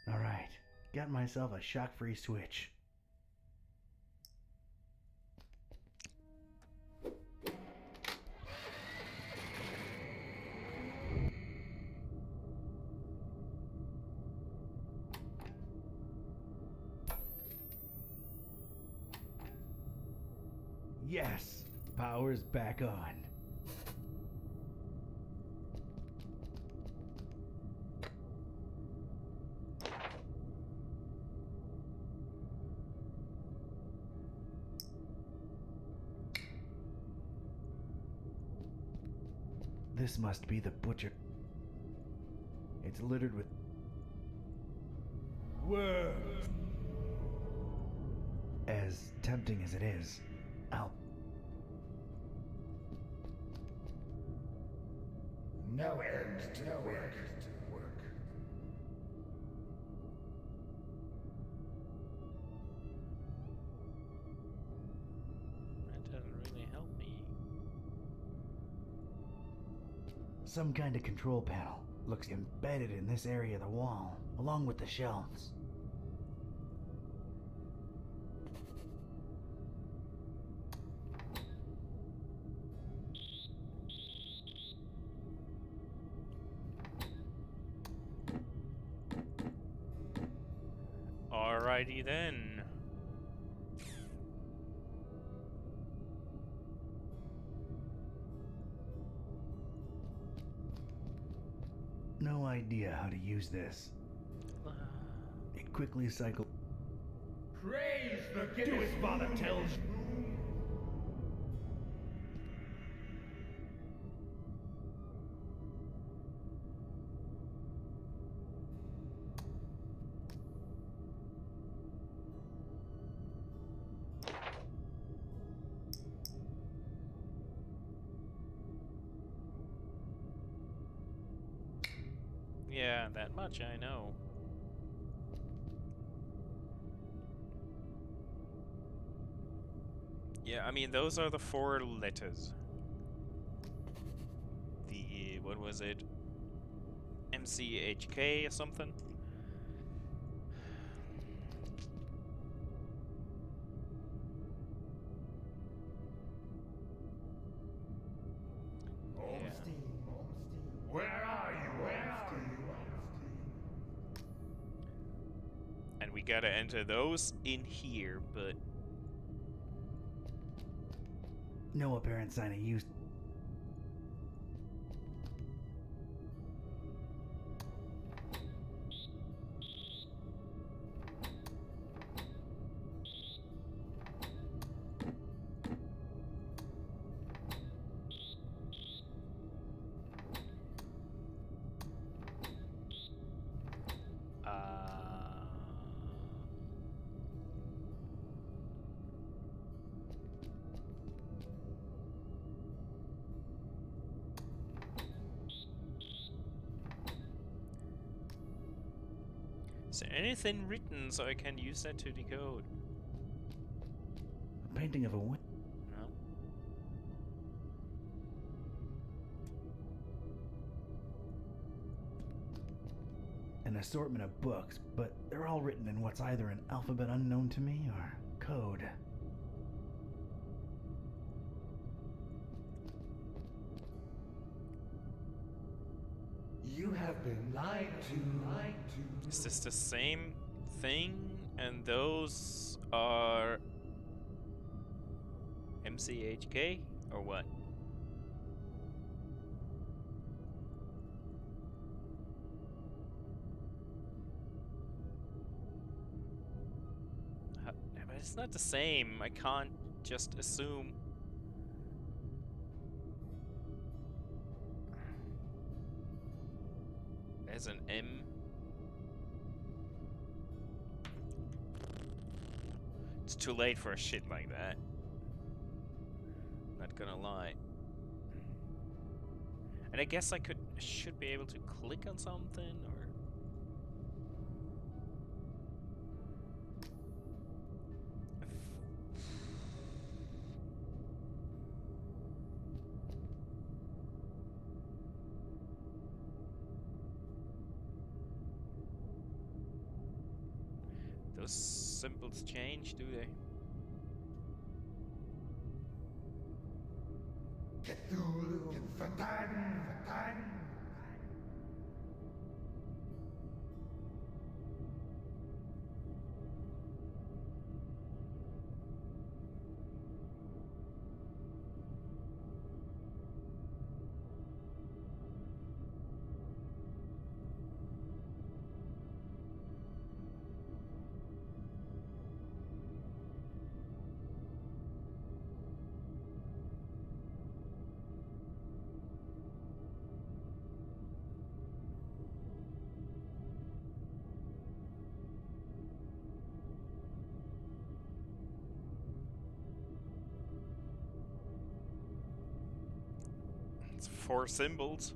Alright, got myself a shock-free switch. Yes, power's back on. This must be the butcher. It's littered with worms. As tempting as it is, I'll... No end to work. That doesn't really help me. Some kind of control panel. Looks embedded in this area of the wall, along with the shelves. Alrighty then. idea how to use this. It quickly cycles. Praise the Gibbous. Do as Father tells you. Yeah, that much I know. Yeah, I mean, those are the 4 letters. The, what was it? MCHK or something? Where are you? Where are you? And we gotta enter those in here, but... No apparent sign of use. Is there anything written so I can use that to decode? A painting of a woman. No. An assortment of books, but they're all written in what's either an alphabet unknown to me or code. You have been lied to. Is this the same thing? And those are... MCHK? Or what? But it's not the same. I can't just assume. There's an M. It's too late for a shit like that. Not gonna lie. And I guess I should be able to click on something, or... Those symbols change, do they? Cthulhu, Fatan. It's 4 symbols.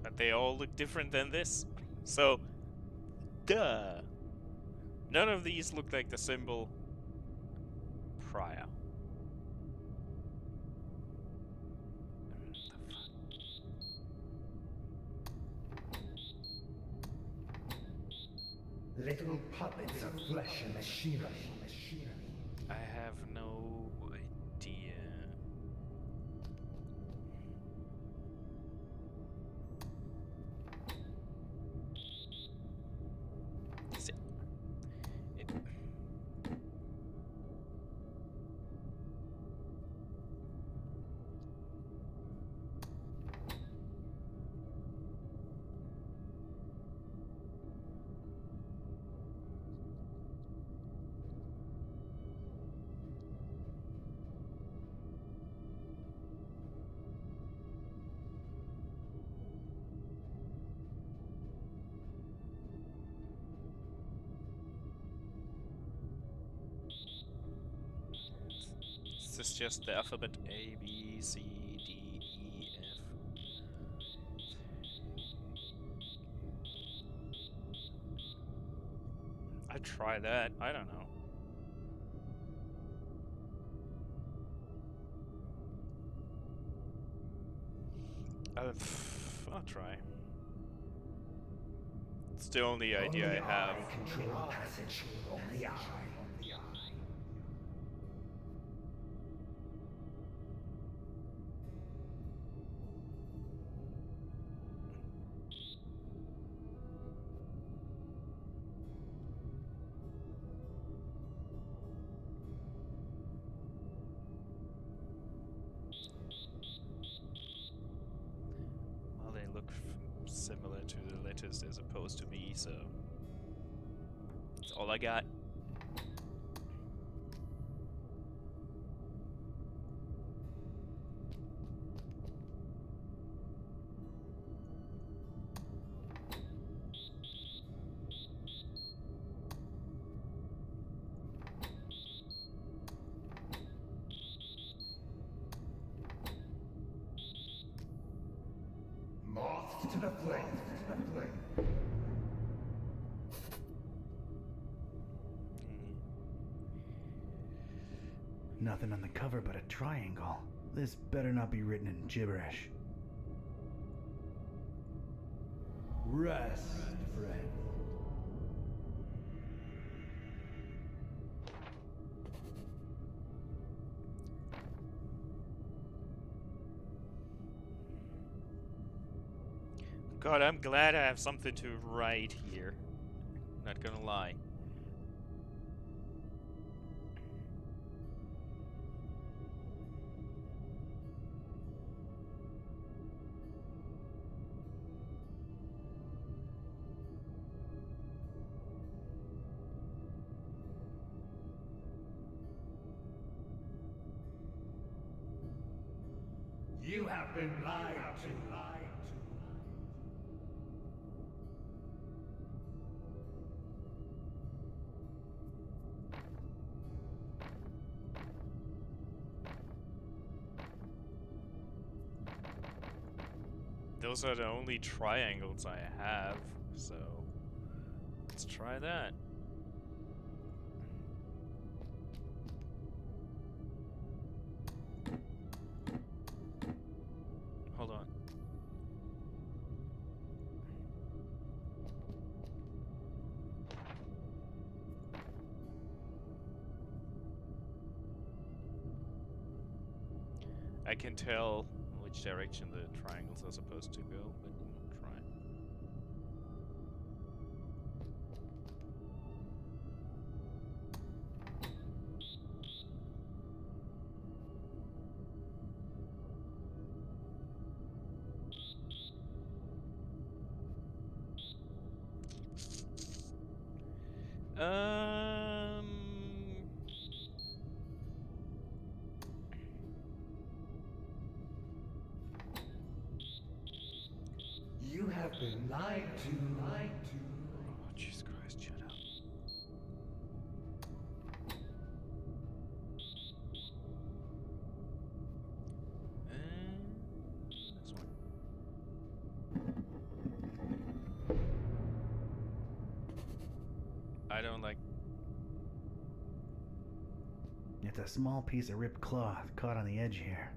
But they all look different than this. So, duh. None of these look like the symbol prior. Little puppets of flesh and machinery. I have no idea. This is just the alphabet A, B, C, D, E, F. I'd try that. I don't know. I'll try. It's the only idea I have. Well, they look similar to the letters they're supposed to be, so that's all I got. Moth to the flame. Nothing on the cover but a triangle. This better not be written in gibberish. Rest, friend. God, I'm glad I have something to write here. Not gonna lie. You have been lied to. Those are the only triangles I have, so let's try that. Hold on. I can tell which direction the triangles are supposed to go, but we'll try. You have been lied to. Oh, Jesus Christ, shut up. This one. I don't like. It's a small piece of ripped cloth caught on the edge here.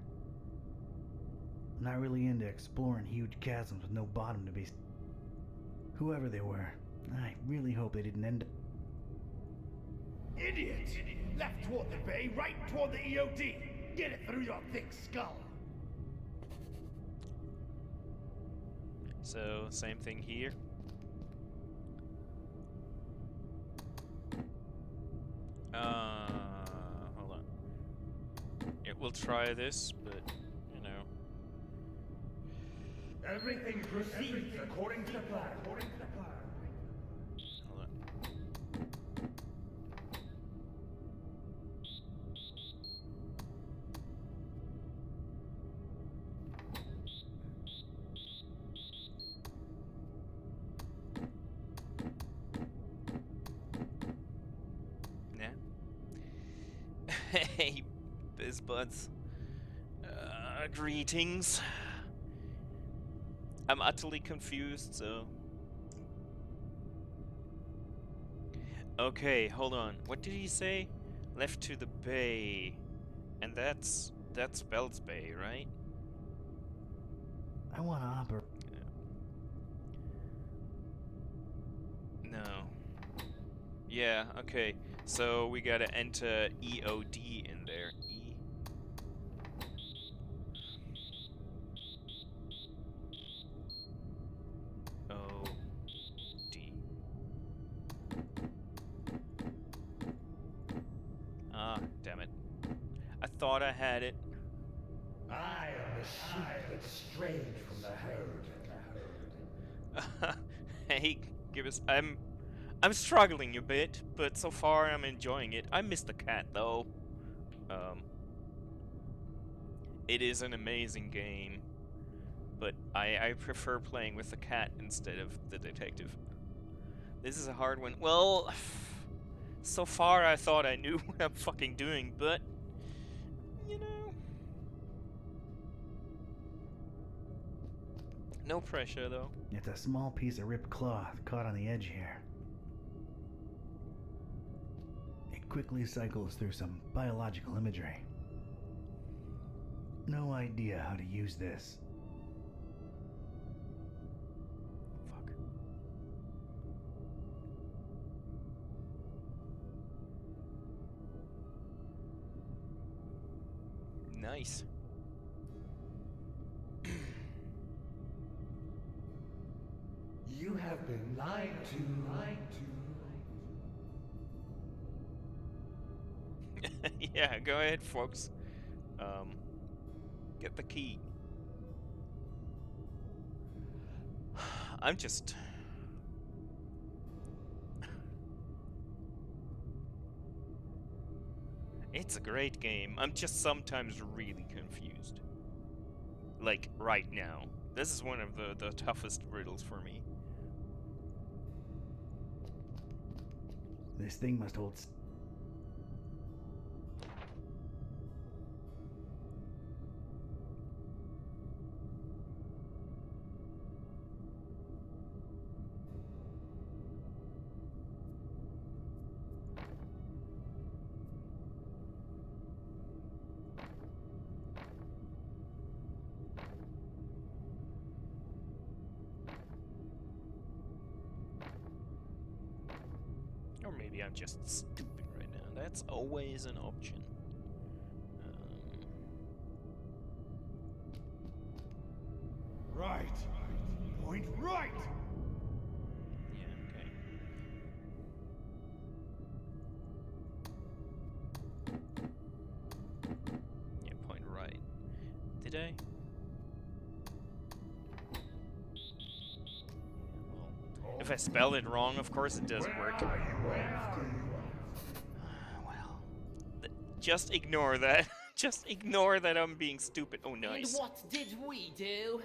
I'm not really into exploring huge chasms with no bottom to be. Whoever they were, I really hope they didn't end up. Idiot! Left toward the bay, right toward the EOD! Get it through your thick skull! So, same thing here. Hold on. Yeah, we'll try this, but, you know. Everything proceeds according to the plan. Hold on. Nah. Hey, BizBuds. Greetings. I'm utterly confused, so... Okay, hold on. What did he say? Left to the bay. And that's Bell's Bay, right? I want to operate. No. Yeah, okay. So we gotta enter EOD in there. E-O-D. Ah, damn it. I thought I had it. I am the sheep that strayed from the herd. Hey, Gibbous, I'm struggling a bit, but so far I'm enjoying it. I miss the cat though. It is an amazing game, but I prefer playing with the cat instead of the detective. This is a hard one. Well, so far I thought I knew what I'm fucking doing, but you know, no pressure though. It's a small piece of ripped cloth caught on the edge here. It quickly cycles through some biological imagery. No idea how to use this. Fuck. Nice. You have been lied to. Yeah, go ahead, folks. Get the key. I'm just... It's a great game. I'm just sometimes really confused. Like, right now. This is one of the toughest riddles for me. This thing must hold... Or maybe I'm just stupid right now. That's always an option. Right. Point right. Yeah, okay. Yeah, point right. Did I? If I spell it wrong, of course it doesn't work. Well, just ignore that. Just ignore that I'm being stupid. Oh, nice. And what did we do?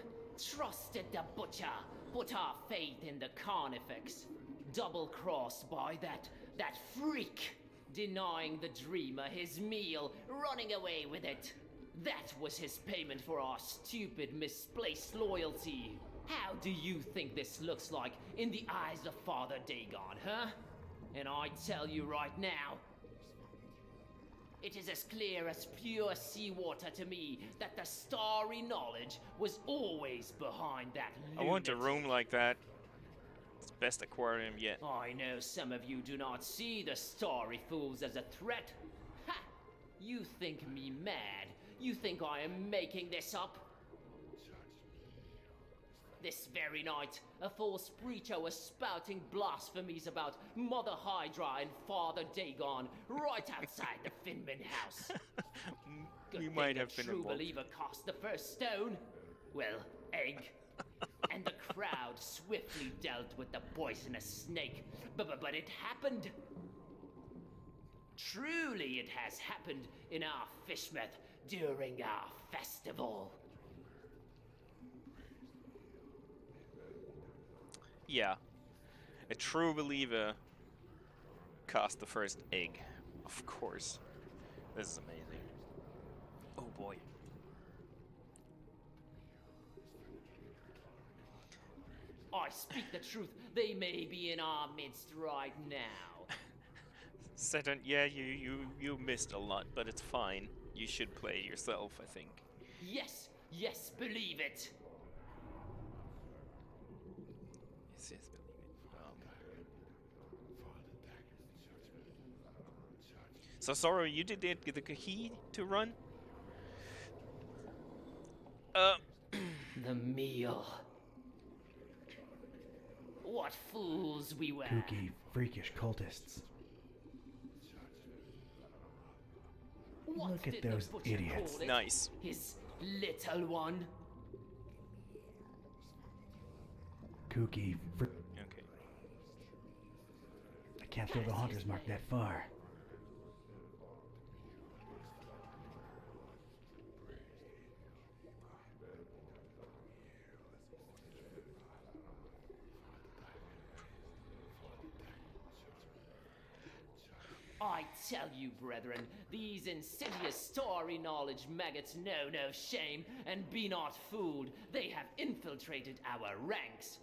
Trusted the butcher, put our faith in the carnifex. Double-crossed by that freak, denying the dreamer his meal, running away with it. That was his payment for our stupid, misplaced loyalty. How do you think this looks like in the eyes of Father Dagon, huh? And I tell you right now, it is as clear as pure seawater to me that the starry knowledge was always behind that lunatic. I want a room like that. It's the best aquarium yet. I know some of you do not see the starry fools as a threat. Ha! You think me mad? You think I am making this up? This very night, a false preacher was spouting blasphemies about Mother Hydra and Father Dagon right outside the Finman house. We might have been true involved. believer cast the first stone. Well, egg. And the crowd swiftly dealt with the poisonous snake. But it happened. Truly it has happened in our Fishmouth during our festival. Yeah. A true believer cast the first egg. Of course. This is amazing. boy. I speak the truth. They may be in our midst right now. Saturn, yeah, you missed a lot, but it's fine. You should play yourself, I think. Yes, yes, believe it. Yes, yes, believe it. So, Sorrow, you did get the key to run? The meal. What fools we were. Kooky, freakish cultists. What Look at did the those butcher idiots. call it? Nice. His little one. Kooky, Okay. I can't throw the Haunter's Mark that far. I tell you, brethren, these insidious story knowledge maggots know no shame, and be not fooled. They have infiltrated our ranks.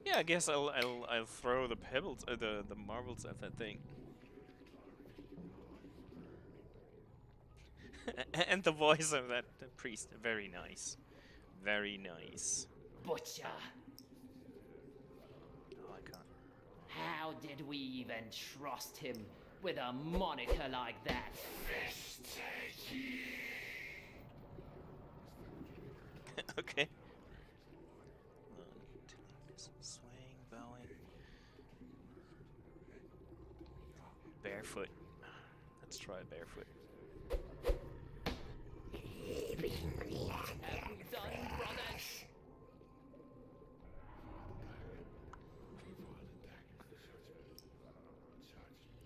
Yeah, I guess I'll throw the pebbles, the marbles at that thing. And the voice of that priest, very nice, very nice. Butcher. Oh, I can't. How did we even trust him with a moniker like that? Okay. Swing, bowing. Barefoot. Let's try barefoot. Have we done, brothers?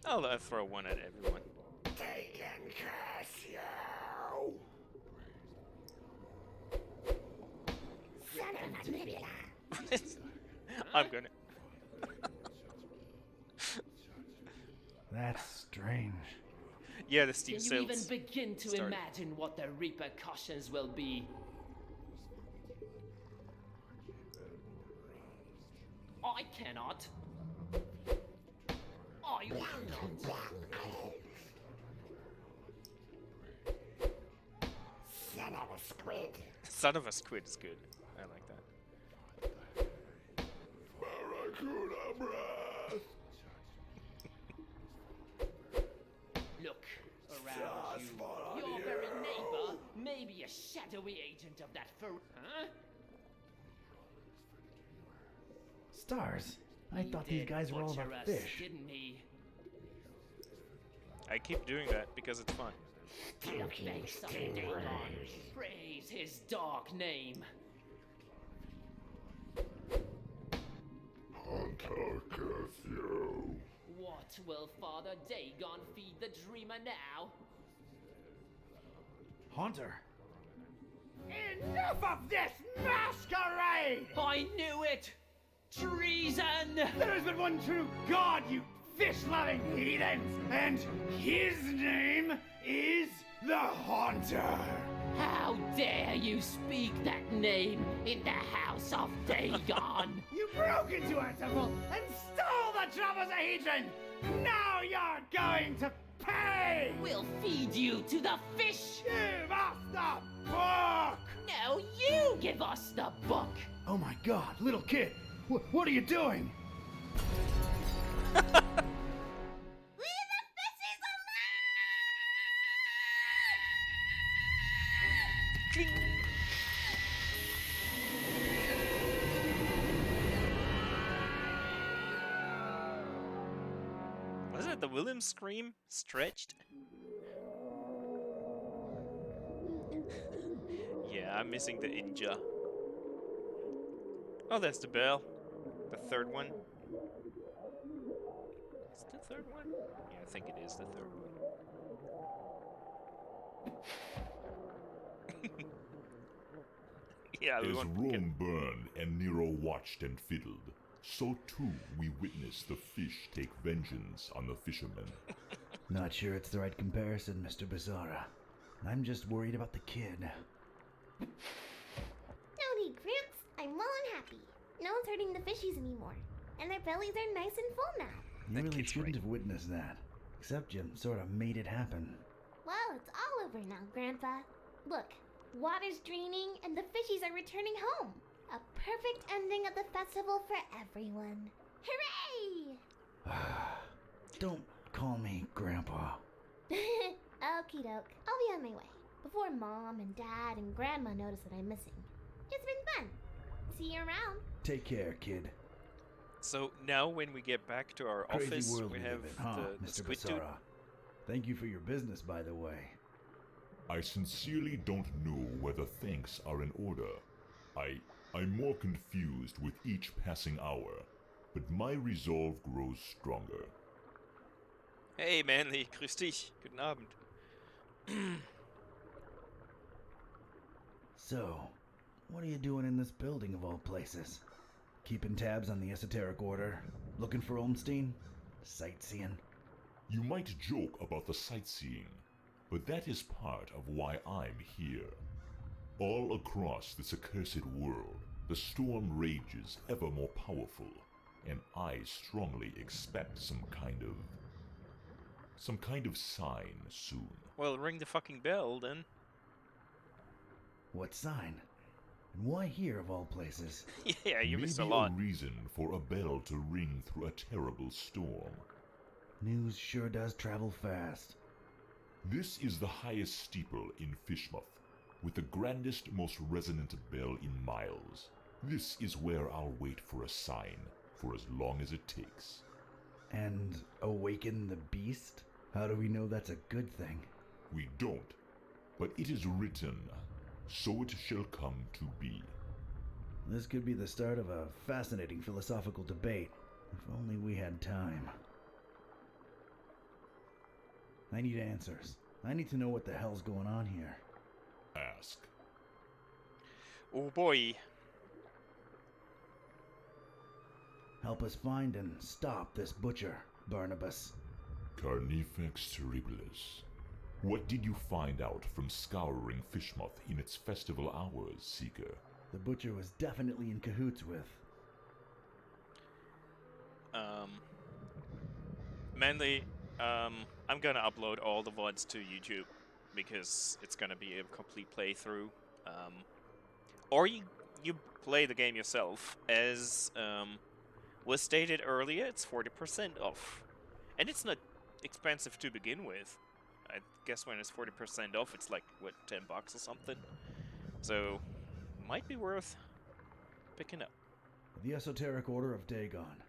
I'll throw one at everyone. They can curse you. Son of a Libya. I'm gonna. That's strange. Yeah, the steep Can you sails even begin to started. imagine what the repercussions will be? I cannot. I will not. Son of a squid. Son of a squid is good. I like that. Barracuda breath. Look around you. Your very neighbor may be a shadowy agent of that huh? Stars. I thought these guys were all Butcher about us, fish. didn't he? I keep doing that because it's fun. Thanks, praise his dark name. Hunter curse you. What will Father Dagon feed the dreamer now? Haunter. Enough of this masquerade! I knew it! Treason! There has been one true God, you fish-loving heathens, and his name is the Haunter. How dare you speak that name in the house of Dagon? You broke into our temple and stole the trapezohedron! Now you're going to pay! We'll feed you to the fish! Give us the book! No, you give us the book! Oh my god, little kid! What are you doing? Was it the William scream stretched? Yeah, I'm missing the Inja. Oh, that's the bell. The third one. Is it the third one? Yeah, I think it is the third one. Yeah, we As want Rome burned and Nero watched and fiddled, so too we witnessed the fish take vengeance on the fishermen. Not sure it's the right comparison, Mr. Bizarra. I'm just worried about the kid. No need, Gramps. I'm well and happy. No one's hurting the fishies anymore. And their bellies are nice and full now. You really shouldn't have witnessed that. Except you sort of made it happen. Well, it's all over now, Grandpa. Look, water's draining and the fishies are returning home. A perfect ending of the festival for everyone. Hooray! Don't call me Grandpa. Okie doke. I'll be on my way. Before Mom and Dad and Grandma notice that I'm missing. It's been fun. See you around. Take care, kid. So now when we get back to our Crazy office, world we we have live in, huh, the Mr. squid dude. Bizarra? Thank you for your business, by the way. I sincerely don't know whether thanks are in order. I'm more confused with each passing hour, but my resolve grows stronger. Hey Manly, grüß dich. Guten Abend. So, what are you doing in this building of all places? Keeping tabs on the Esoteric Order? Looking for Olmstein? Sightseeing? You might joke about the sightseeing, but that is part of why I'm here. All across this accursed world, the storm rages ever more powerful, and I strongly expect some kind of sign soon. Well, ring the fucking bell then. What sign? And why here of all places? Yeah, you missed a Maybe lot. a reason for a bell to ring through a terrible storm. News sure does travel fast. This is the highest steeple in Fishmouth, with the grandest, most resonant bell in miles. This is where I'll wait for a sign, for as long as it takes. And awaken the beast? How do we know that's a good thing? We don't, but it is written, so it shall come to be. This could be the start of a fascinating philosophical debate. If only we had time. I need answers. I need to know what the hell's going on here. Ask. Oh boy. Help us find and stop this butcher, Barnabas. Carnifex terribilis. What did you find out from scouring Fishmouth in its festival hours, Seeker? The butcher was definitely in cahoots with. Manly, I'm gonna upload all the VODs to YouTube because it's gonna be a complete playthrough. Or you play the game yourself. As was stated earlier, it's 40% off. And it's not expensive to begin with. I guess when it's 40% off, it's like, what, $10 or something? So, might be worth picking up. The Esoteric Order of Dagon.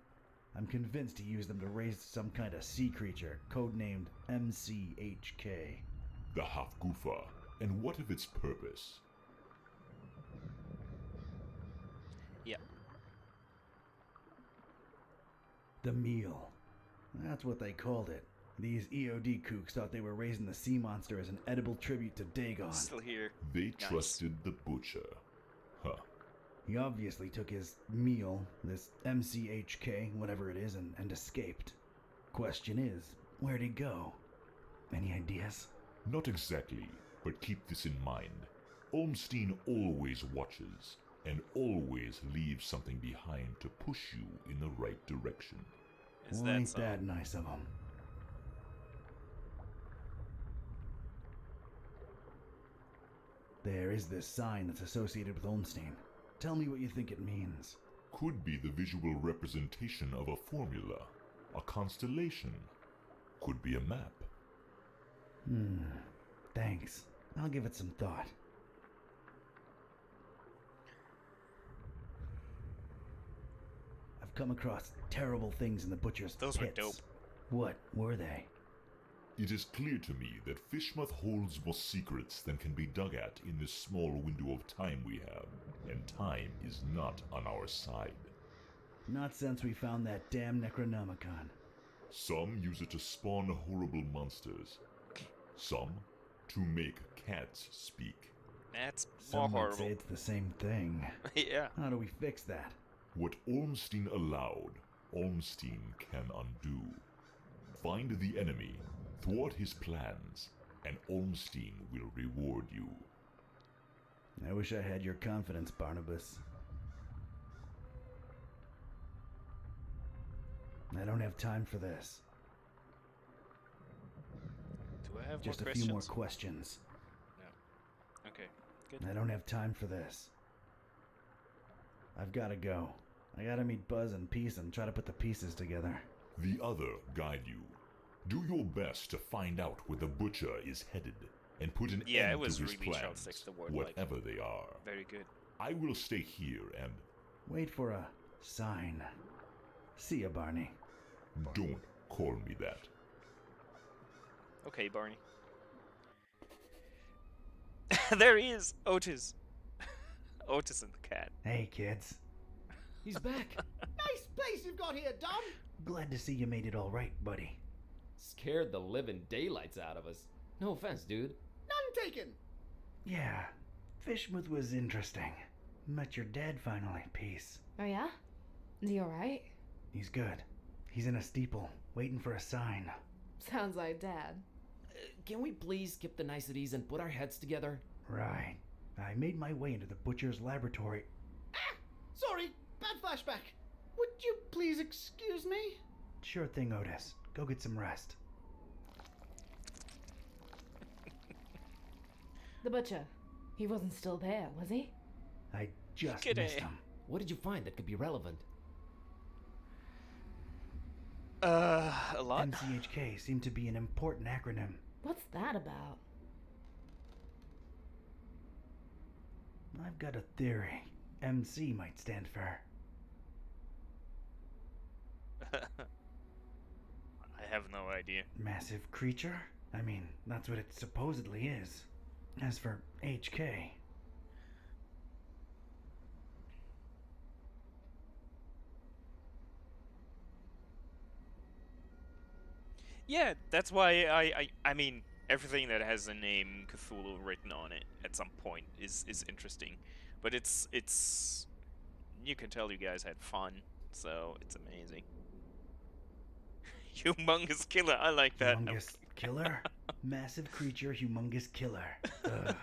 I'm convinced he used them to raise some kind of sea creature, codenamed MCHK. The Hafgufa. And what of its purpose? Yeah. The meal. That's what they called it. These EOD kooks thought they were raising the sea monster as an edible tribute to Dagon. Still here. They trusted the butcher. Huh. He obviously took his meal, this MCHK, whatever it is, and escaped. Question is, where'd he go? Any ideas? Not exactly, but keep this in mind. Olmstein always watches, and always leaves something behind to push you in the right direction. Well, ain't that nice of him? There is this sign that's associated with Olmstein. Tell me what you think it means. Could be the visual representation of a formula, a constellation. Could be a map. Thanks. I'll give it some thought. I've come across terrible things in the butcher's Those were pits. dope. What were they? It is clear to me that Fishmouth holds more secrets than can be dug at in this small window of time we have, and time is not on our side. Not since we found that damn Necronomicon. Some use it to spawn horrible monsters. Some to make cats speak. That's more Some might horrible. say it's the same thing. Yeah. How do we fix that? What Ormstein allowed, Ormstein can undo. Find the enemy, thwart his plans, and Ormstein will reward you. I wish I had your confidence, Barnabas. I don't have time for this. Do I have Just more a questions? few more questions. No. Okay. Good. I don't have time for this. I've gotta go. I gotta meet Buzz and Peace and try to put the pieces together. The other guide you. Do your best to find out where the butcher is headed, and put an Yeah, end it was to his really plans, short-six, the word, whatever they are. Very good. I will stay here and... Wait for a sign. See ya, Barney. Don't call me that. Okay, Barney. There he is! Otis! Otis and the cat. Hey, kids. He's back. Nice place you've got here, Dom. Glad to see you made it all right, buddy. Scared the living daylights out of us. No offense, dude. None taken. Yeah, Fishmouth was interesting. Met your dad finally, Peace. Oh yeah? Is he alright? He's good. He's in a steeple, waiting for a sign. Sounds like Dad. Can we please skip the niceties and put our heads together? Right. I made my way into the butcher's laboratory. Sorry, bad flashback. Would you please excuse me? Sure thing, Otis. Go get some rest. The butcher. He wasn't still there, was he? I just G'day. missed him. What did you find that could be relevant? A lot? MCHK seemed to be an important acronym. What's that about? I've got a theory. MC might stand for... I have no idea. massive creature? I mean, that's what it supposedly is. As for HK... Yeah, that's why I mean, everything that has the name Cthulhu written on it at some point is interesting. But it's you can tell you guys had fun, so it's amazing. Humongous killer, I like that. Humongous killer? Massive creature, humongous killer. Ugh.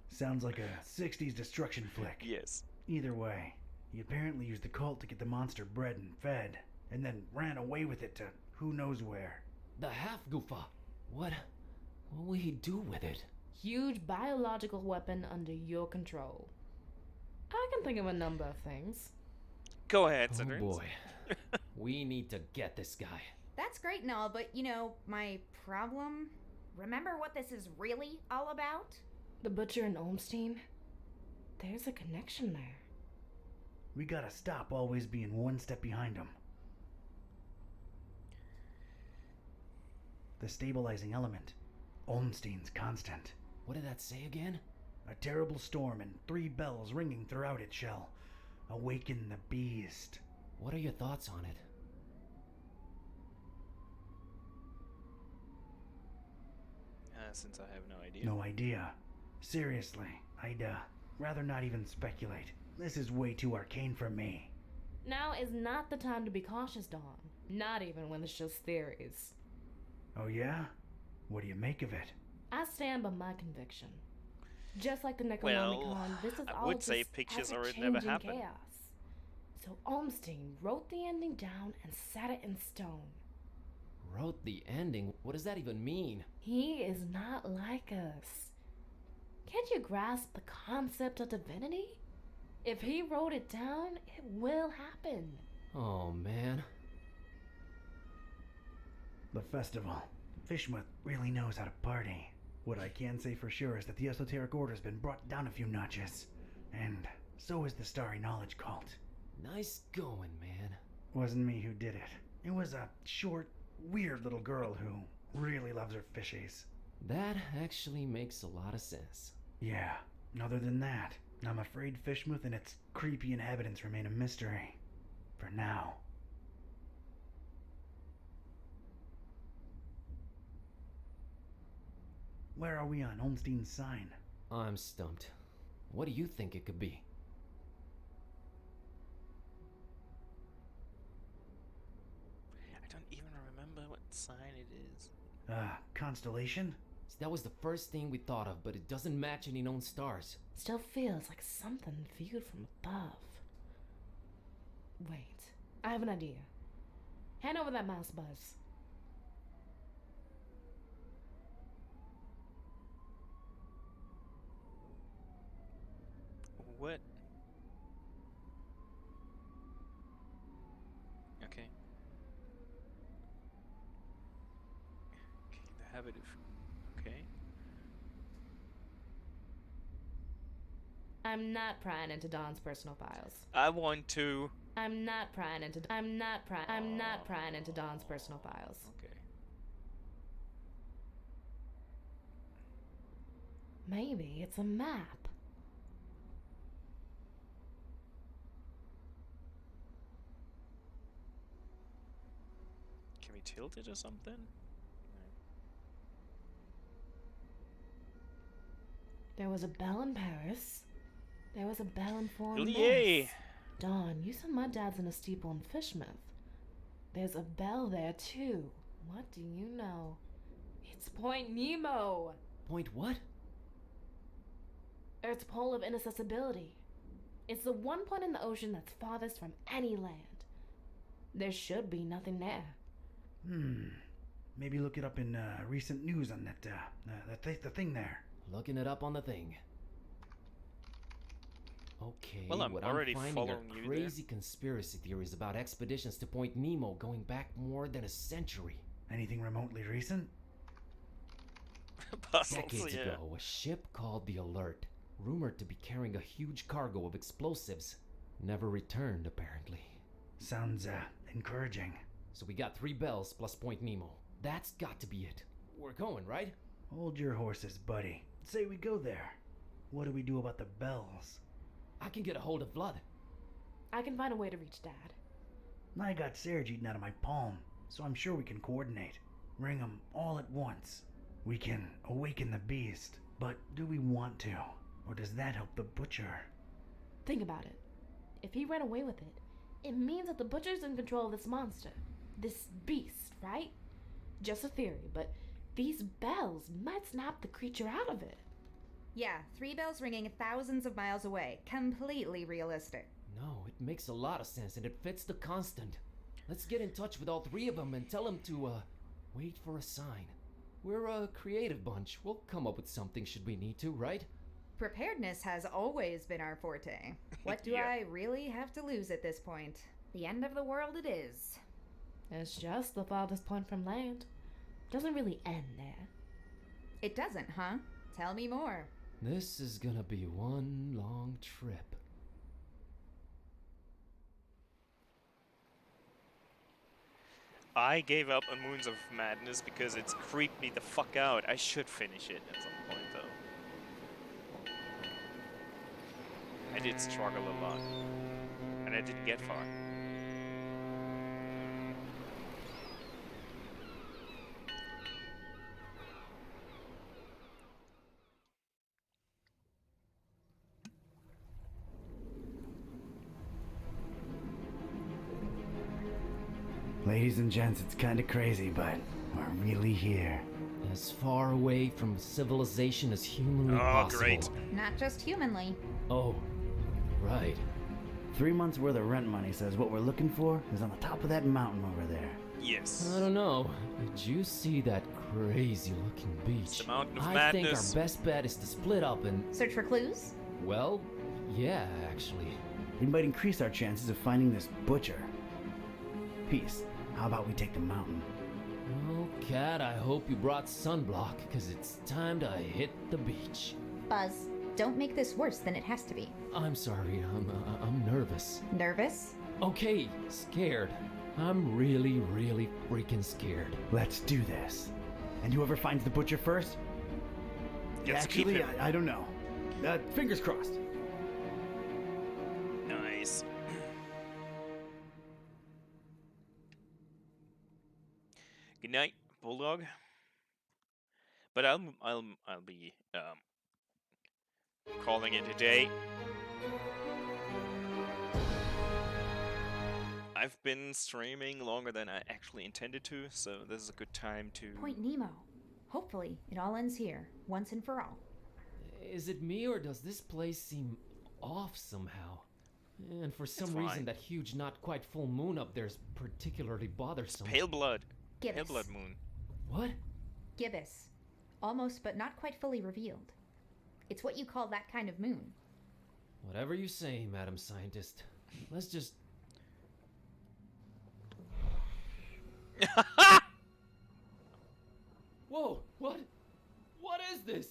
Sounds like a 60s destruction flick. Yes. Either way, he apparently used the cult to get the monster bred and fed, and then ran away with it to who knows where. The half-goofa. What will he do with it? Huge biological weapon under your control. I can think of a number of things. Go ahead, Oh Cindrins. boy. We need to get this guy. That's great and all, but you know, my problem? Remember what this is really all about? The butcher and Olmstein? There's a connection there. We gotta stop always being one step behind him. The stabilizing element. Olmstein's constant. What did that say again? A terrible storm and 3 bells ringing throughout it shall awaken the beast. What are your thoughts on it? Since I have no idea. No idea. Seriously, I'd rather not even speculate. This is way too arcane for me. Now is not the time to be cautious, Dawn. Not even when it's just theories. Oh yeah? What do you make of it? I stand by my conviction. Just like the Necronomicon, Well, this is I all would say just pictures or it never ever-changing happened. chaos. So Olmstein wrote the ending down and set it in stone. Wrote the ending? What does that even mean? He is not like us. Can't you grasp the concept of divinity? If he wrote it down, it will happen. Oh man. The festival. Fishmouth really knows how to party. What I can say for sure is that the Esoteric Order's been brought down a few notches. And so is the Starry Knowledge Cult. Nice going, man. Wasn't me who did it. It was a short, weird little girl who really loves her fishies. That actually makes a lot of sense. Yeah, other than that, I'm afraid Fishmouth and its creepy inhabitants remain a mystery. For now. Where are we on Olmstein's sign? I'm stumped. What do you think it could be? I don't even remember what sign it is. Constellation? See, that was the first thing we thought of, but it doesn't match any known stars. Still feels like something viewed from above. Wait, I have an idea. Hand over that mouse, Buzz. What? Okay. The habit of... Okay. I'm not prying into Don's personal files. I want to. I'm not prying into Don's personal files. Okay. Maybe it's a map. Can we tilt it or something? There was a bell in Paris. There was a bell in foreign Yay! Miss. Dawn, you said my dad's in a steeple in Fishmouth. There's a bell there too. What do you know? It's Point Nemo. Point what? Earth's pole of inaccessibility. It's the one point in the ocean that's farthest from any land. There should be nothing there. Maybe look it up in recent news on that, the thing there. Looking it up on the thing. Okay, Well, I'm what already I'm finding following are you crazy conspiracy theories about expeditions to Point Nemo going back more than a century. Anything remotely recent? Puzzles, Decades yeah. ago, a ship called the Alert, rumored to be carrying a huge cargo of explosives, never returned apparently. Sounds encouraging. So we got 3 bells plus Point Nemo. That's got to be it. We're going, right? Hold your horses, buddy. Say we go there. What do we do about the bells? I can get a hold of Vlad. I can find a way to reach Dad. I got Serge eaten out of my palm, so I'm sure we can coordinate. Ring them all at once. We can awaken the beast, but do we want to? Or does that help the butcher? Think about it. If he ran away with it, it means that the butcher's in control of this monster. This beast, right? Just a theory, but these bells might snap the creature out of it. Yeah, 3 bells ringing thousands of miles away. Completely realistic. No, it makes a lot of sense and it fits the constant. Let's get in touch with all 3 of them and tell them to, wait for a sign. We're a creative bunch. We'll come up with something should we need to, right? Preparedness has always been our forte. What do Yeah. I really have to lose at this point? The end of the world it is. It's just the farthest point from land. Doesn't really end there. It doesn't, huh? Tell me more. This is gonna be one long trip. I gave up on Moons of Madness because it's creeped me the fuck out. I should finish it at some point, though. I did struggle a lot. And I didn't get far. Ladies and gents, it's kinda crazy, but we're really here. As far away from civilization as humanly Oh, possible. great. Not just humanly. Oh, right. 3 months worth of rent money says what we're looking for is on the top of that mountain over there. Yes. I don't know. Did you see that crazy looking beach? The Mountain of I think Madness. our best bet is to split up and... Search for clues? Well, yeah, actually. It might increase our chances of finding this butcher. Peace. How about we take the mountain? Well, Cat, I hope you brought sunblock, because it's time to hit the beach. Buzz, don't make this worse than it has to be. I'm sorry, I'm nervous. Nervous? Okay, scared. I'm really, really freaking scared. Let's do this. And whoever finds the butcher first? Let's keep Actually, him. I don't know. Fingers crossed. Nice. Good night, Bulldog. But I'll be calling it a day. I've been streaming longer than I actually intended to, so this is a good time to... Point Nemo. Hopefully, it all ends here, once and for all. Is it me, or does this place seem off somehow? And for some reason, that huge, not quite full moon up there is particularly bothersome. Pale blood. Gibbous. Pale blood moon. What? Gibbous. Almost, but not quite fully revealed. It's what you call that kind of moon. Whatever you say, Madam Scientist. Let's just... Whoa! What? What is this?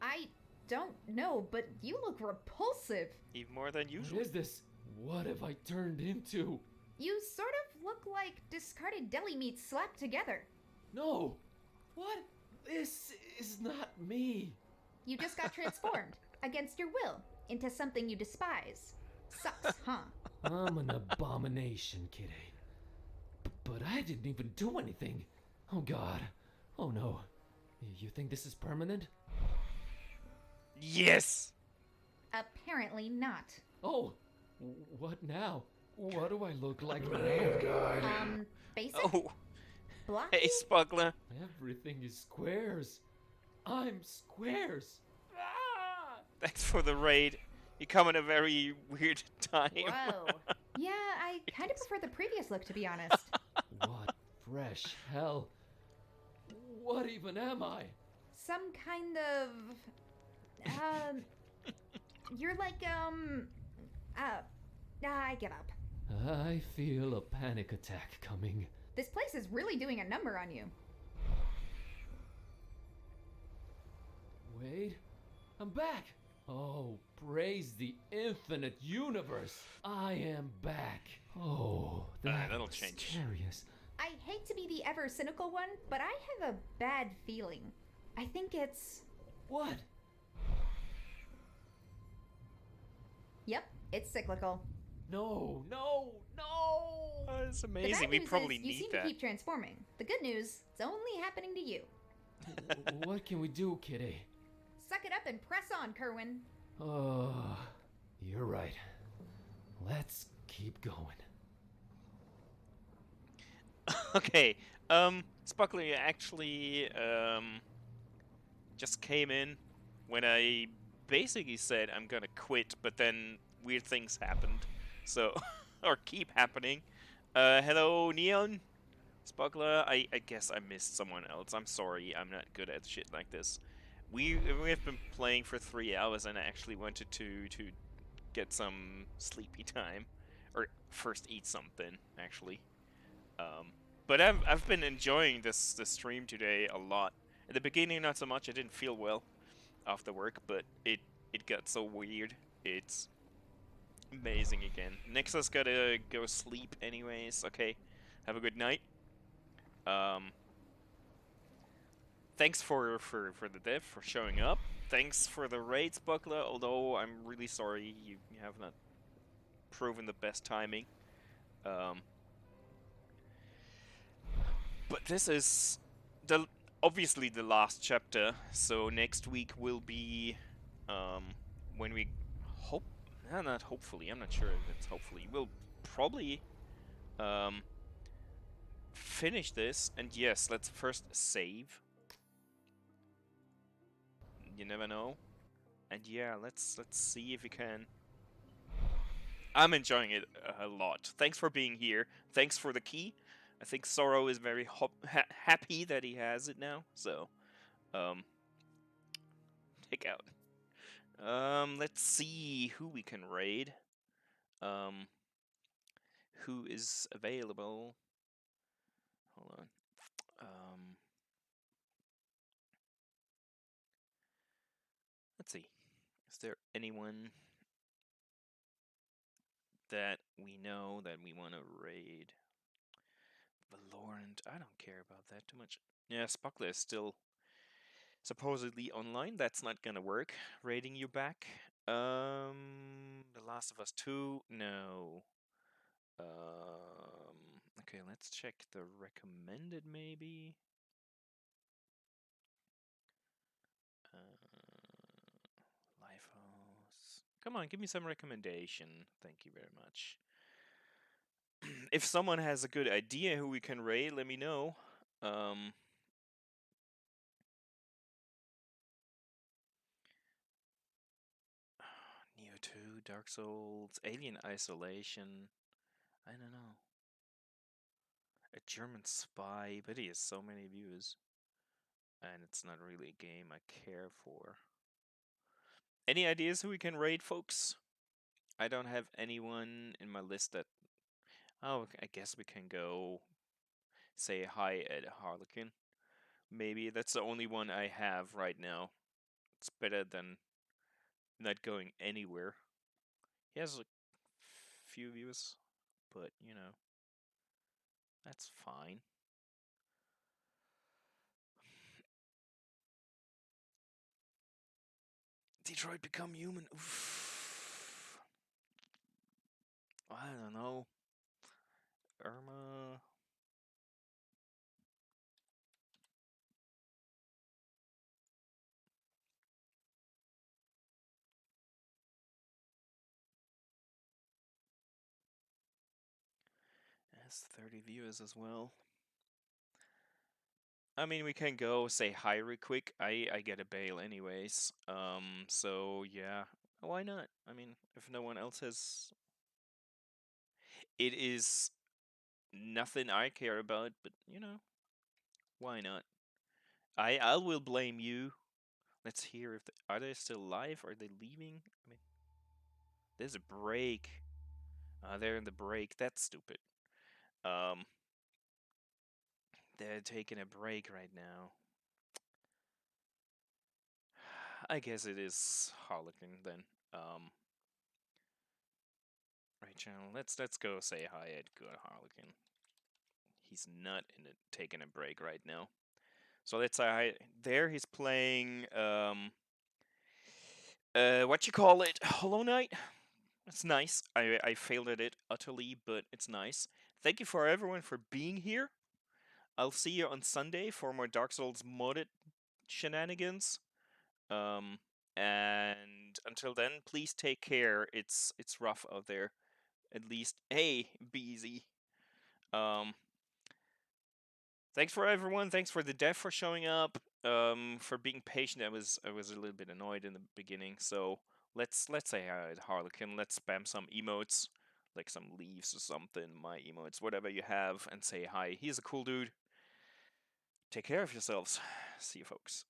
I don't know, but you look repulsive. Even more than usual. What is this? What have I turned into? You sort of look like discarded deli meat slapped together. No! What? This is not me. You just got transformed, against your will, into something you despise. Sucks, huh? I'm an abomination, Kitty. But I didn't even do anything. Oh God. Oh no. You think this is permanent? Yes! Apparently not. Oh, what now? What do I look like now? Basic? Oh. Blocky? Hey, Spuggler. Everything is squares. I'm squares. Thanks for the raid. You come at a very weird time. Whoa. Yeah, I kind of prefer the previous look, to be honest. What fresh hell? What even am I? Some kind of... You're like, I give up. I feel a panic attack coming. This place is really doing a number on you. Wait, I'm back! Oh, praise the infinite universe! I am back. Oh, that'll change. Mysterious. I hate to be the ever cynical one, but I have a bad feeling. I think it's... What? Yep, it's cyclical. No! It's The amazing. bad We news probably is you need seem that. to keep transforming. The good news, it's only happening to you. What can we do, Kitty? Suck it up and press on, Kerwin. Oh, you're right. Let's keep going. Okay, Spuckler actually, just came in when I basically said I'm gonna quit, but then weird things happened, so, or keep happening. Hello, Neon? Spuckler, I guess I missed someone else. I'm sorry, I'm not good at shit like this. We have been playing for 3 hours, and I actually wanted to get some sleepy time, or first eat something, actually. But I've been enjoying this stream today a lot. At the beginning, not so much. I didn't feel well after work, but it got so weird. It's amazing again. Nexus gotta go sleep anyways. Okay, have a good night. Thanks for the dev for showing up. Thanks for the raid, Spuckler. Although I'm really sorry you have not proven the best timing. But this is obviously the last chapter, so next week will be when we not hopefully, I'm not sure if it's hopefully, we'll probably finish this, and yes, let's first save. You never know. And yeah, let's see if we can. I'm enjoying it a lot. Thanks for being here. Thanks for the key. I think Sorrow is very happy that he has it now, so, take out. Let's see who we can raid. Who is available? Hold on. Let's see. Is there anyone that we know that we want to raid? Valorant, I don't care about that too much. Yeah, Spuckler is still supposedly online. That's not gonna work. Raiding you back. The Last of Us 2, no. Okay, let's check the recommended maybe. Life Come on, give me some recommendation. Thank you very much. If someone has a good idea who we can raid, let me know. Neo 2, Dark Souls, Alien Isolation. I don't know. A German spy, but he has so many views. And it's not really a game I care for. Any ideas who we can raid, folks? I don't have anyone in my list that... Oh, I guess we can go say hi at Harlequin. Maybe that's the only one I have right now. It's better than not going anywhere. He has a few views, but you know, that's fine. Detroit Become Human. Oof. I don't know. Irma. Has 30 viewers as well. I mean, we can go say hi real quick. I get a bail anyways. So yeah, why not? I mean, if no one else has, it is nothing I care about, but you know, why not? I will blame you. Let's hear if are they still alive? Are they leaving? I mean, there's a break. They're in the break. That's stupid. Um, they're taking a break right now. I guess it is Harlequin then. Right channel. Let's go say hi at Good Harlequin. He's not in it taking a break right now. So let's say hi there. He's playing what you call it, Hollow Knight. It's nice. I failed at it utterly, but it's nice. Thank you for everyone for being here. I'll see you on Sunday for more Dark Souls modded shenanigans. And until then, please take care. It's rough out there. At least, hey, be easy. Thanks for everyone. Thanks for the dev for showing up. For being patient. I was a little bit annoyed in the beginning. So let's say hi to Harlequin. Let's spam some emotes, like some leaves or something. My emotes, whatever you have, and say hi. He's a cool dude. Take care of yourselves. See you, folks.